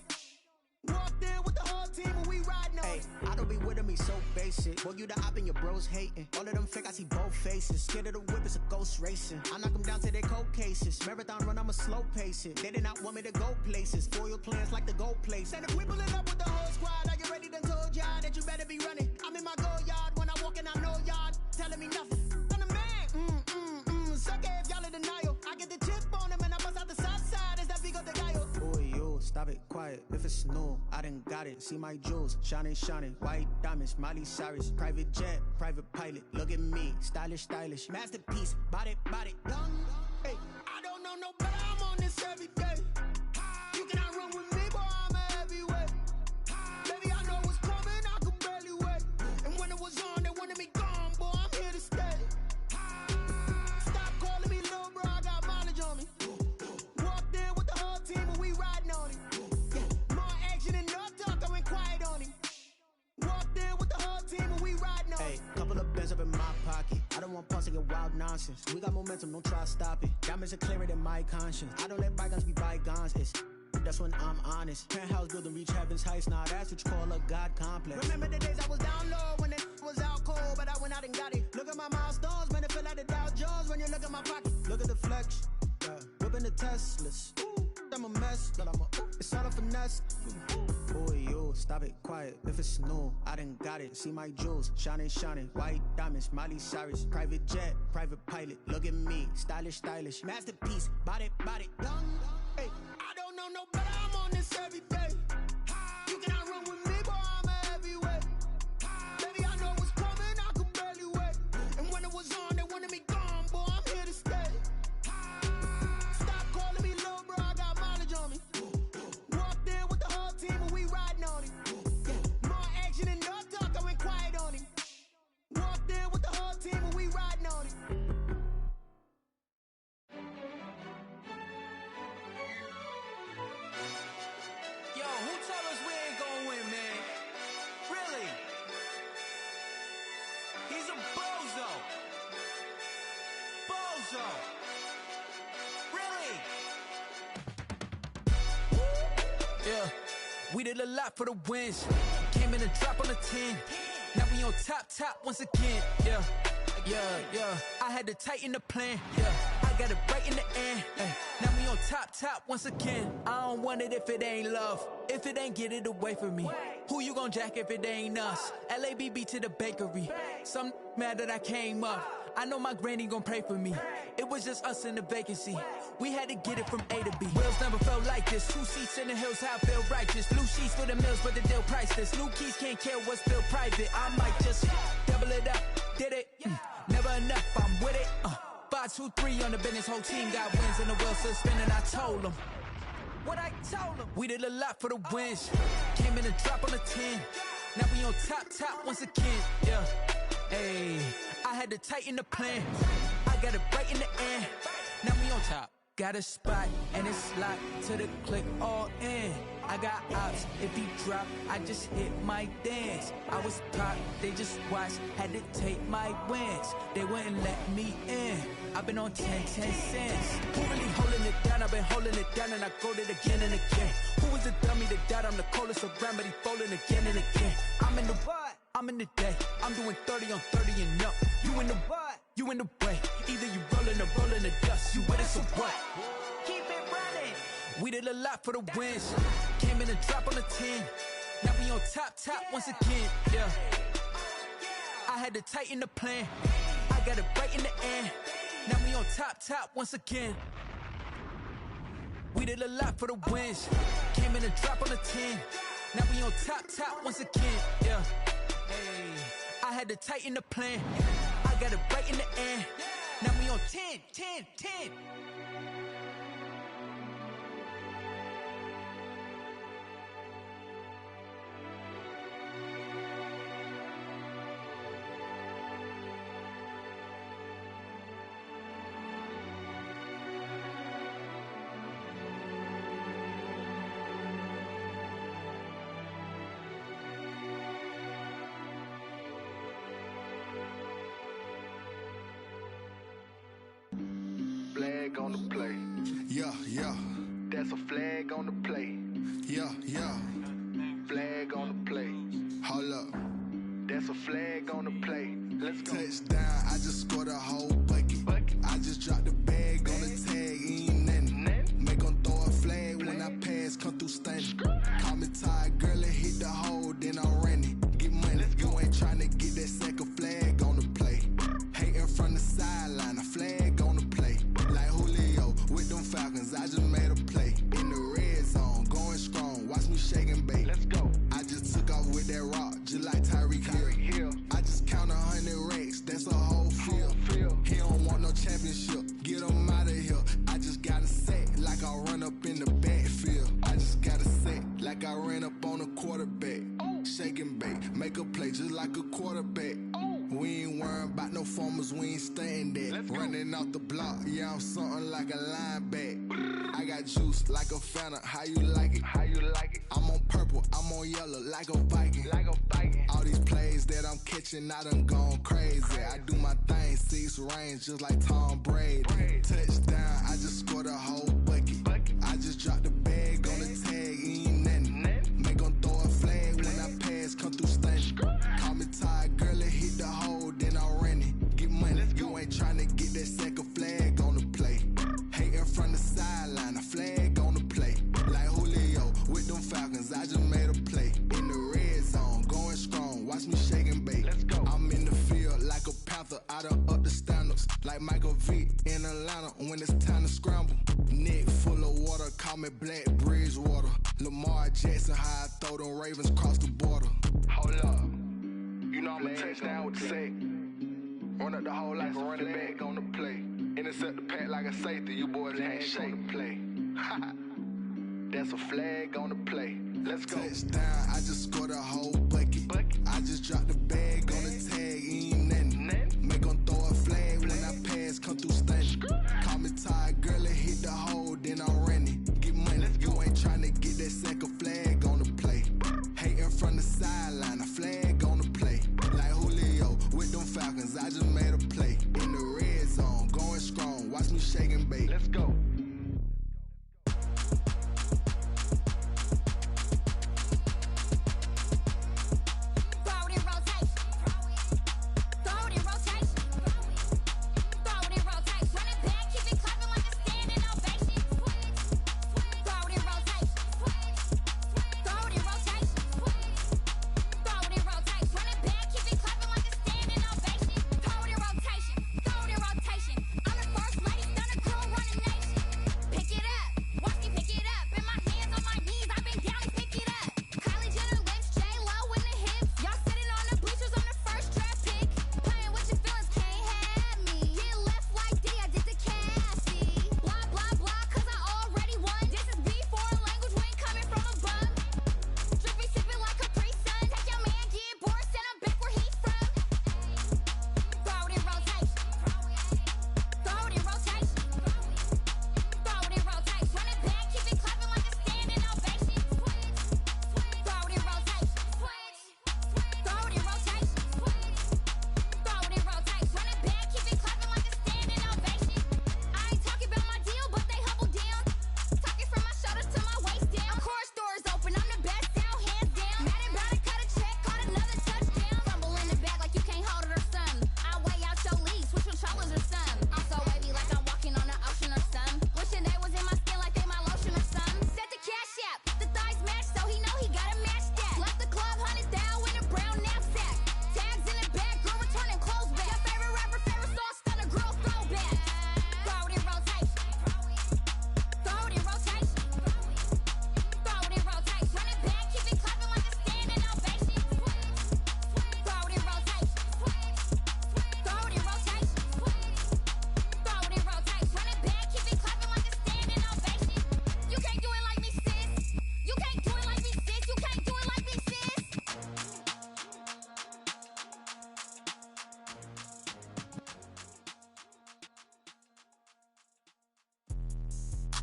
Walked in with the whole team and we riding on him. I don't be with me so basic. Boy, you the op and your bros hating. All of them fake, I see both faces. Scared of the whip, it's a ghost racing. I knock them down to their cold cases. Marathon run, I'ma slow pace it. They did not want me to go places. Foil plans like the go place. And if we pulling up with the whole squad, I get ready to told y'all that you better be running. I'm in my go yard. When I walk in, I know y'all telling me nothing. I'm the man. Suck it if y'all in denial. I get the chip on him and I bust out the south side. Is that Vigo the guy? Boy, yo, stop it, quiet. If it's new, I done got it. See my jewels, shining, shining. White diamonds, Miley Cyrus. Private jet, private pilot. Look at me, stylish, stylish. Masterpiece, body, done. Hey, I don't know no better, I'm on this every day. You cannot run with me, boy, I'm a heavyweight. Baby, I know what's coming, I could barely wait. And when it was on, they wanted me gone, boy, I'm here to stay. Stop calling me little bro, I got mileage on me. Walked in with the whole team and we riding on him. More action and no talk, I went quiet on him. Walked in with the whole team and we riding on him. Hey, couple of bands up in my pocket. I don't want pause to get wild nonsense. We got momentum, don't try to stop it. Diamonds are clearer than my conscience. I don't let bygones be bygones. That's when I'm honest. Penthouse building, reach heaven's heights. Nah, that's what you call a God complex. Remember the days I was down low when it was out cold, but I went out and got it. Look at my milestones, man, it feel like the Dow Jones when you look at my pocket. Look at the flex, whipping the Teslas. I'm a mess, but it's all a finesse. Boy, yo, stop it, quiet. If it's new, I done got it. See my jewels, shining, shining. White diamonds, Miley Cyrus. Private jet, private pilot. Look at me, stylish, stylish. Masterpiece, body, done. Hey, I don't know no better, I'm on this every day. You cannot run with me, boy, I'm a heavyweight. Baby, I know what's coming, I could barely wait. And when it was on, they wanted me gone, boy, I'm here to stay. Stop calling me little bro, I got mileage on me. Walked in with the whole team and we riding on him. More action and no talk, I went quiet on him. Walked in with the whole team and we riding on him. Yo, who told us we ain't gonna win, man? Really? He's a bozo. Bozo. Really? Yeah, we did a lot for the wins. Came in and drop on the 10. Now we on top once again. Yeah. I had to tighten the plan. Yeah, I got it right in the end. Ay. Now we on top once again. I don't want it if it ain't love. If it ain't, get it away from me. Who you gon' jack if it ain't us? LABB to the bakery. Some mad that I came up. I know my granny gon' pray for me. It was just us in the vacancy. We had to get it from A to B. Wheels never felt like this. 2 seats in the hills, how I feel righteous. Blue sheets for the mills, but the deal priceless. New keys can't care what's still private. I might just double it up. Did it? Never enough, I'm with it. 5, 2, 3 on the business. Whole team got wins and the wheels still spinning. I told them what I told them. We did a lot for the wins. Came in and drop on the 10. Now we on top once again. Yeah. Hey, I had to tighten the plan. I got it right in the end. Now we on top. Got a spot and it's locked to the click all in. I got ops, if he drop, I just hit my dance. I was pop, they just watched, had to take my wins. They wouldn't let me in. I've been on 10 cents. Who really holding it down? I've been holding it down and I go it again and again. Who was the dummy that died? I'm the coldest around, but he folding again and again. I'm in the what? I'm in the day. I'm doing 30 on 30 and up. You in the what? You in the way. Either you rolling or rolling the dust. You with us or what? Keep it running. We did a lot for the wins. Came in and drop on the 10. Now we on top once again. Yeah. I had to tighten the plan. I got it right in the end. Now we on top once again. We did a lot for the wins. Came in and drop on the 10. Now we on top once again. Yeah. Hey, I had to tighten the plan. I got it right in the end. Now we on 10. on the play. Yeah, yeah. That's a flag on the play. Yeah, yeah. Flag on the play. Hold up. That's a flag on the play. Let's go. Touchdown, I just scored a whole bucket. I just dropped the bag on the tag, ain't nothing. Make 'em throw a flag when I pass, come through stunning. Call me tired, girl, and hit the hole, then I'm running. Get money, you ain't tryna get that second flag on the play. Hating from the sideline, a flag on the play. Like Julio with them Falcons, I just made a play. In the red zone, going strong, watch me shake and bake. Let's go. I just took off with that rock, just like Tyreek Hill. I just count 100 racks, that's a whole field. He don't want no championship, get him out of here. I just got a set, like I run up in the backfield. I just got a set, like I ran up on a quarterback. Shake and bake, make a play just like a quarterback. We ain't worrying about no formers, we ain't staying there. Running off the block, yeah, I'm something like a linebacker. I got juice like a Fanta, how you like it? How you like it? I'm on purple, I'm on yellow, like a Viking. Like a Viking. All these plays that I'm catching, I done gone crazy. I do my thing, 6 range, just like Tom Brady. Touchdown, I just scored a whole bucket. I just dropped the bag on the tag, ain't nothing. Make 'em throw a flag when I pass, come through stunning. Call me tired, girl, and hit the hole, then I'm running. Get money, you ain't tryna get that second flag on the play. Hating from the sideline, a flag on the play. Like Julio with them Falcons, I just made a play. In the red zone, going strong, watch me shake and bake. Let's go. I'm in the field like a Panther, I done up the standards. Like Michael Vick in Atlanta when it's time to scramble. Neck full of water, call me Black Bridgewater. Lamar Jackson, how I throw them Ravens cross the border. Hold up. You know I'm a touchdown with the sack. Run up the hole like a running back on the play. Intercept the pack like a safety. You boys handshake and play. That's a flag on the play. Let's go. Touchdown, I just scored a whole bucket. I just dropped the bag on the tag, ain't nothing. Make 'em throw a flag when I pass, come through stunning. Call me tired, girl, and hit the hole, then I'm running. Get money, you ain't tryna get that second flag on the play. Hating from the sideline, a flag on the play. Like Julio with them Falcons, I just made a play. In the red zone, going strong, watch me shake and bake. Let's go.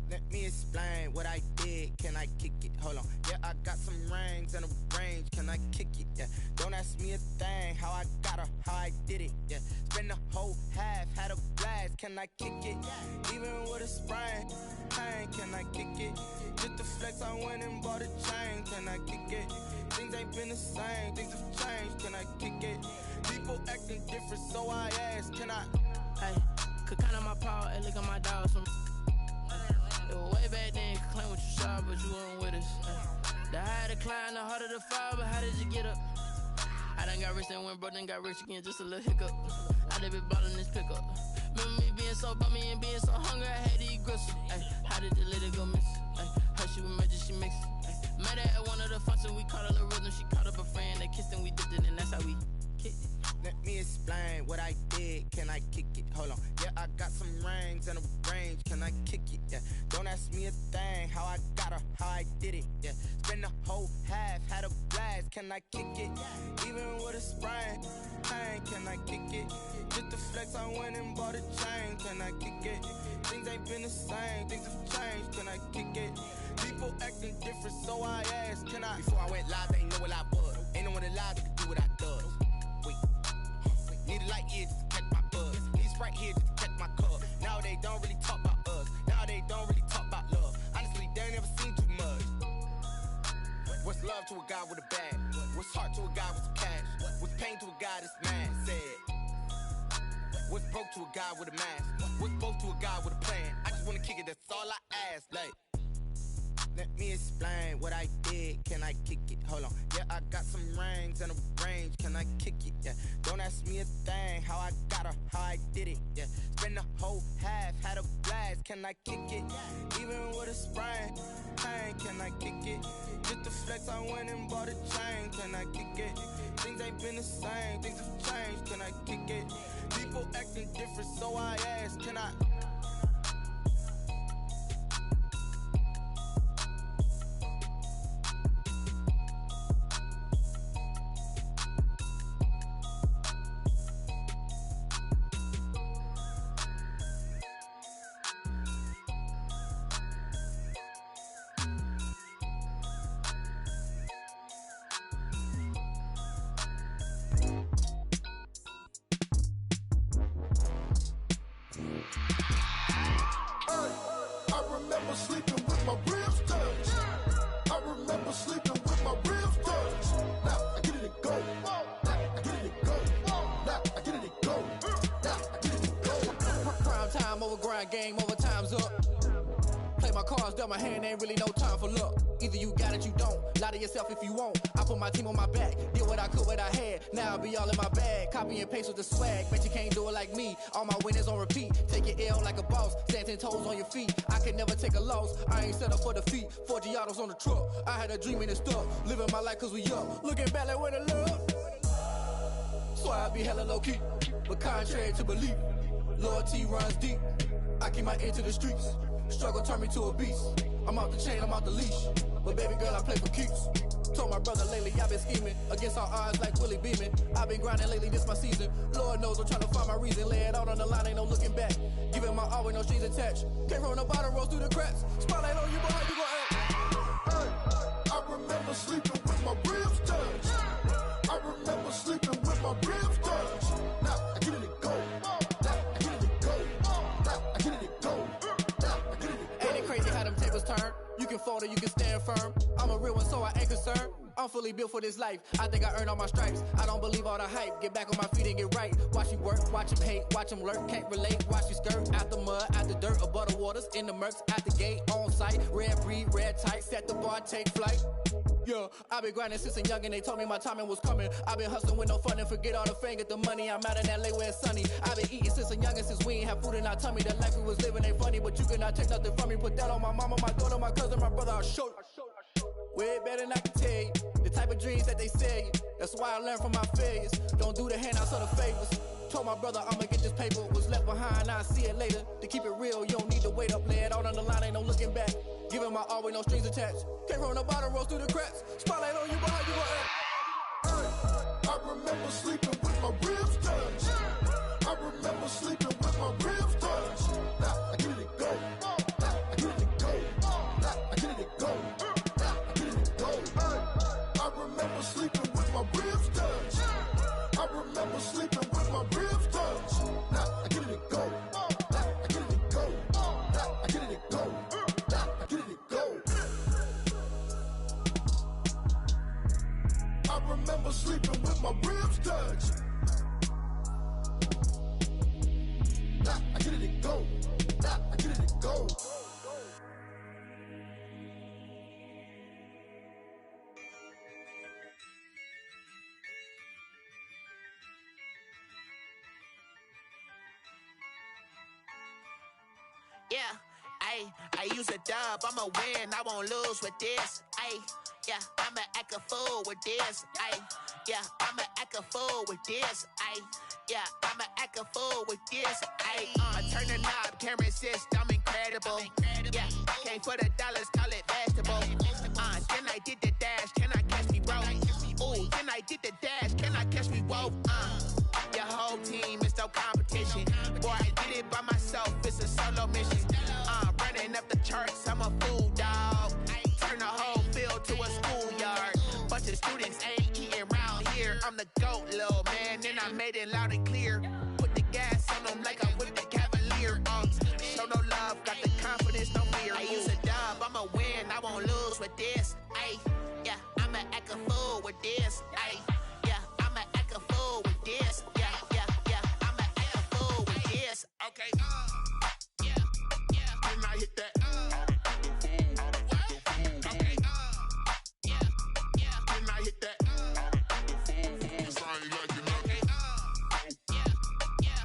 Let me explain what I did. Can I kick it? Hold on. Yeah, I got some rings and a range. Can can I kick it? Yeah, don't ask me a thing, how I got her, how I did it. Yeah, spend the whole half, had a blast, can I kick it? Even with a sprain, pain, can I kick it? Just the flex, I went and bought a chain, can I kick it? Things ain't been the same, things have changed, can I kick it? People acting different, so I ask, can I? Hey, could count on my power, and look at my dogs from. It was way back then, you could claim what you saw, but you weren't with us. The higher the climb, the harder the fall, but how did you get up? I done got rich, then went broke, then got rich again, just a little hiccup. I done been ballin' this pickup. Remember me being so bummy and being so hungry, I had to eat gristle. Ay, how did the lady go miss? Ay, her she was magic, she mixed. Met her at one of the functions, we caught a little rhythm, she caught up a friend, they kissed and we dipped it, and that's how we kicked it. Let me explain what I did, can I kick it? Hold on, yeah, I got some rings and a range, can I kick it? Yeah, don't ask me a thing, how I got her, how I did it. Yeah, spend the whole half, had a blast, can I kick it? Even with a sprain, pain, can I kick it? Just the flex, I went and bought a chain, can I kick it? Things ain't been the same, things have changed, can I kick it? People acting different, so I asked, can I? Before I went live, they ain't know what I was. Ain't no one alive that could do what I does. Need a light here just to catch my buzz. Need Sprite here just to catch my cup. Now they don't really talk about us. Now they don't really talk about love. Honestly, they ain't never seen too much. What's love to a guy with a bag? What's heart to a guy with some cash? What's pain to a guy that's mad? Said. What's broke to a guy with a mask? What's both to a guy with a plan? I just wanna kick it, that's all I ask. Like, let me explain what I did, can I kick it? Hold on, yeah, I got some rings and a range, can I kick it? Yeah, don't ask me a thing, how I got her, how I did it. Yeah, spend the whole half, had a blast, can I kick it? Even with a sprain, pain, can I kick it? Just the flex, I went and bought a chain, can I kick it? Things ain't been the same, things have changed, can I kick it? People acting different, so I ask, can I? Game over, time's up. Play my cards, dealt my hand, ain't really no time for luck. Either you got it, you don't. Lie to yourself if you won't. I put my team on my back, did what I could, what I had. Now I'll be all in my bag. Copy and paste with the swag. Bet you can't do it like me. All my winners on repeat. Take your L like a boss. Stand 10 toes on your feet. I can never take a loss. I ain't set up for defeat. 4 Giottos on the truck. I had a dream and it's stuck. Living my life cause we up. Looking back like where the love. So I be hella low key. But contrary to belief, loyalty runs deep. I keep my ear to the streets. Struggle turned me to a beast. I'm out the chain, I'm out the leash. But baby girl, I play for keeps. Told my brother lately, I've been scheming. Against all odds like Willie Beeman. I've been grinding lately, this my season. Lord knows I'm trying to find my reason. Lay it out on the line, ain't no looking back. Giving my all with no strings attached. Came from the bottom, rose through the cracks. Spotlight on you, boy, how you gon' act? Hey, I remember sleeping with my ribs touched. I remember sleeping with my ribs touched. Now I get it and go. Turn. You can fold or you can stand firm. I'm a real one, so I ain't concerned. I'm fully built for this life. I think I earned all my stripes. I don't believe all the hype. Get back on my feet and get right. Watch you work, watch him hate, watch him lurk. Can't relate, watch you skirt. Out the mud, out the dirt, above the waters, in the murks, at the gate, on site. Red breed, red tight, set the bar, take flight. Yeah, I've been grinding since a youngin', they told me my timing was coming. I've been hustling with no fun and forget all the fame, get the money. I'm out in LA where it's sunny. I've been eating since a youngin', since we ain't have food in our tummy. The life we was living ain't funny, but you cannot take nothing from me. Put that on my mama, my daughter, my cousin, my brother, I'll show you. Way better than I can tell you. The type of dreams that they sell you. That's why I learned from my failures. Don't do the handouts or the favors. Told my brother I'ma get this paper. Was left behind, I'll see it later. To keep it real, you don't need to wait up. Lay it out on the line, ain't no looking back. Giving my all with no strings attached. Came from the bottom, rose through the cracks. Spotlight on you, boy, how you gon' act? I remember sleeping with my ribs touched. I remember sleeping with my ribs touched. Now I get it and go. I get it and go. I get it and go. I get it and go. I remember remember sleeping with my ribs touched. I remember sleeping with my ribs touched. Now I get it and go. Now I get it and go. Now I get it and go. Now I get it and go. I remember sleeping with my ribs touched. Now I get it and go. Now I get it and go. Yeah, I use a dub, I'ma win, I won't lose with this. Yeah, I'ma act a fool with this. Yeah, I'ma act a fool with this. Yeah, I'ma act a fool with this. Turn the knob, camera assist, I'm incredible. Yeah, came for the dollars, call it vegetable. Then I did the dash, can I catch me, bro? Ooh, then I did the dash, can I catch me, whoa? Your whole team is no competition. Boy, I did it by myself, it's a solo mission. Running up the charts, I'm a fool, dog. Turn the whole field to a schoolyard. Bunch of students ain't eating round here. I'm the GOAT, little man, and I made it loud and clear. Put the gas on them like I'm with the Cavalier. Show no love, got the confidence, no fear. I use a dub, I'ma win, I won't lose with this. Yeah, I'ma act a fool with this. Yeah, I'ma act a fool with this. Yeah, I'ma act a fool with this. Okay, Then I hit that. Okay, Then I hit that. Cause I ain't like it nothing.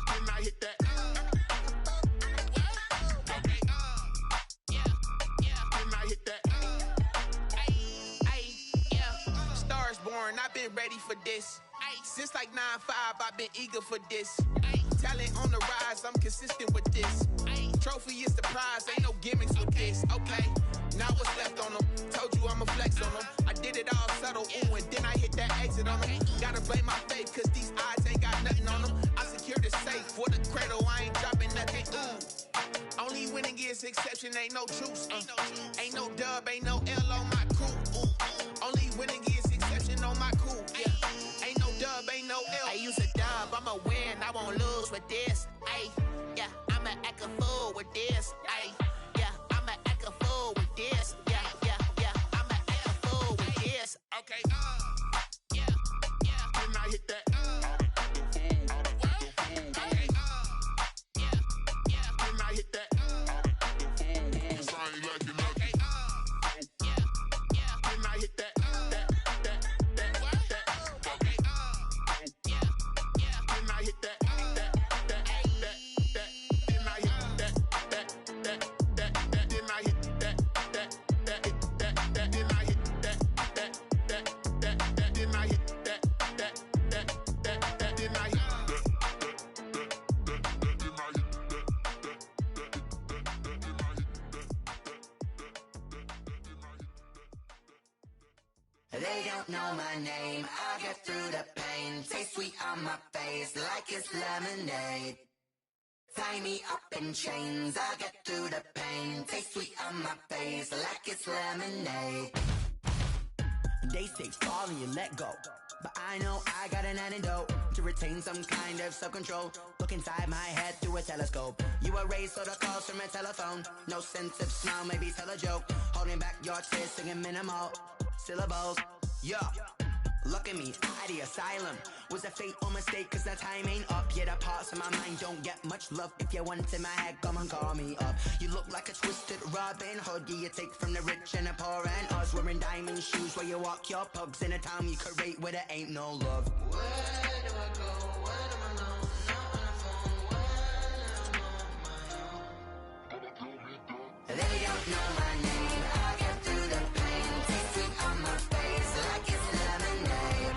Then I hit that. Then I hit that. Stars born, I've been ready for this. Since like 9-5, I've been eager for this. Talent on the rise, I'm consistent with this. Trophy is the prize, ain't no gimmicks with this. Okay, now what's left on them? Told you I'ma flex on them. I did it all subtle, ooh, and then I hit that exit on them. Gotta blame my faith, cause these odds ain't got nothing on them. I secure the safe for the cradle, I ain't dropping nothing, ooh. Only winning is exception, ain't no truce. Ain't no dub, ain't no L on my crew. Only winning is exception on my crew. Yeah, ain't no dub, ain't no L. I use a dub, I'ma win, I won't lose with this. Yeah, I'ma act a fool with this. Yeah, I'ma act a fool with this. Yeah, I'ma act a fool with this. Okay, Then I hit that. Then I hit that. Cause I ain't like it nothing. Then I hit that. Then I hit that. They don't know my name, I get through the pain. Taste sweet on my face like it's lemonade. Tie me up in chains, I get through the pain. Taste sweet on my face like it's lemonade. They say fall and you let go, but I know I got an antidote to retain some kind of self-control. Look inside my head through a telescope. You erase all the calls from a telephone. No sense of smile, maybe tell a joke. Holding back your tears, singing minimal syllables. Yeah, look at me, at the asylum. Was a fate or mistake, cause the time ain't up. Yeah, the parts of my mind don't get much love. If you want in my head, come and call me up. You look like a twisted Robin Hood. Yeah, you take from the rich and the poor and us. Wearing diamond shoes where you walk your pugs. In a town you create where there ain't no love. Where do I go? Where do I know? Not on the phone. When I'm on my own. They don't know my name. I get through the pain. Taste sweet on my face like it's lemonade.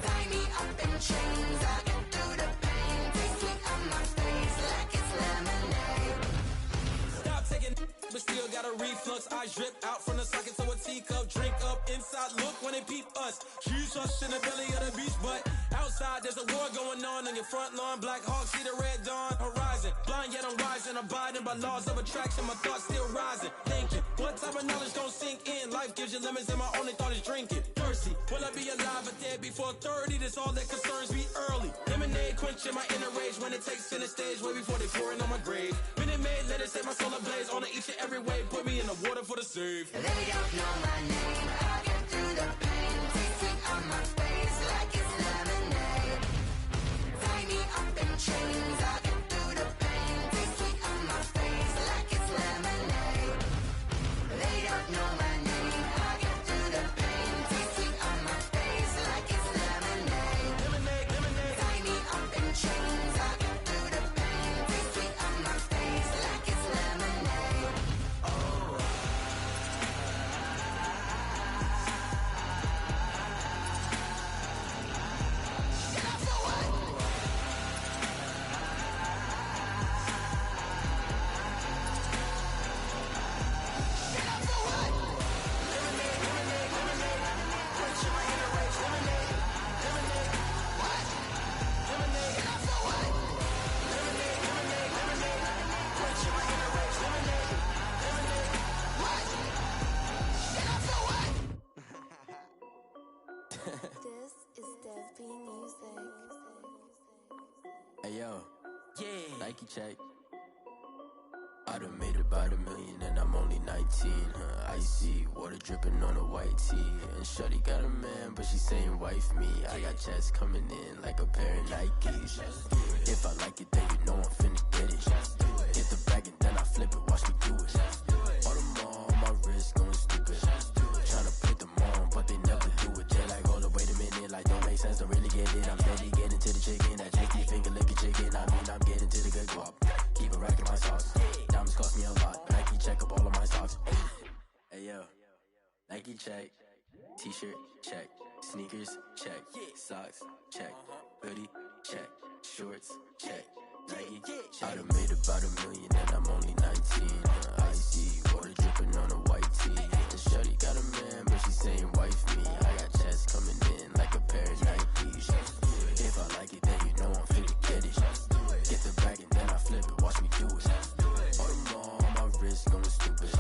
Tie me up in chains. I get through the pain. Taste sweet on my face like it's lemonade. Stop taking, but still got a reflux. I drip out from the socket to a teacup. Drink up inside. Look when they peep us. She's us in the belly of the beach, but outside. outside, there's a war going on your front lawn. Black Hawk, see the red dawn horizon. Blind yet I'm rising, abiding by laws of attraction. My thoughts still rising, thinking, what type of knowledge gon' sink in? Life gives you lemons and my only thought is drinking. Thirsty, will I be alive or dead before 30? That's all that concerns me early. Lemonade quenching my inner rage when it takes center stage, way before they pour it on my grave. Minute Maid, let it set my soul ablaze. On each and every way, put me in the water for the save. They don't know my name, I'll get through the pain. Tasting on my face like it's lemonade. Tie me up in chains, I'll get through the pain. Tasting on my face like it's lemonade. They don't know my name, I'll get through the pain. Tasting on my face like it's lemonade. Lemonade, lemonade. Tie me up in chains, I'll get through the pain. Tasting on my face like it's lemonade. Oh. This is Dev B Music. Hey yo, yeah, Nike check. I done made about $1 million and I'm only 19. Icy water dripping on a white tee. And shorty got a man, but she saying wife me. I got checks coming in like a pair of Nikes. If I like it, then you know I'm finna get it. Get the bag and then I flip it, watch me do it. All them on my wrist going stupid. Tryna put them on, but they never do it. They like, hold up, wait a minute, like don't make sense, don't really get it. I'm steady getting to the chicken, that tricky finger licking chicken. I mean, I'm getting to the good guap. Keep it racking my socks. Diamonds cost me a lot. Nike check up all of my stocks. Hey yo, Nike check. T-shirt check. Sneakers check. Socks check. Hoodie check. Shorts check. Nike. I done made about $1 million and I'm only 19. Icy water dripping on a white tee. And shorty got a man, but she saying wife me. I got checks coming in like a pair of Nikes. If I like it, then you know I'm finna get it. Get the bag and then I flip it, watch me do it. All them on my wrist going stupid.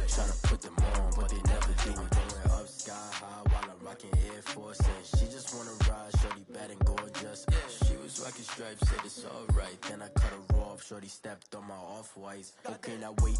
Tryna put them on, but they never do it. Going up sky high while I'm rocking Air Force. And she just wanna ride, shorty bad and gorgeous. She was rocking stripes, said it's alright. Then I cut her off, shorty stepped on my off-whites. Okay, now wait.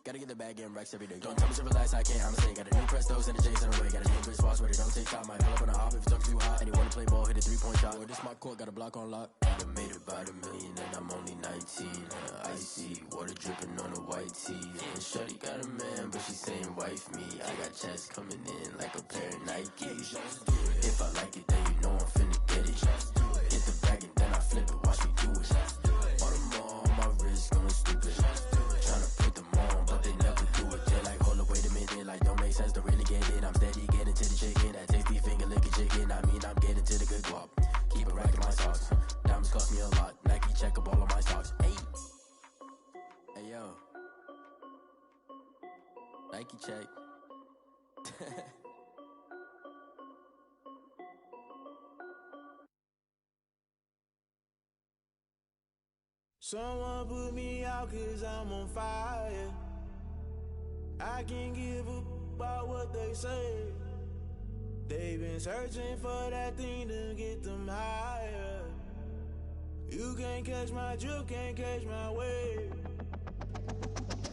Gotta get the bag and racks every day. Don't tell me to relax, I can't, I'ma say. Got a new Prestos and a J's in a way. Got a new Chris Foss, but it don't take time. I pull up on a hop if it's talking too hot. And you wanna play ball, hit a 3-point shot. Or this my court, got a block on lock. I done made about $1 million and I'm only 19. Icy water dripping on a white tee. And shorty got a man, but she saying wife me. I got checks coming in like a pair of Nikes. If I like it, then you know I'm finna get it. Get the bag and then I flip it, watch me do it. All them on my wrist going stupid. Tryna put them on, but they never do it. They like, hold up, wait a minute, like don't make sense, don't really get it. I'm steady getting to the chicken, that tasty finger licking chicken. I mean, I'm getting to the good guap. Keep it racking my socks. Diamonds cost me a lot. Nike check up all of my stocks. Hey yo, Nike check. Someone put me out 'cause I'm on fire. I can't give a about what they say. They've been searching for that thing to get them higher. You can't catch my drift, can't catch my wave.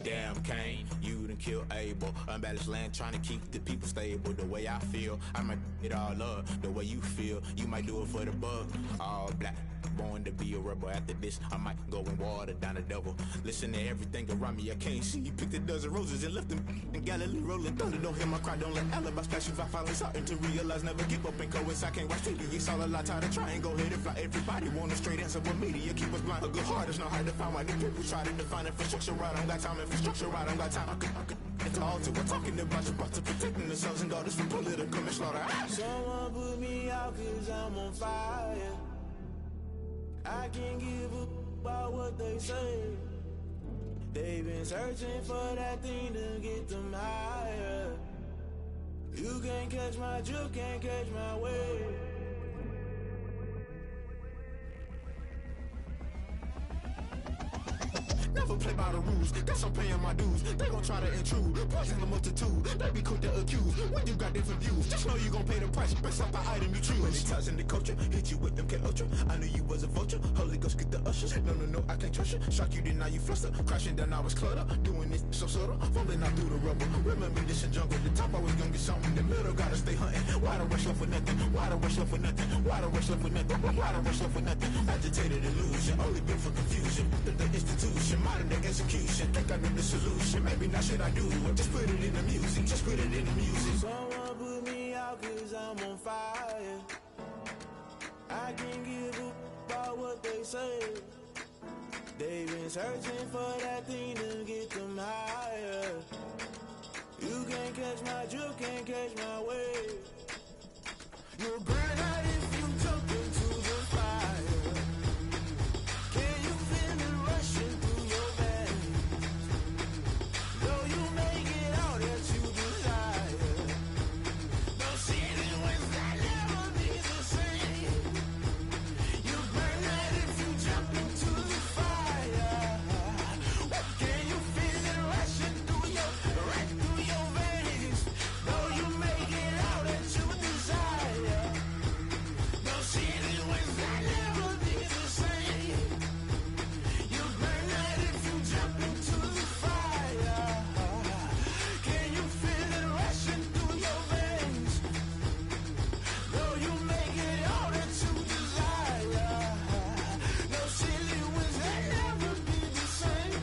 Damn Kane, you done killed Abel. Unbalanced land, trying to keep the people stable. The way I feel, I might it all up. The way you feel, you might do it for the bug. All black, born to be a rebel. After this, I might go and water down the devil. Listen to everything around me, I can't see. Picked a dozen roses and left them in Galilee rolling thunder. Don't hear my cry, don't let alibis flash. If I finally starting to realize, never give up and coincide. Can't watch TV, it's all a lot. Tired of trying, go ahead and fly. Everybody want a straight answer, but media keep us blind. A good heart is not hard to find. Why the people try to define infrastructure right? I don't got time, infrastructure right? I don't got time. I could it's all to we're talking about your brother protecting the sons and daughters from political manslaughter. Someone put me out 'cause I'm on fire. I can't give a about what they say. They've been searching for that thing to get them higher. You can't catch my drift, can't catch my wave. play by the rules. Guess I'm paying my dues. They gon' try to intrude. Poison the multitude. They be quick to accuse. When you got different views, just know you gon' pay the price based off the item you choose. When he touching the culture, hit you with MK Ultra. I knew you was a vulture. Holy Ghost get the ushers. No, I can't trust you. Shock you, then now you fluster. Crashing down, I was clutter. Doing this so subtle. Fumbling out through the rubble. Remember this in jungle. The top always gonna get something. The middle gotta stay hunting. Why the rush left for nothing? Why the rush left for nothing? Why the rush left for nothing? Why the rush left for nothing? Agitated illusion. Only built for confusion. The institution. Modern day execution. Think I know the solution. Maybe not shit I do. Just put it in the music. Just put it in the music. Someone put me out cause I'm on fire. I can't give up about what they say. They've been searching for that thing to get them higher. You can't catch my drift, can't catch my wave. You'll burn out if you jump into the fire. Can you feel it rushing through your veins? Though you make it out that you desire. No ceiling wins that never be the same. You burn out if you jump into the fire. Can you feel it rushing through your veins? Though you make it out that you desire. No ceiling wins that never be the same. You burn out if you jump into the fire. Can you feel it rushing through your veins? Though you make it all that you desire. No ceiling wins that never be the same.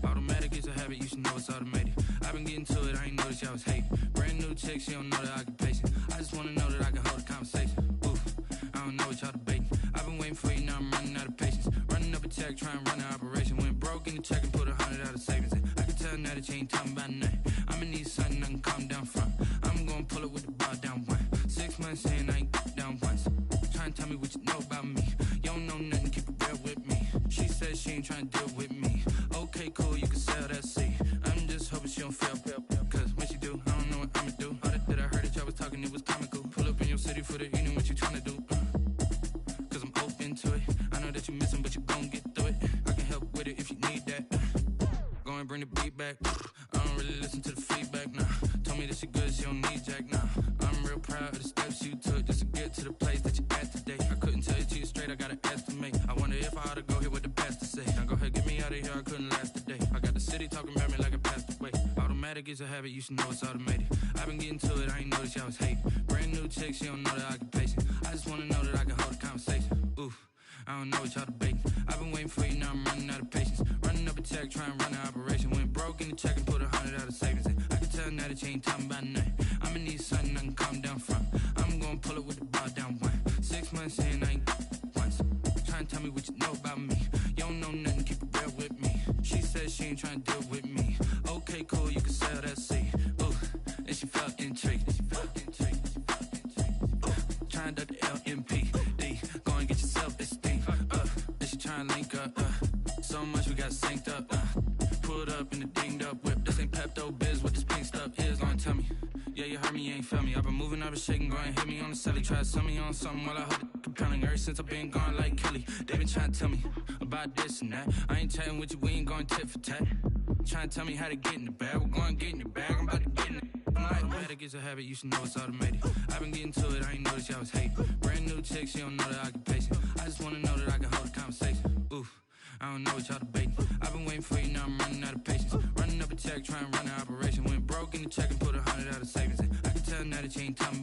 Automatic is a habit, you should know it's automated. I've been getting to it, I ain't noticed y'all was hating. Brand new chick, she don't know the occupation. I just wanna know that I can hold a conversation. Oof, I don't know what y'all debating. I've been waiting for you, now I'm running out of patience. Running up a check, trying to run an operation. Went broke in the check and put 100 out of savings in. I can tell now that you ain't talking about nothing. I'ma need something I can calm down from. I'm gonna pull it with the bar down one. 6 months saying I ain't down once. Trying to tell me what you know about me. You don't know nothing, keep it real with me. She said she ain't trying to deal with me. Okay, cool, you can sell that seed. I'm just hoping she don't fail. Cause when she do, I don't know what I'ma do. All that I heard that y'all was talking, it was comical. Pull up in your city for the evening, what you trying to do? Cause I'm open to it. I know that you missing, but you gon' get through it. I can help with it if you need that. Go and bring the beat back. I don't really listen to the feedback, nah. Told me that she good, she don't need jack, nah. I'm real proud of the steps you took just to get to the place that you at today. I couldn't tell you to you straight, I gotta estimate. I wonder if I ought to go here with the pastor say. Now go ahead, get me out of here, I couldn't last a day. I got the city talking about me like I passed away. Automatic is a habit, you should know it's automated. I've been getting to it, I ain't noticed y'all was hating. Brand new chick, she don't know the occupation. I just wanna know that I can hold a conversation. Oof, I don't know what y'all debating. I've been waiting for you, now I'm running out of patience. Running up a check, trying to run an operation. Went broke in the check and put 100 out of savings in. I can tell now that you ain't talking about nothing. I'ma need something I can calm down from. I'm gonna pull it with the bar down one. 6 months saying I ain't once. Trying to tell me what you know about me. You don't know nothing, keep it real with me. She said she ain't trying to deal with me. Okay, cool, you can sell that seed. Ooh, and she felt intrigued. Trying to duck the LMPD. Go and get your self-esteem. And she trying to link up. So much we got synced up. Pulled up in the dinged up whip. This ain't Pepto-Biz, what this pink stuff is. Don't tell me. Yeah, you heard me, you ain't felt me. I've been moving, I've been shaking, go and hit me on the celly. Try to sell me on something while I hold it compelling. Ever since I've been gone like Kelly, they been trying to tell me about this and that. I ain't chatting with you, we ain't going tit for tat. Trying to tell me how to get in the bag. We're going to get in the bag, I'm about to get in it. Automatic is a habit, you should know it's automated. I've been getting to it, I ain't noticed y'all was hating. Brand new chick, she don't know the occupation. I just wanna know that I can hold a conversation. Oof, I don't know what y'all debating. I've been waiting for you, now I'm running out of patience. Running up a check, trying to run an operation. Went broke in the check and put 100 out of savings in. I can tell now that you ain't talking